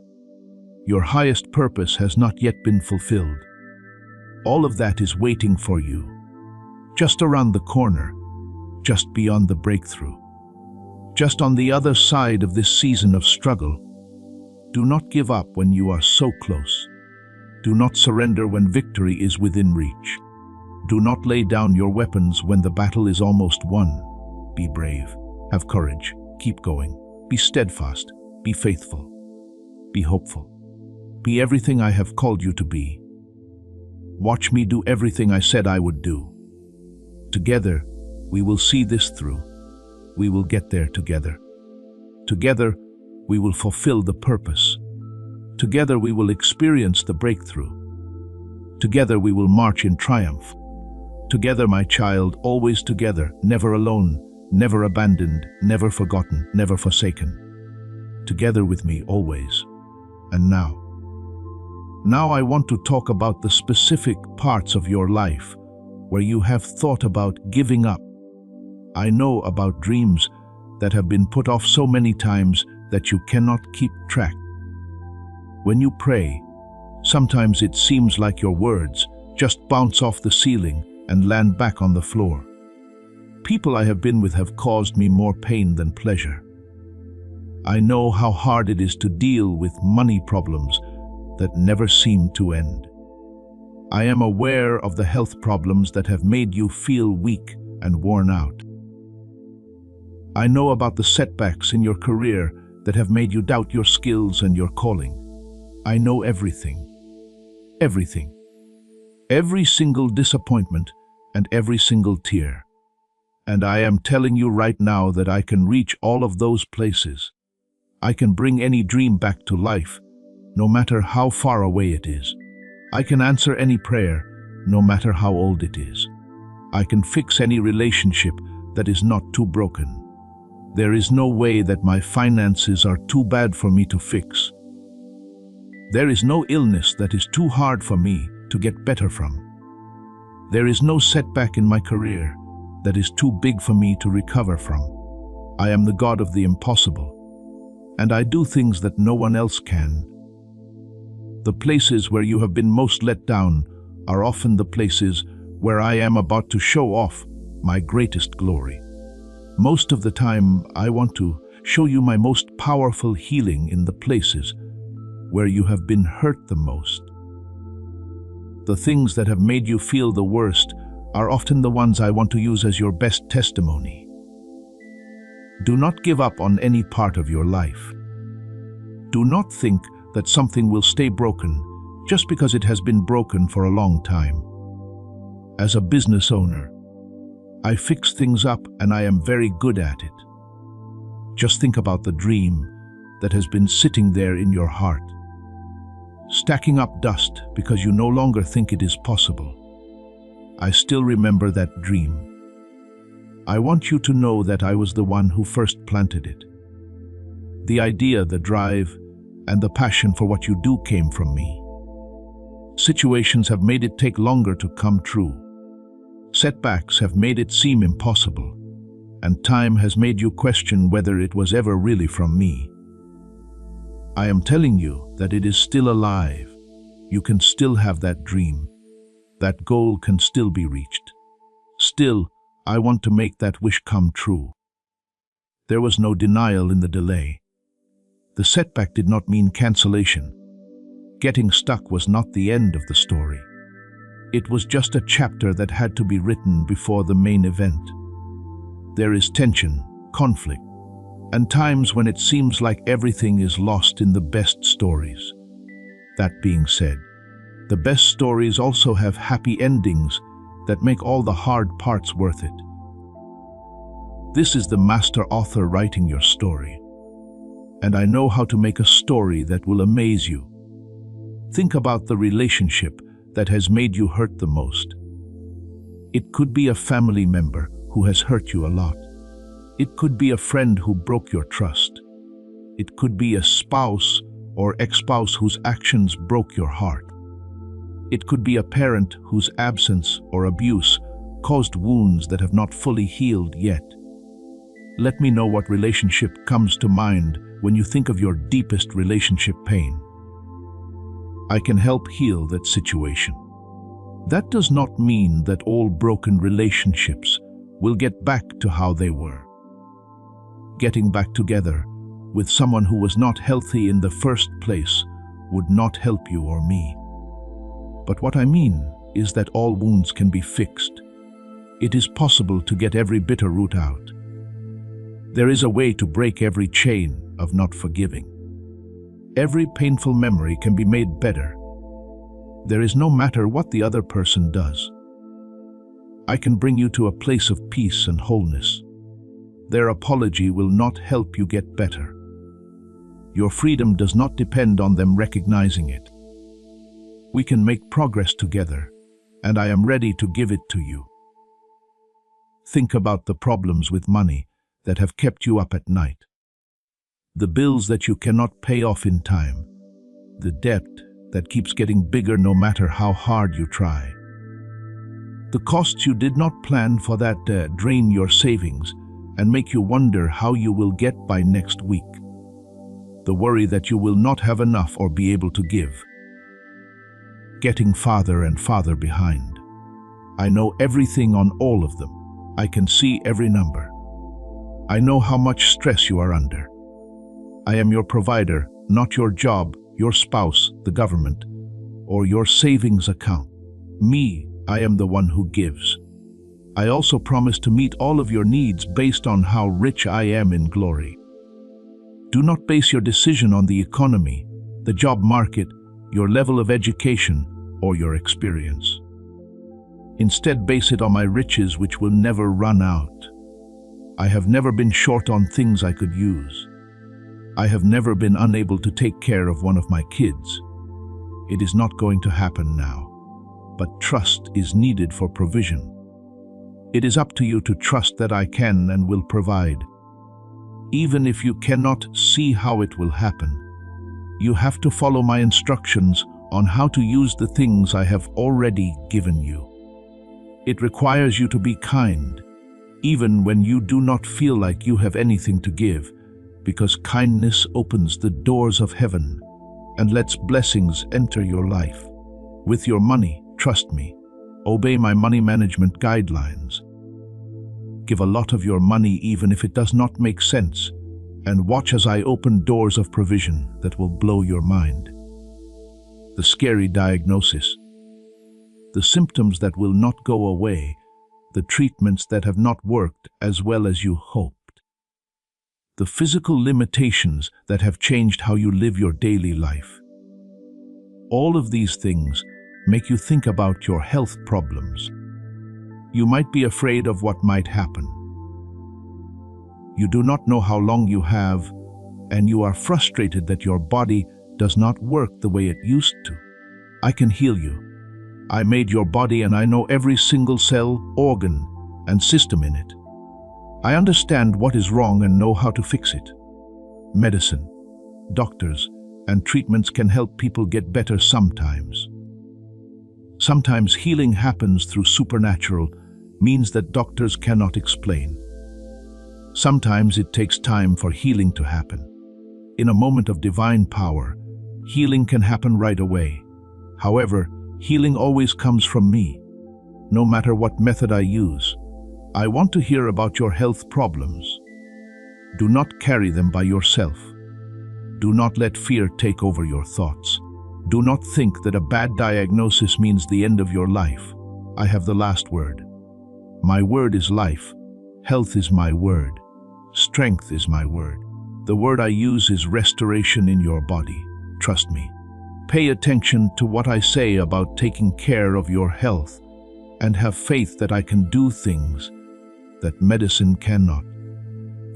Your highest purpose has not yet been fulfilled. All of that is waiting for you. Just around the corner, just beyond the breakthrough. Just on the other side of this season of struggle. Do not give up when you are so close. Do not surrender when victory is within reach. Do not lay down your weapons when the battle is almost won. Be brave. Have courage. Keep going. Be steadfast. Be faithful. Be hopeful. Be everything I have called you to be. Watch me do everything I said I would do. Together, we will see this through. We will get there together. Together, we will fulfill the purpose. Together, we will experience the breakthrough. Together, we will march in triumph. Together, my child, always together, never alone, never abandoned, never forgotten, never forsaken. Together with me always. And now I want to talk about the specific parts of your life where you have thought about giving up. I know about dreams that have been put off so many times that you cannot keep track. When you pray, sometimes it seems like your words just bounce off the ceiling and land back on the floor. People I have been with have caused me more pain than pleasure. I know how hard it is to deal with money problems that never seem to end. I am aware of the health problems that have made you feel weak and worn out. I know about the setbacks in your career that have made you doubt your skills and your calling. I know everything. Everything. Every single disappointment and every single tear. And I am telling you right now that I can reach all of those places. I can bring any dream back to life, no matter how far away it is. I can answer any prayer, no matter how old it is. I can fix any relationship that is not too broken. There is no way that my finances are too bad for me to fix. There is no illness that is too hard for me to get better from. There is no setback in my career that is too big for me to recover from. I am the God of the impossible, and I do things that no one else can. The places where you have been most let down are often the places where I am about to show off my greatest glory. Most of the time, I want to show you my most powerful healing in the places where you have been hurt the most. The things that have made you feel the worst are often the ones I want to use as your best testimony. Do not give up on any part of your life. Do not think that something will stay broken just because it has been broken for a long time. As a business owner, I fix things up and I am very good at it. Just think about the dream that has been sitting there in your heart, stacking up dust because you no longer think it is possible. I still remember that dream. I want you to know that I was the one who first planted it. The idea, the drive, and the passion for what you do came from me. Situations have made it take longer to come true. Setbacks have made it seem impossible, and time has made you question whether it was ever really from me. I am telling you that it is still alive. You can still have that dream. That goal can still be reached. Still, I want to make that wish come true. There was no denial in the delay. The setback did not mean cancellation. Getting stuck was not the end of the story. It was just a chapter that had to be written before the main event. There is tension, conflict, and times when it seems like everything is lost in the best stories. That being said, the best stories also have happy endings that make all the hard parts worth it. This is the master author writing your story, and I know how to make a story that will amaze you. Think about the relationship that has made you hurt the most. It could be a family member who has hurt you a lot. It could be a friend who broke your trust. It could be a spouse or ex-spouse whose actions broke your heart. It could be a parent whose absence or abuse caused wounds that have not fully healed yet. Let me know what relationship comes to mind when you think of your deepest relationship pain. I can help heal that situation. That does not mean that all broken relationships will get back to how they were. Getting back together with someone who was not healthy in the first place would not help you or me. But what I mean is that all wounds can be fixed. It is possible to get every bitter root out. There is a way to break every chain of not forgiving. Every painful memory can be made better. There is no matter what the other person does. I can bring you to a place of peace and wholeness. Their apology will not help you get better. Your freedom does not depend on them recognizing it. We can make progress together, and I am ready to give it to you. Think about the problems with money that have kept you up at night. The bills that you cannot pay off in time. The debt that keeps getting bigger no matter how hard you try. The costs you did not plan for that drain your savings and make you wonder how you will get by next week. The worry that you will not have enough or be able to give. Getting farther and farther behind. I know everything on all of them. I can see every number. I know how much stress you are under. I am your provider, not your job, your spouse, the government, or your savings account. Me, I am the one who gives. I also promise to meet all of your needs based on how rich I am in glory. Do not base your decision on the economy, the job market, your level of education, or your experience. Instead, base it on my riches which will never run out. I have never been short on things I could use. I have never been unable to take care of one of my kids. It is not going to happen now, but trust is needed for provision. It is up to you to trust that I can and will provide. Even if you cannot see how it will happen, you have to follow my instructions on how to use the things I have already given you. It requires you to be kind, even when you do not feel like you have anything to give, because kindness opens the doors of heaven and lets blessings enter your life. With your money, trust me, obey my money management guidelines. Give a lot of your money even if it does not make sense, and watch as I open doors of provision that will blow your mind. The scary diagnosis, the symptoms that will not go away, the treatments that have not worked as well as you hoped, the physical limitations that have changed how you live your daily life. All of these things make you think about your health problems. You might be afraid of what might happen. You do not know how long you have, and you are frustrated that your body does not work the way it used to. I can heal you. I made your body and I know every single cell, organ, and system in it. I understand what is wrong and know how to fix it. Medicine, doctors, and treatments can help people get better sometimes. Sometimes healing happens through supernatural means that doctors cannot explain. Sometimes it takes time for healing to happen. In a moment of divine power, healing can happen right away. However, healing always comes from me. No matter what method I use, I want to hear about your health problems. Do not carry them by yourself. Do not let fear take over your thoughts. Do not think that a bad diagnosis means the end of your life. I have the last word. My word is life. Health is my word. Strength is my word. The word I use is restoration in your body. Trust me. Pay attention to what I say about taking care of your health, and have faith that I can do things that medicine cannot.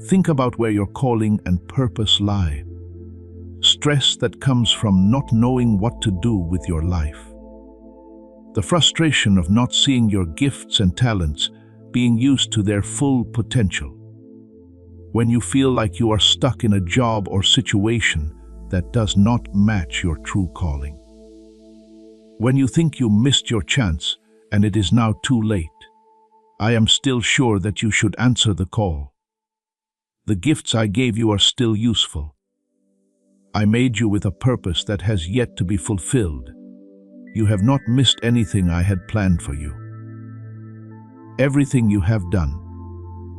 Think about where your calling and purpose lie. Stress that comes from not knowing what to do with your life. The frustration of not seeing your gifts and talents being used to their full potential. When you feel like you are stuck in a job or situation that does not match your true calling. When you think you missed your chance and it is now too late. I am still sure that you should answer the call. The gifts I gave you are still useful. I made you with a purpose that has yet to be fulfilled. You have not missed anything I had planned for you. Everything you have done,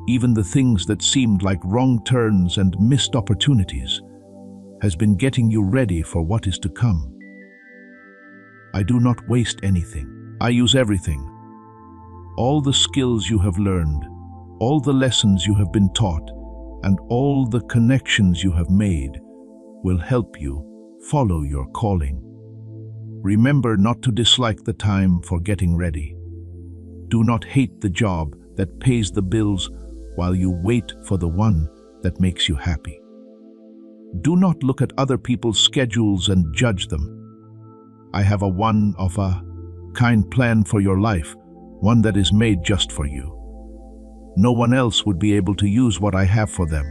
even the things that seemed like wrong turns and missed opportunities, has been getting you ready for what is to come. I do not waste anything. I use everything. All the skills you have learned, all the lessons you have been taught, and all the connections you have made will help you follow your calling. Remember not to dislike the time for getting ready. Do not hate the job that pays the bills while you wait for the one that makes you happy. Do not look at other people's schedules and judge them. I have a one-of-a-kind plan for your life, one that is made just for you. No one else would be able to use what I have for them,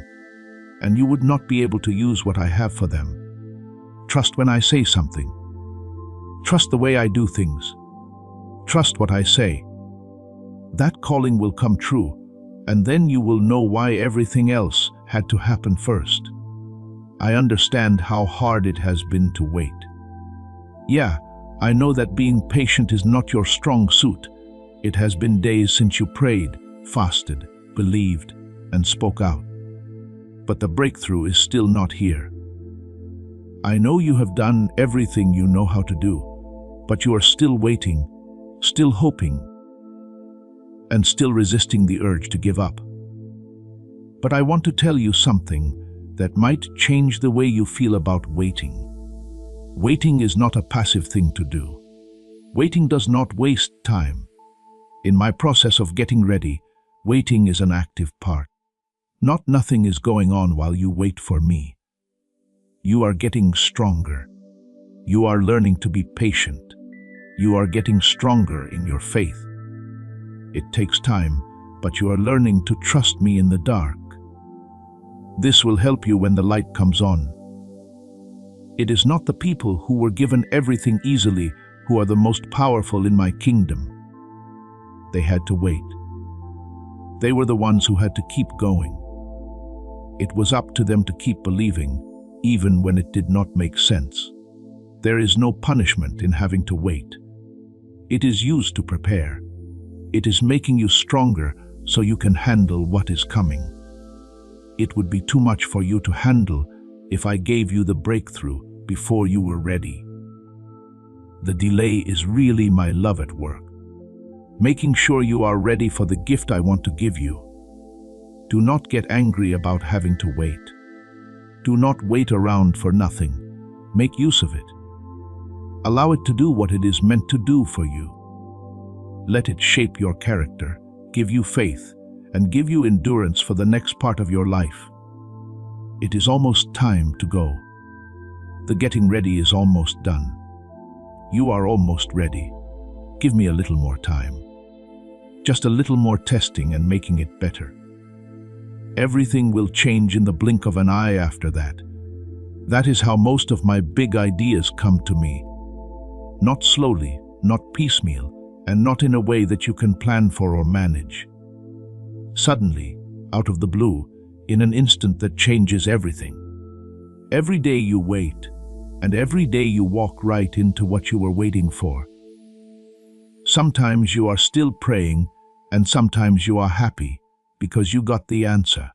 and you would not be able to use what I have for them. Trust when I say something. Trust the way I do things. Trust what I say. That calling will come true, and then you will know why everything else had to happen first. I understand how hard it has been to wait. Yeah, I know that being patient is not your strong suit. It has been days since you prayed, fasted, believed, and spoke out. But the breakthrough is still not here. I know you have done everything you know how to do, but you are still waiting, still hoping, and still resisting the urge to give up. But I want to tell you something that might change the way you feel about waiting. Waiting is not a passive thing to do. Waiting does not waste time. In my process of getting ready, waiting is an active part. Not nothing is going on while you wait for me. You are getting stronger. You are learning to be patient. You are getting stronger in your faith. It takes time, but you are learning to trust me in the dark. This will help you when the light comes on. It is not the people who were given everything easily who are the most powerful in my kingdom. They had to wait. They were the ones who had to keep going. It was up to them to keep believing, even when it did not make sense. There is no punishment in having to wait. It is used to prepare. It is making you stronger so you can handle what is coming. It would be too much for you to handle if I gave you the breakthrough before you were ready. The delay is really my love at work, making sure you are ready for the gift I want to give you. Do not get angry about having to wait. Do not wait around for nothing. Make use of it. Allow it to do what it is meant to do for you. Let it shape your character, give you faith, and give you endurance for the next part of your life. It is almost time to go. The getting ready is almost done. You are almost ready. Give me a little more time. Just a little more testing and making it better. Everything will change in the blink of an eye after that. That is how most of my big ideas come to me. Not slowly, not piecemeal, and not in a way that you can plan for or manage. Suddenly, out of the blue, in an instant that changes everything. Every day you wait, and every day you walk right into what you were waiting for. Sometimes you are still praying, and sometimes you are happy because you got the answer.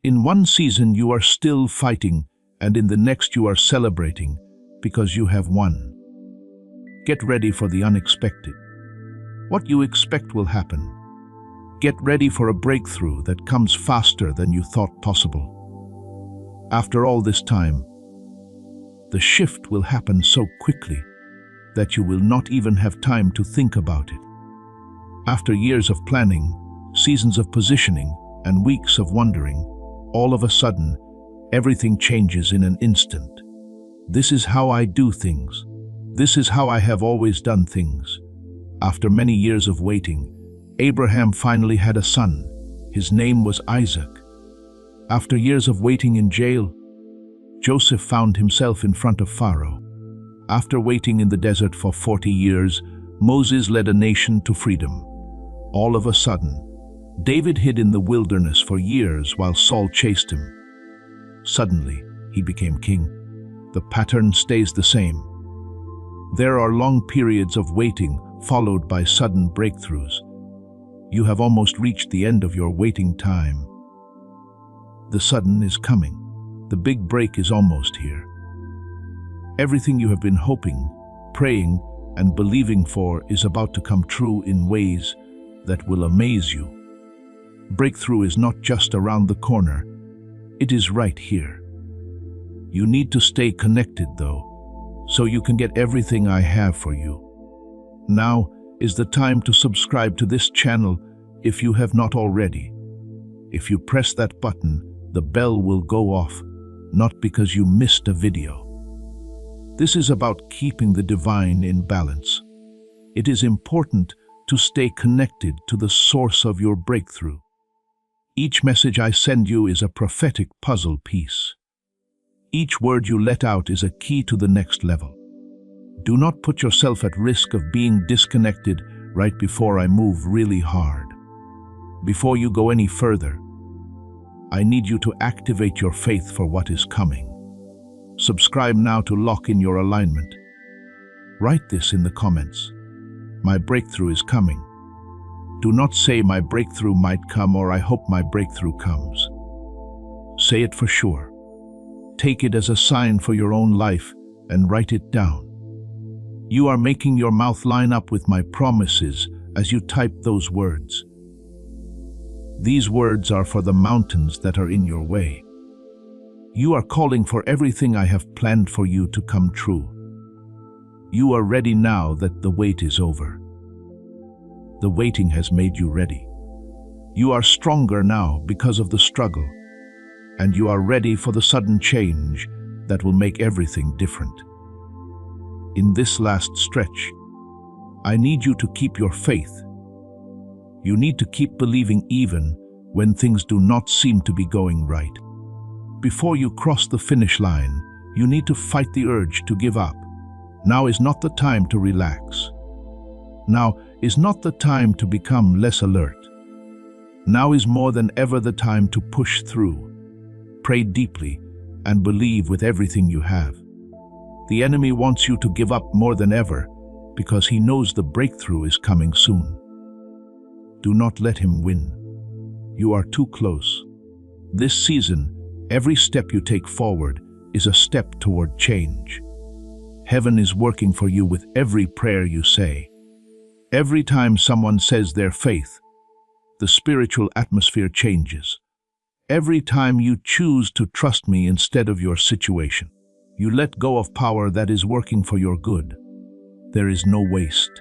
In one season you are still fighting, and in the next you are celebrating because you have won. Get ready for the unexpected. What you expect will happen. Get ready for a breakthrough that comes faster than you thought possible. After all this time, the shift will happen so quickly that you will not even have time to think about it. After years of planning, seasons of positioning, and weeks of wondering, all of a sudden, everything changes in an instant. This is how I do things. This is how I have always done things. After many years of waiting, Abraham finally had a son. His name was Isaac. After years of waiting in jail, Joseph found himself in front of Pharaoh. After waiting in the desert for 40 years, Moses led a nation to freedom. All of a sudden, David hid in the wilderness for years while Saul chased him. Suddenly, he became king. The pattern stays the same. There are long periods of waiting followed by sudden breakthroughs. You have almost reached the end of your waiting time. The sudden is coming. The big break is almost here. Everything you have been hoping, praying, and believing for is about to come true in ways that will amaze you. Breakthrough is not just around the corner, it is right here. You need to stay connected though, so you can get everything I have for you. Now is the time to subscribe to this channel if you have not already. If you press that button, the bell will go off, not because you missed a video. This is about keeping the divine in balance. It is important to stay connected to the source of your breakthrough. Each message I send you is a prophetic puzzle piece. Each word you let out is a key to the next level. Do not put yourself at risk of being disconnected right before I move really hard. Before you go any further, I need you to activate your faith for what is coming. Subscribe now to lock in your alignment. Write this in the comments. My breakthrough is coming. Do not say my breakthrough might come or I hope my breakthrough comes. Say it for sure. Take it as a sign for your own life and write it down. You are making your mouth line up with my promises as you type those words. These words are for the mountains that are in your way. You are calling for everything I have planned for you to come true. You are ready now that the wait is over. The waiting has made you ready. You are stronger now because of the struggle, and you are ready for the sudden change that will make everything different. In this last stretch, I need you to keep your faith. You need to keep believing even when things do not seem to be going right. Before you cross the finish line, you need to fight the urge to give up. Now is not the time to relax. Now is not the time to become less alert. Now is more than ever the time to push through. Pray deeply and believe with everything you have. The enemy wants you to give up more than ever because he knows the breakthrough is coming soon. Do not let him win. You are too close. This season, every step you take forward is a step toward change. Heaven is working for you with every prayer you say. Every time someone says their faith, the spiritual atmosphere changes. Every time you choose to trust me instead of your situation, you let go of power that is working for your good. There is no waste.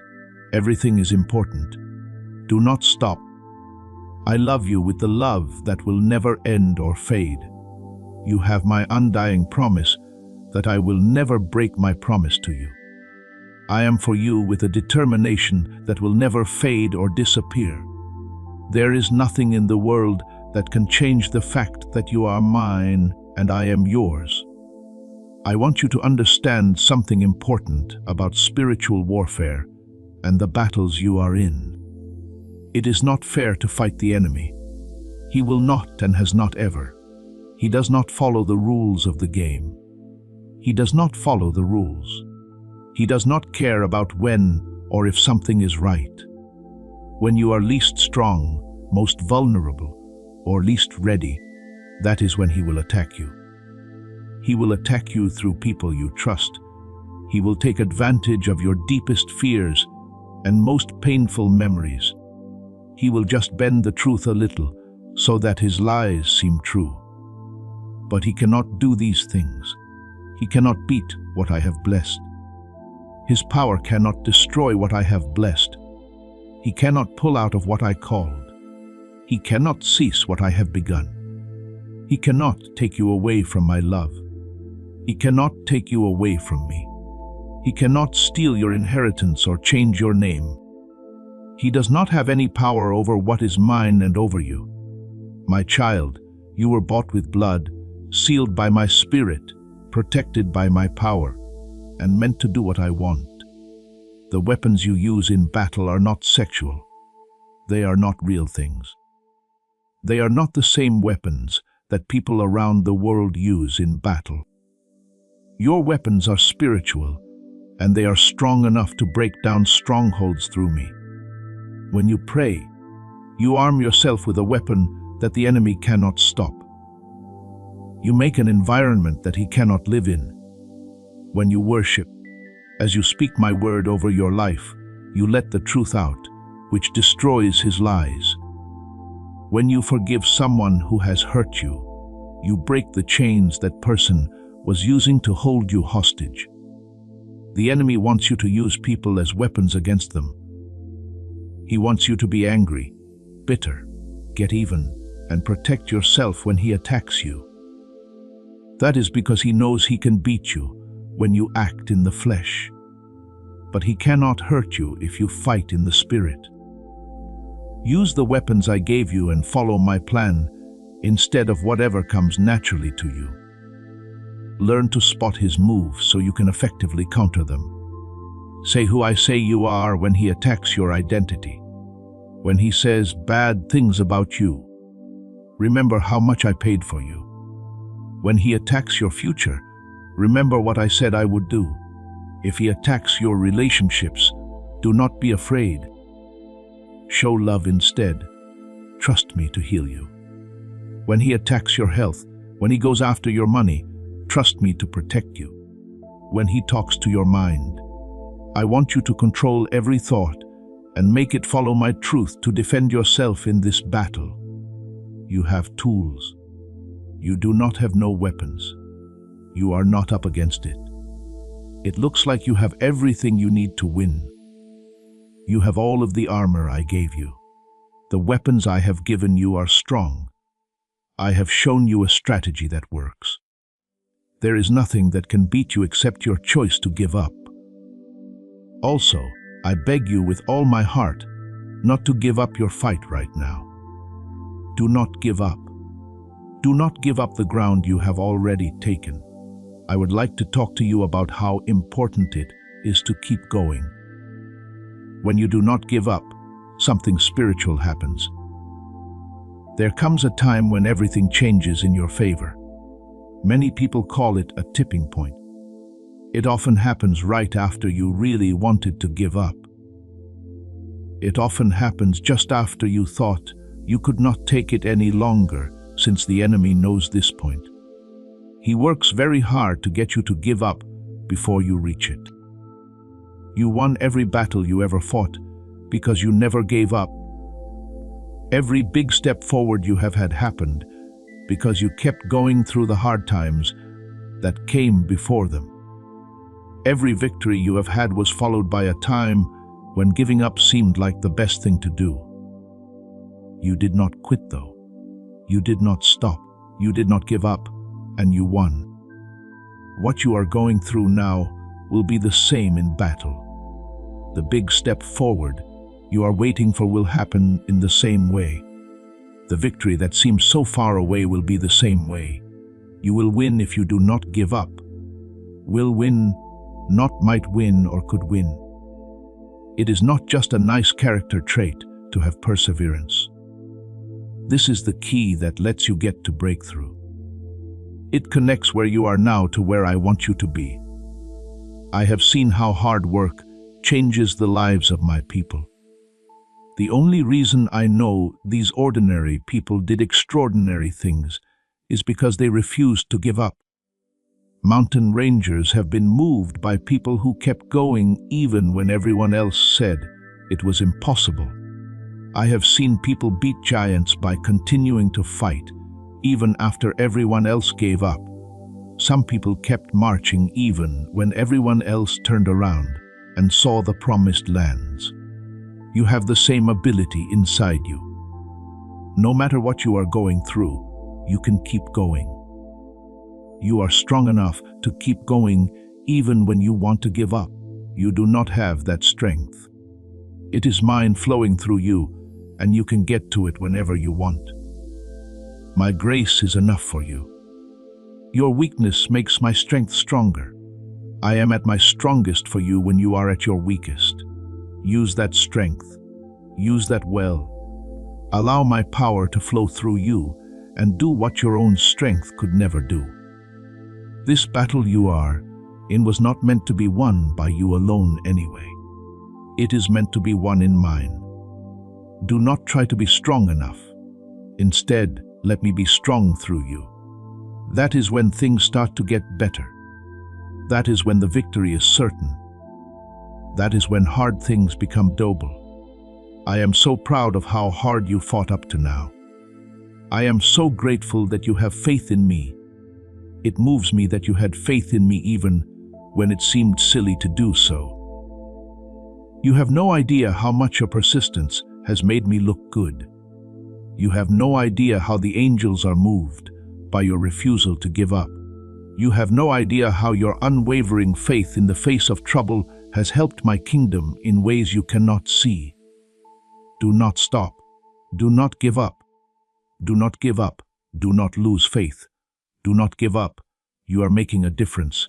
Everything is important. Do not stop. I love you with the love that will never end or fade. You have my undying promise that I will never break my promise to you. I am for you with a determination that will never fade or disappear. There is nothing in the world that can change the fact that you are mine and I am yours. I want you to understand something important about spiritual warfare and the battles you are in. It is not fair to fight the enemy. He will not and has not ever. He does not follow the rules of the game. He does not follow the rules. He does not care about when or if something is right. When you are least strong, most vulnerable, or least ready, that is when he will attack you. He will attack you through people you trust. He will take advantage of your deepest fears and most painful memories. He will just bend the truth a little so that his lies seem true. But he cannot do these things. He cannot beat what I have blessed. His power cannot destroy what I have blessed. He cannot pull out of what I called. He cannot cease what I have begun. He cannot take you away from my love. He cannot take you away from me. He cannot steal your inheritance or change your name. He does not have any power over what is mine and over you. My child, you were bought with blood, sealed by my spirit, protected by my power, and meant to do what I want. The weapons you use in battle are not sexual. They are not real things. They are not the same weapons that people around the world use in battle. Your weapons are spiritual, and they are strong enough to break down strongholds through me. When you pray, you arm yourself with a weapon that the enemy cannot stop. You make an environment that he cannot live in. When you worship, as you speak my word over your life, you let the truth out, which destroys his lies. When you forgive someone who has hurt you, you break the chains that person was using to hold you hostage. The enemy wants you to use people as weapons against them. He wants you to be angry, bitter, get even, and protect yourself when he attacks you. That is because he knows he can beat you when you act in the flesh. But he cannot hurt you if you fight in the spirit. Use the weapons I gave you and follow my plan instead of whatever comes naturally to you. Learn to spot his moves so you can effectively counter them. Say who I say you are when he attacks your identity. When he says bad things about you, remember how much I paid for you. When he attacks your future, remember what I said I would do. If he attacks your relationships, do not be afraid. Show love instead. Trust me to heal you. When he attacks your health, when he goes after your money, trust me to protect you. When he talks to your mind, I want you to control every thought and make it follow my truth to defend yourself in this battle. You have tools. You do not have no weapons. You are not up against it. It looks like you have everything you need to win. You have all of the armor I gave you. The weapons I have given you are strong. I have shown you a strategy that works. There is nothing that can beat you except your choice to give up. Also, I beg you with all my heart not to give up your fight right now. Do not give up. Do not give up the ground you have already taken. I would like to talk to you about how important it is to keep going. When you do not give up, something spiritual happens. There comes a time when everything changes in your favor. Many people call it a tipping point. It often happens right after you really wanted to give up. It often happens just after you thought you could not take it any longer, since the enemy knows this point. He works very hard to get you to give up before you reach it. You won every battle you ever fought because you never gave up. Every big step forward you have had happened because you kept going through the hard times that came before them. Every victory you have had was followed by a time when giving up seemed like the best thing to do. You did not quit though. You did not stop. You did not give up, and you won. What you are going through now will be the same in battle. The big step forward you are waiting for will happen in the same way. The victory that seems so far away will be the same way. You will win if you do not give up. Will win, not might win or could win. It is not just a nice character trait to have perseverance. This is the key that lets you get to breakthrough. It connects where you are now to where I want you to be. I have seen how hard work changes the lives of my people. The only reason I know these ordinary people did extraordinary things is because they refused to give up. Mountain rangers have been moved by people who kept going even when everyone else said it was impossible. I have seen people beat giants by continuing to fight, even after everyone else gave up. Some people kept marching even when everyone else turned around and saw the promised lands. You have the same ability inside you. No matter what you are going through, you can keep going. You are strong enough to keep going even when you want to give up. You do not have that strength. It is mine flowing through you, and you can get to it whenever you want. My grace is enough for you. Your weakness makes my strength stronger. I am at my strongest for you when you are at your weakest. Use that strength. Use that well. Allow my power to flow through you and do what your own strength could never do. This battle you are in was not meant to be won by you alone anyway. It is meant to be won in mine. Do not try to be strong enough. Instead, let me be strong through you. That is when things start to get better. That is when the victory is certain. That is when hard things become doable. I am so proud of how hard you fought up to now. I am so grateful that you have faith in me. It moves me that you had faith in me even when it seemed silly to do so. You have no idea how much your persistence has made me look good. You have no idea how the angels are moved by your refusal to give up. You have no idea how your unwavering faith in the face of trouble has helped my kingdom in ways you cannot see. Do not stop. Do not give up. Do not give up. Do not lose faith. Do not give up. You are making a difference.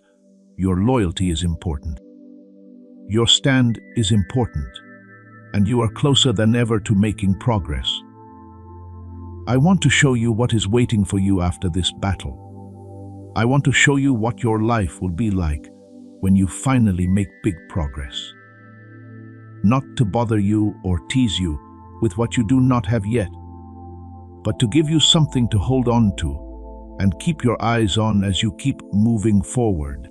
Your loyalty is important. Your stand is important, and you are closer than ever to making progress. I want to show you what is waiting for you after this battle. I want to show you what your life will be like when you finally make big progress. Not to bother you or tease you with what you do not have yet, but to give you something to hold on to and keep your eyes on as you keep moving forward.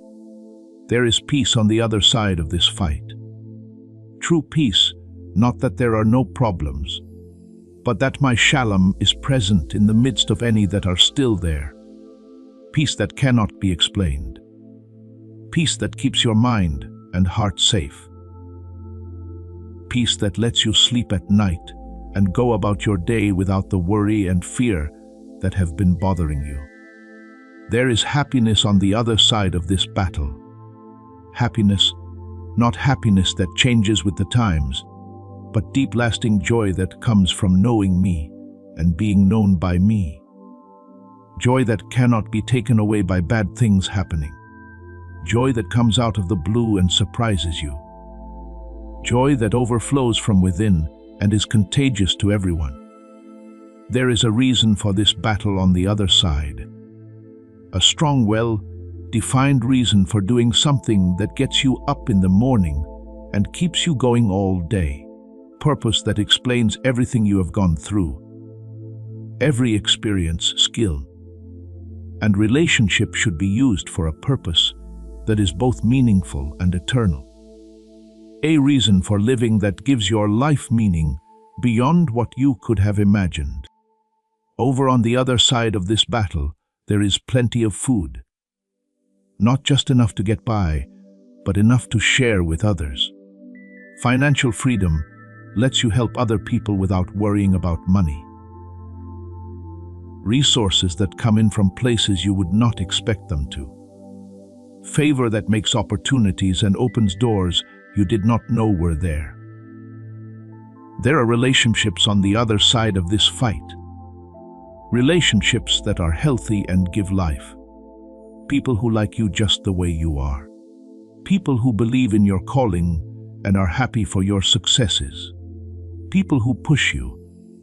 There is peace on the other side of this fight. True peace, not that there are no problems, but that my shalom is present in the midst of any that are still there. Peace that cannot be explained. Peace that keeps your mind and heart safe. Peace that lets you sleep at night and go about your day without the worry and fear that have been bothering you. There is happiness on the other side of this battle. Happiness, not happiness that changes with the times, but deep lasting joy that comes from knowing me and being known by me. Joy that cannot be taken away by bad things happening. Joy that comes out of the blue and surprises you. Joy that overflows from within and is contagious to everyone. There is a reason for this battle on the other side. A strong, well-defined reason for doing something that gets you up in the morning and keeps you going all day. purpose that explains everything you have gone through. Every experience, skill, and relationship should be used for a purpose that is both meaningful and eternal. A reason for living that gives your life meaning beyond what you could have imagined. Over on the other side of this battle, there is plenty of food. Not just enough to get by, but enough to share with others. Financial freedom lets you help other people without worrying about money. Resources that come in from places you would not expect them to. Favor that makes opportunities and opens doors you did not know were there. There are relationships on the other side of this fight. Relationships that are healthy and give life. People who like you just the way you are. People who believe in your calling and are happy for your successes. People who push you,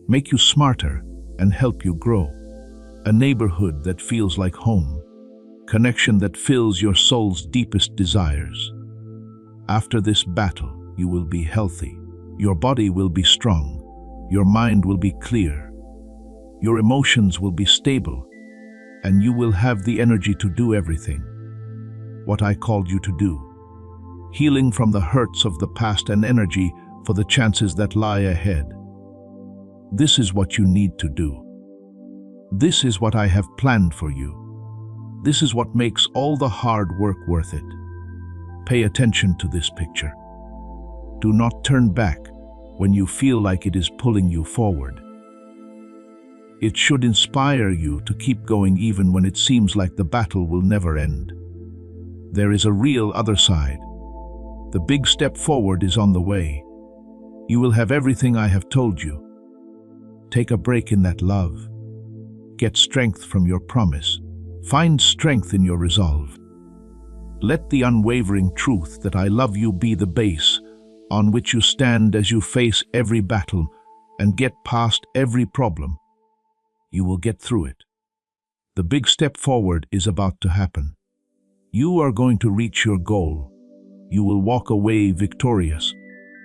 make you smarter, and help you grow. A neighborhood that feels like home. Connection that fills your soul's deepest desires. After this battle, you will be healthy. Your body will be strong. Your mind will be clear. Your emotions will be stable. And you will have the energy to do everything. What I called you to do. Healing from the hurts of the past and energy for the chances that lie ahead. This is what you need to do. This is what I have planned for you. This is what makes all the hard work worth it. Pay attention to this picture. Do not turn back when you feel like it is pulling you forward. It should inspire you to keep going even when it seems like the battle will never end. There is a real other side. The big step forward is on the way. You will have everything I have told you. Take a break in that love. Get strength from your promise. Find strength in your resolve. Let the unwavering truth that I love you be the base on which you stand as you face every battle and get past every problem. You will get through it. The big step forward is about to happen. You are going to reach your goal. You will walk away victorious,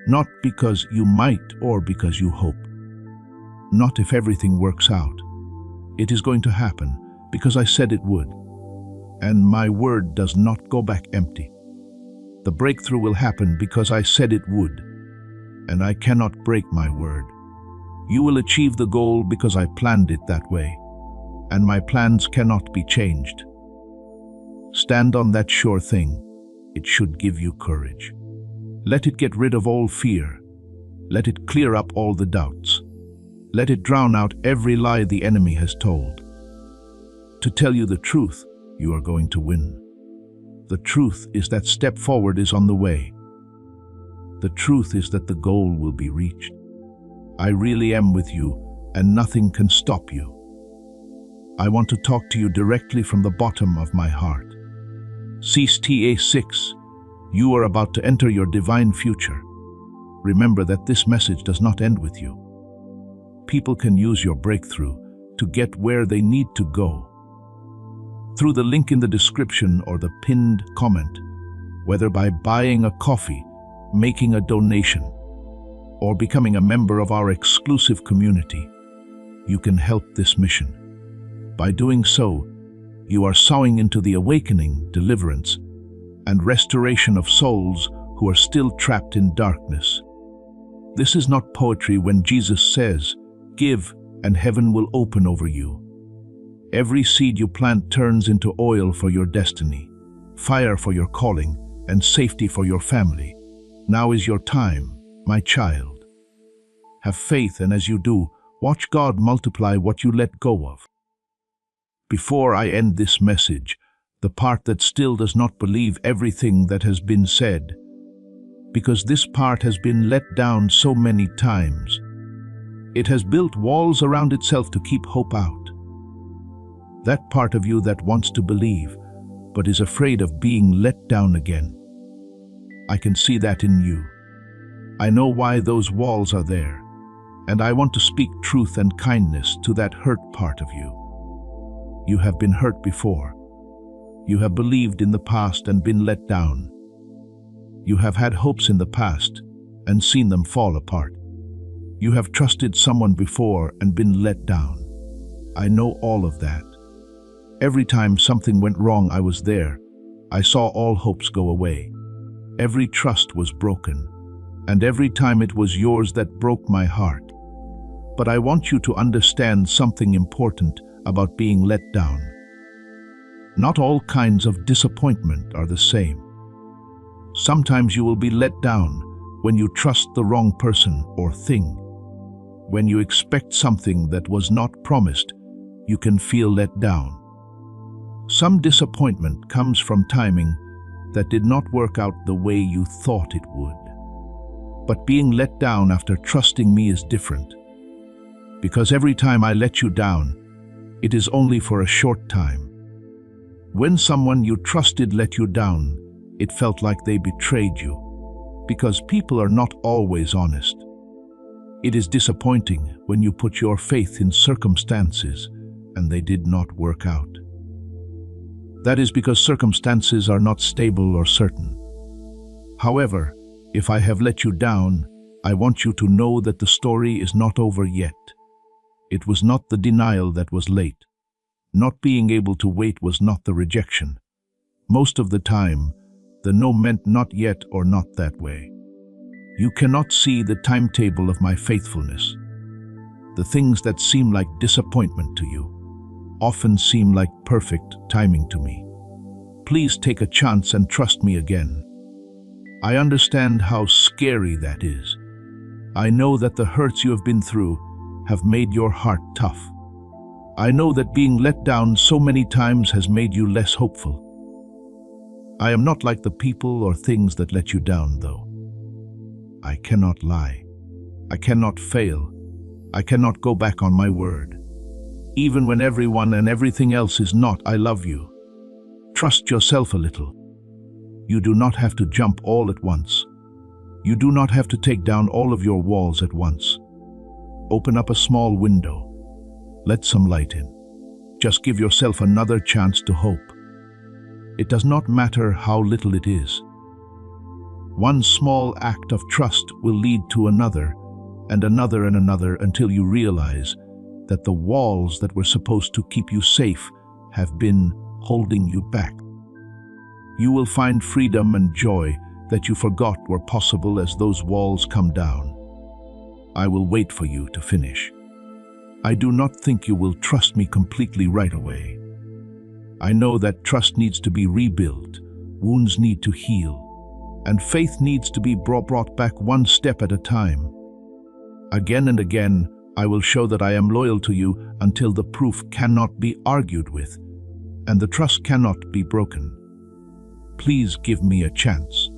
not because you might or because you hope. Not if everything works out. It is going to happen because I said it would. And my word does not go back empty. The breakthrough will happen because I said it would. And I cannot break my word. You will achieve the goal because I planned it that way. And my plans cannot be changed. Stand on that sure thing. It should give you courage. Let it get rid of all fear. Let it clear up all the doubts. Let it drown out every lie the enemy has told. To tell you the truth, you are going to win. The truth is that step forward is on the way. The truth is that the goal will be reached. I really am with you, and nothing can stop you. I want to talk to you directly from the bottom of my heart. CTA 6, you are about to enter your divine future. Remember that this message does not end with you. People can use your breakthrough to get where they need to go. Through the link in the description or the pinned comment, whether by buying a coffee, making a donation, or becoming a member of our exclusive community, you can help this mission. By doing so, you are sowing into the awakening, deliverance, and restoration of souls who are still trapped in darkness. This is not poetry when Jesus says, "Give, and heaven will open over you." Every seed you plant turns into oil for your destiny, fire for your calling, and safety for your family. Now is your time, my child. Have faith, and as you do, watch God multiply what you let go of. Before I end this message, the part that still does not believe everything that has been said, because this part has been let down so many times. It has built walls around itself to keep hope out. That part of you that wants to believe, but is afraid of being let down again. I can see that in you. I know why those walls are there, and I want to speak truth and kindness to that hurt part of you. You have been hurt before. You have believed in the past and been let down. You have had hopes in the past and seen them fall apart. You have trusted someone before and been let down. I know all of that. Every time something went wrong, I was there. I saw all hopes go away. Every trust was broken, and every time it was yours that broke my heart. But I want you to understand something important about being let down. Not all kinds of disappointment are the same. Sometimes you will be let down when you trust the wrong person or thing. When you expect something that was not promised, you can feel let down. Some disappointment comes from timing that did not work out the way you thought it would. But being let down after trusting me is different. Because every time I let you down, it is only for a short time. When someone you trusted let you down, it felt like they betrayed you, because people are not always honest. It is disappointing when you put your faith in circumstances and they did not work out. That is because circumstances are not stable or certain. However, if I have let you down, I want you to know that the story is not over yet. It was not the denial that was late. Not being able to wait was not the rejection. Most of the time, the no meant not yet or not that way. You cannot see the timetable of my faithfulness. The things that seem like disappointment to you often seem like perfect timing to me. Please take a chance and trust me again. I understand how scary that is. I know that the hurts you have been through have made your heart tough. I know that being let down so many times has made you less hopeful. I am not like the people or things that let you down, though. I cannot lie. I cannot fail. I cannot go back on my word. Even when everyone and everything else is not, I love you. Trust yourself a little. You do not have to jump all at once. You do not have to take down all of your walls at once. Open up a small window. Let some light in. Just give yourself another chance to hope. It does not matter how little it is. One small act of trust will lead to another and another and another until you realize that the walls that were supposed to keep you safe have been holding you back. You will find freedom and joy that you forgot were possible as those walls come down. I will wait for you to finish. I do not think you will trust me completely right away. I know that trust needs to be rebuilt, wounds need to heal, and faith needs to be brought back one step at a time. Again and again, I will show that I am loyal to you until the proof cannot be argued with, and the trust cannot be broken. Please give me a chance.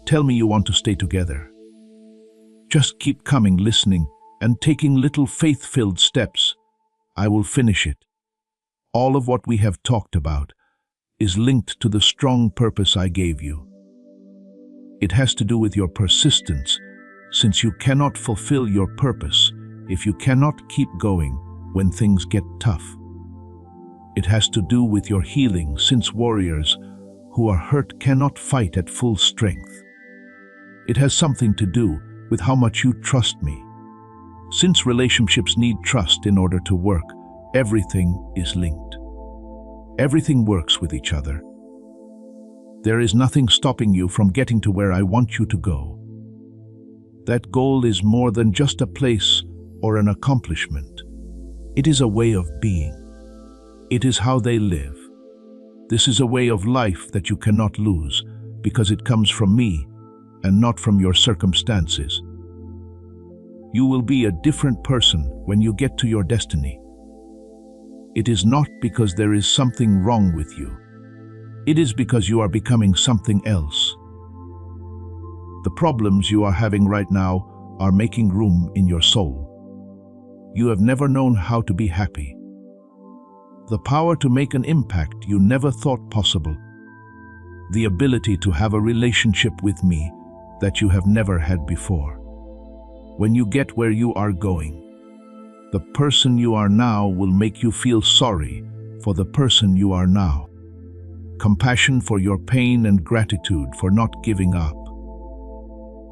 Tell me you want to stay together. Just keep coming, listening, and taking little faith-filled steps. I will finish it. All of what we have talked about is linked to the strong purpose I gave you. It has to do with your persistence, since you cannot fulfill your purpose if you cannot keep going when things get tough. It has to do with your healing, since warriors who are hurt cannot fight at full strength. It has something to do with how much you trust me. Since relationships need trust in order to work, everything is linked. Everything works with each other. There is nothing stopping you from getting to where I want you to go. That goal is more than just a place or an accomplishment. It is a way of being. It is how they live. This is a way of life that you cannot lose because it comes from me and not from your circumstances. You will be a different person when you get to your destiny. It is not because there is something wrong with you. It is because you are becoming something else. The problems you are having right now are making room in your soul. You have never known how to be happy. The power to make an impact you never thought possible. The ability to have a relationship with me that you have never had before. When you get where you are going, the person you are now will make you feel sorry for the person you are now. Compassion for your pain and gratitude for not giving up.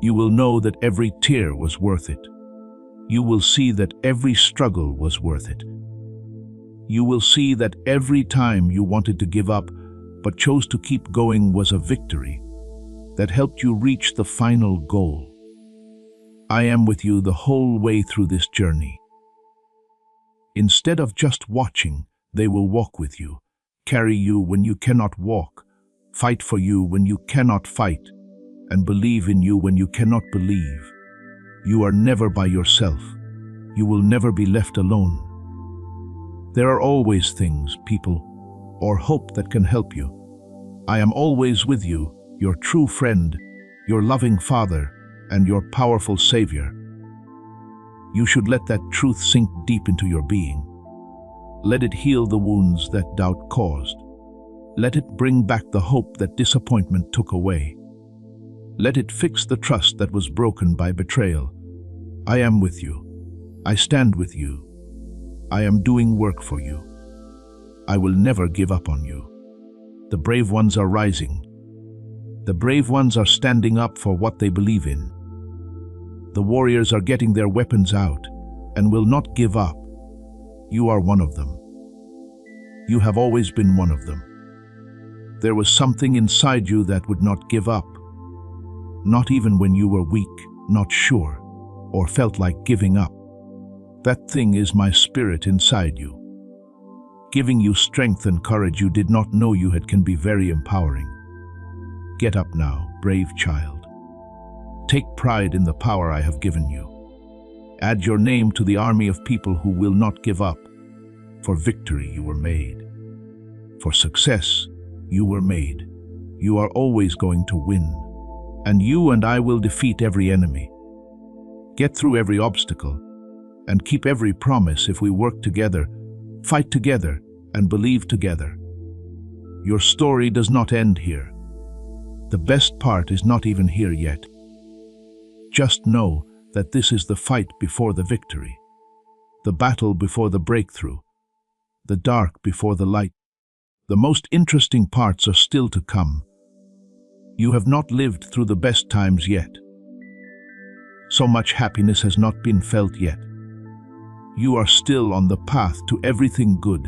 You will know that every tear was worth it. You will see that every struggle was worth it. You will see that every time you wanted to give up but chose to keep going was a victory that helped you reach the final goal. I am with you the whole way through this journey. Instead of just watching, they will walk with you, carry you when you cannot walk, fight for you when you cannot fight, and believe in you when you cannot believe. You are never by yourself. You will never be left alone. There are always things, people, or hope that can help you. I am always with you, your true friend, your loving Father, and your powerful Savior. You should let that truth sink deep into your being. Let it heal the wounds that doubt caused. Let it bring back the hope that disappointment took away. Let it fix the trust that was broken by betrayal. I am with you. I stand with you. I am doing work for you. I will never give up on you. The brave ones are rising. The brave ones are standing up for what they believe in. The warriors are getting their weapons out and will not give up. You are one of them. You have always been one of them. There was something inside you that would not give up. Not even when you were weak, not sure, or felt like giving up. That thing is my spirit inside you, giving you strength and courage you did not know you had can be very empowering. Get up now, brave child. Take pride in the power I have given you. Add your name to the army of people who will not give up. For victory you were made. For success you were made. You are always going to win. And you and I will defeat every enemy. Get through every obstacle and keep every promise if we work together, fight together, and believe together. Your story does not end here. The best part is not even here yet. Just know that this is the fight before the victory, the battle before the breakthrough, the dark before the light. The most interesting parts are still to come. You have not lived through the best times yet. So much happiness has not been felt yet. You are still on the path to everything good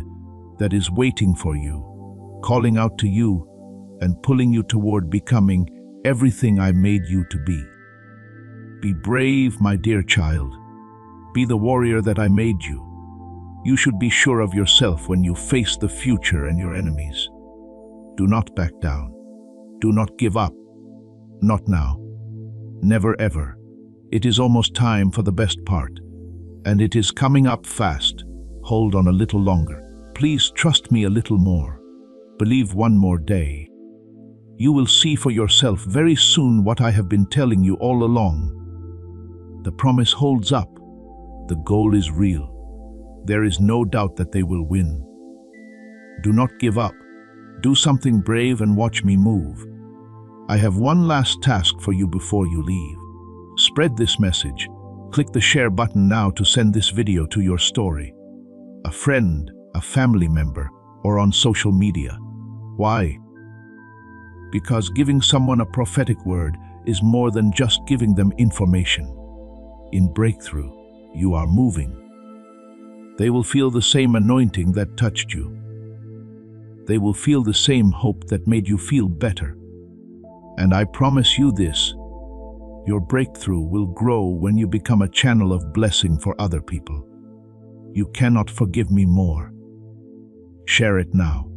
that is waiting for you, calling out to you and pulling you toward becoming everything I made you to be. Be brave, my dear child. Be the warrior that I made you. You should be sure of yourself when you face the future and your enemies. Do not back down. Do not give up. Not now. Never ever. It is almost time for the best part. And it is coming up fast. Hold on a little longer. Please trust me a little more. Believe one more day. You will see for yourself very soon what I have been telling you all along. The promise holds up. The goal is real. There is no doubt that they will win. Do not give up. Do something brave and watch me move. I have one last task for you before you leave. Spread this message. Click the share button now to send this video to your story, a friend, a family member, or on social media. Why? Because giving someone a prophetic word is more than just giving them information. In breakthrough, you are moving. They will feel the same anointing that touched you. They will feel the same hope that made you feel better. And I promise you this, your breakthrough will grow when you become a channel of blessing for other people. You cannot forgive me more. Share it now.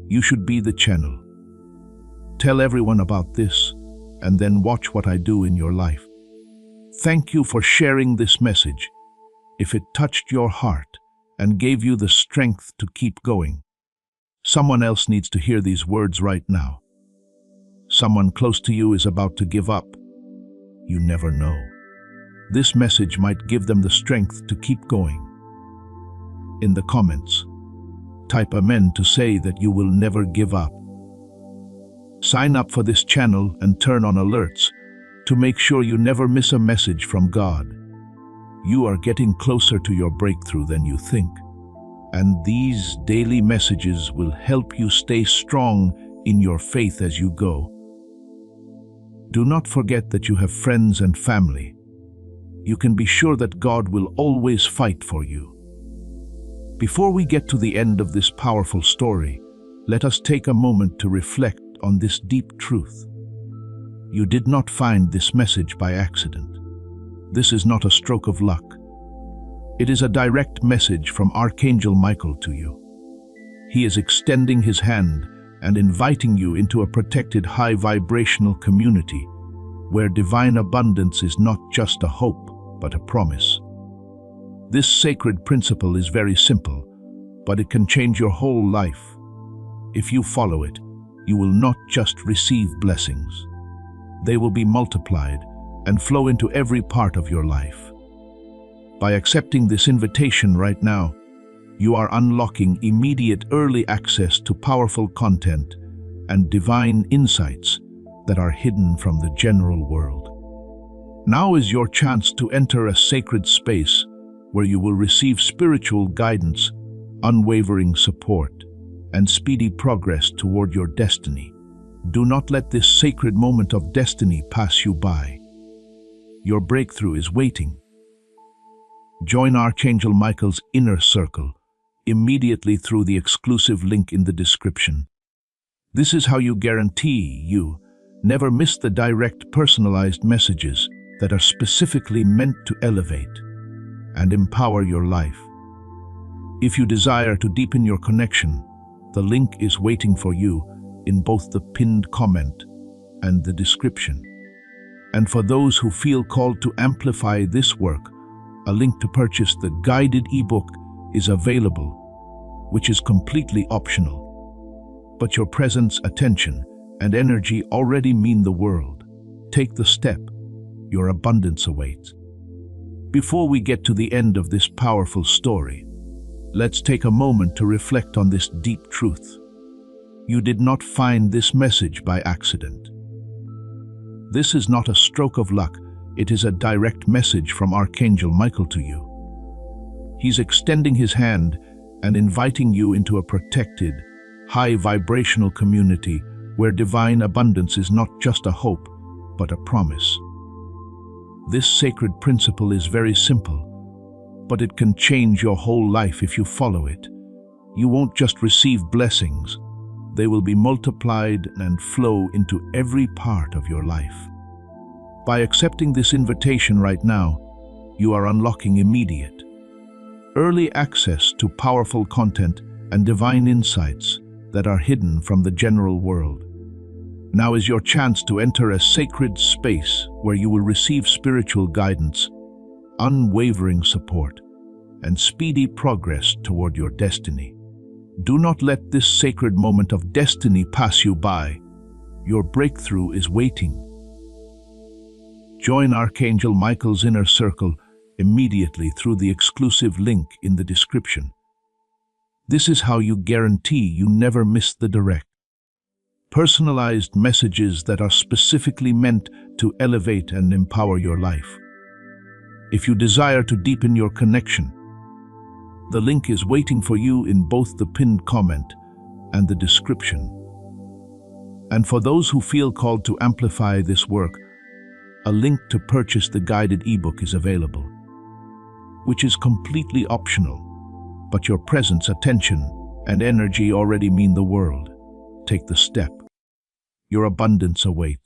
You should be the channel. Tell everyone about this, and then watch what I do in your life. Thank you for sharing this message. If it touched your heart and gave you the strength to keep going, someone else needs to hear these words right now. Someone close to you is about to give up. You never know. This message might give them the strength to keep going. In the comments, type Amen to say that you will never give up. Sign up for this channel and turn on alerts to make sure you never miss a message from God. You are getting closer to your breakthrough than you think, and these daily messages will help you stay strong in your faith as you go. Do not forget that you have friends and family. you can be sure that God will always fight for you. Before we get to the end of this powerful story, let us take a moment to reflect on this deep truth. You did not find this message by accident. This is not a stroke of luck. It is a direct message from Archangel Michael to you. He is extending his hand and inviting you into a protected high vibrational community where divine abundance is not just a hope, but a promise. This sacred principle is very simple, but it can change your whole life. If you follow it, you will not just receive blessings. They will be multiplied and flow into every part of your life. By accepting this invitation right now, you are unlocking immediate early access to powerful content and divine insights that are hidden from the general world. Now is your chance to enter a sacred space where you will receive spiritual guidance, unwavering support, and speedy progress toward your destiny. Do not let this sacred moment of destiny pass you by. Your breakthrough is waiting. Join Archangel Michael's inner circle immediately through the exclusive link in the description. This is how you guarantee you never miss the direct, personalized messages that are specifically meant to elevate and empower your life. If you desire to deepen your connection, the link is waiting for you in both the pinned comment and the description. And for those who feel called to amplify this work, a link to purchase the guided ebook is available, which is completely optional. But your presence, attention, and energy already mean the world. Take the step. Your abundance awaits. Before we get to the end of this powerful story, let's take a moment to reflect on this deep truth. You did not find this message by accident. This is not a stroke of luck. It is a direct message from Archangel Michael to you. He's extending his hand and inviting you into a protected, high vibrational community where divine abundance is not just a hope, but a promise. This sacred principle is very simple, but it can change your whole life if you follow it. You won't just receive blessings, they will be multiplied and flow into every part of your life. By accepting this invitation right now, you are unlocking immediate, early access to powerful content and divine insights that are hidden from the general world. Now is your chance to enter a sacred space where you will receive spiritual guidance, unwavering support, and speedy progress toward your destiny. Do not let this sacred moment of destiny pass you by. Your breakthrough is waiting. Join Archangel Michael's inner circle immediately through the exclusive link in the description. This is how you guarantee you never miss the direct, personalized messages that are specifically meant to elevate and empower your life. If you desire to deepen your connection, the link is waiting for you in both the pinned comment and the description. And for those who feel called to amplify this work, a link to purchase the guided ebook is available, which is completely optional, but your presence, attention, and energy already mean the world. Take the step. Your abundance awaits.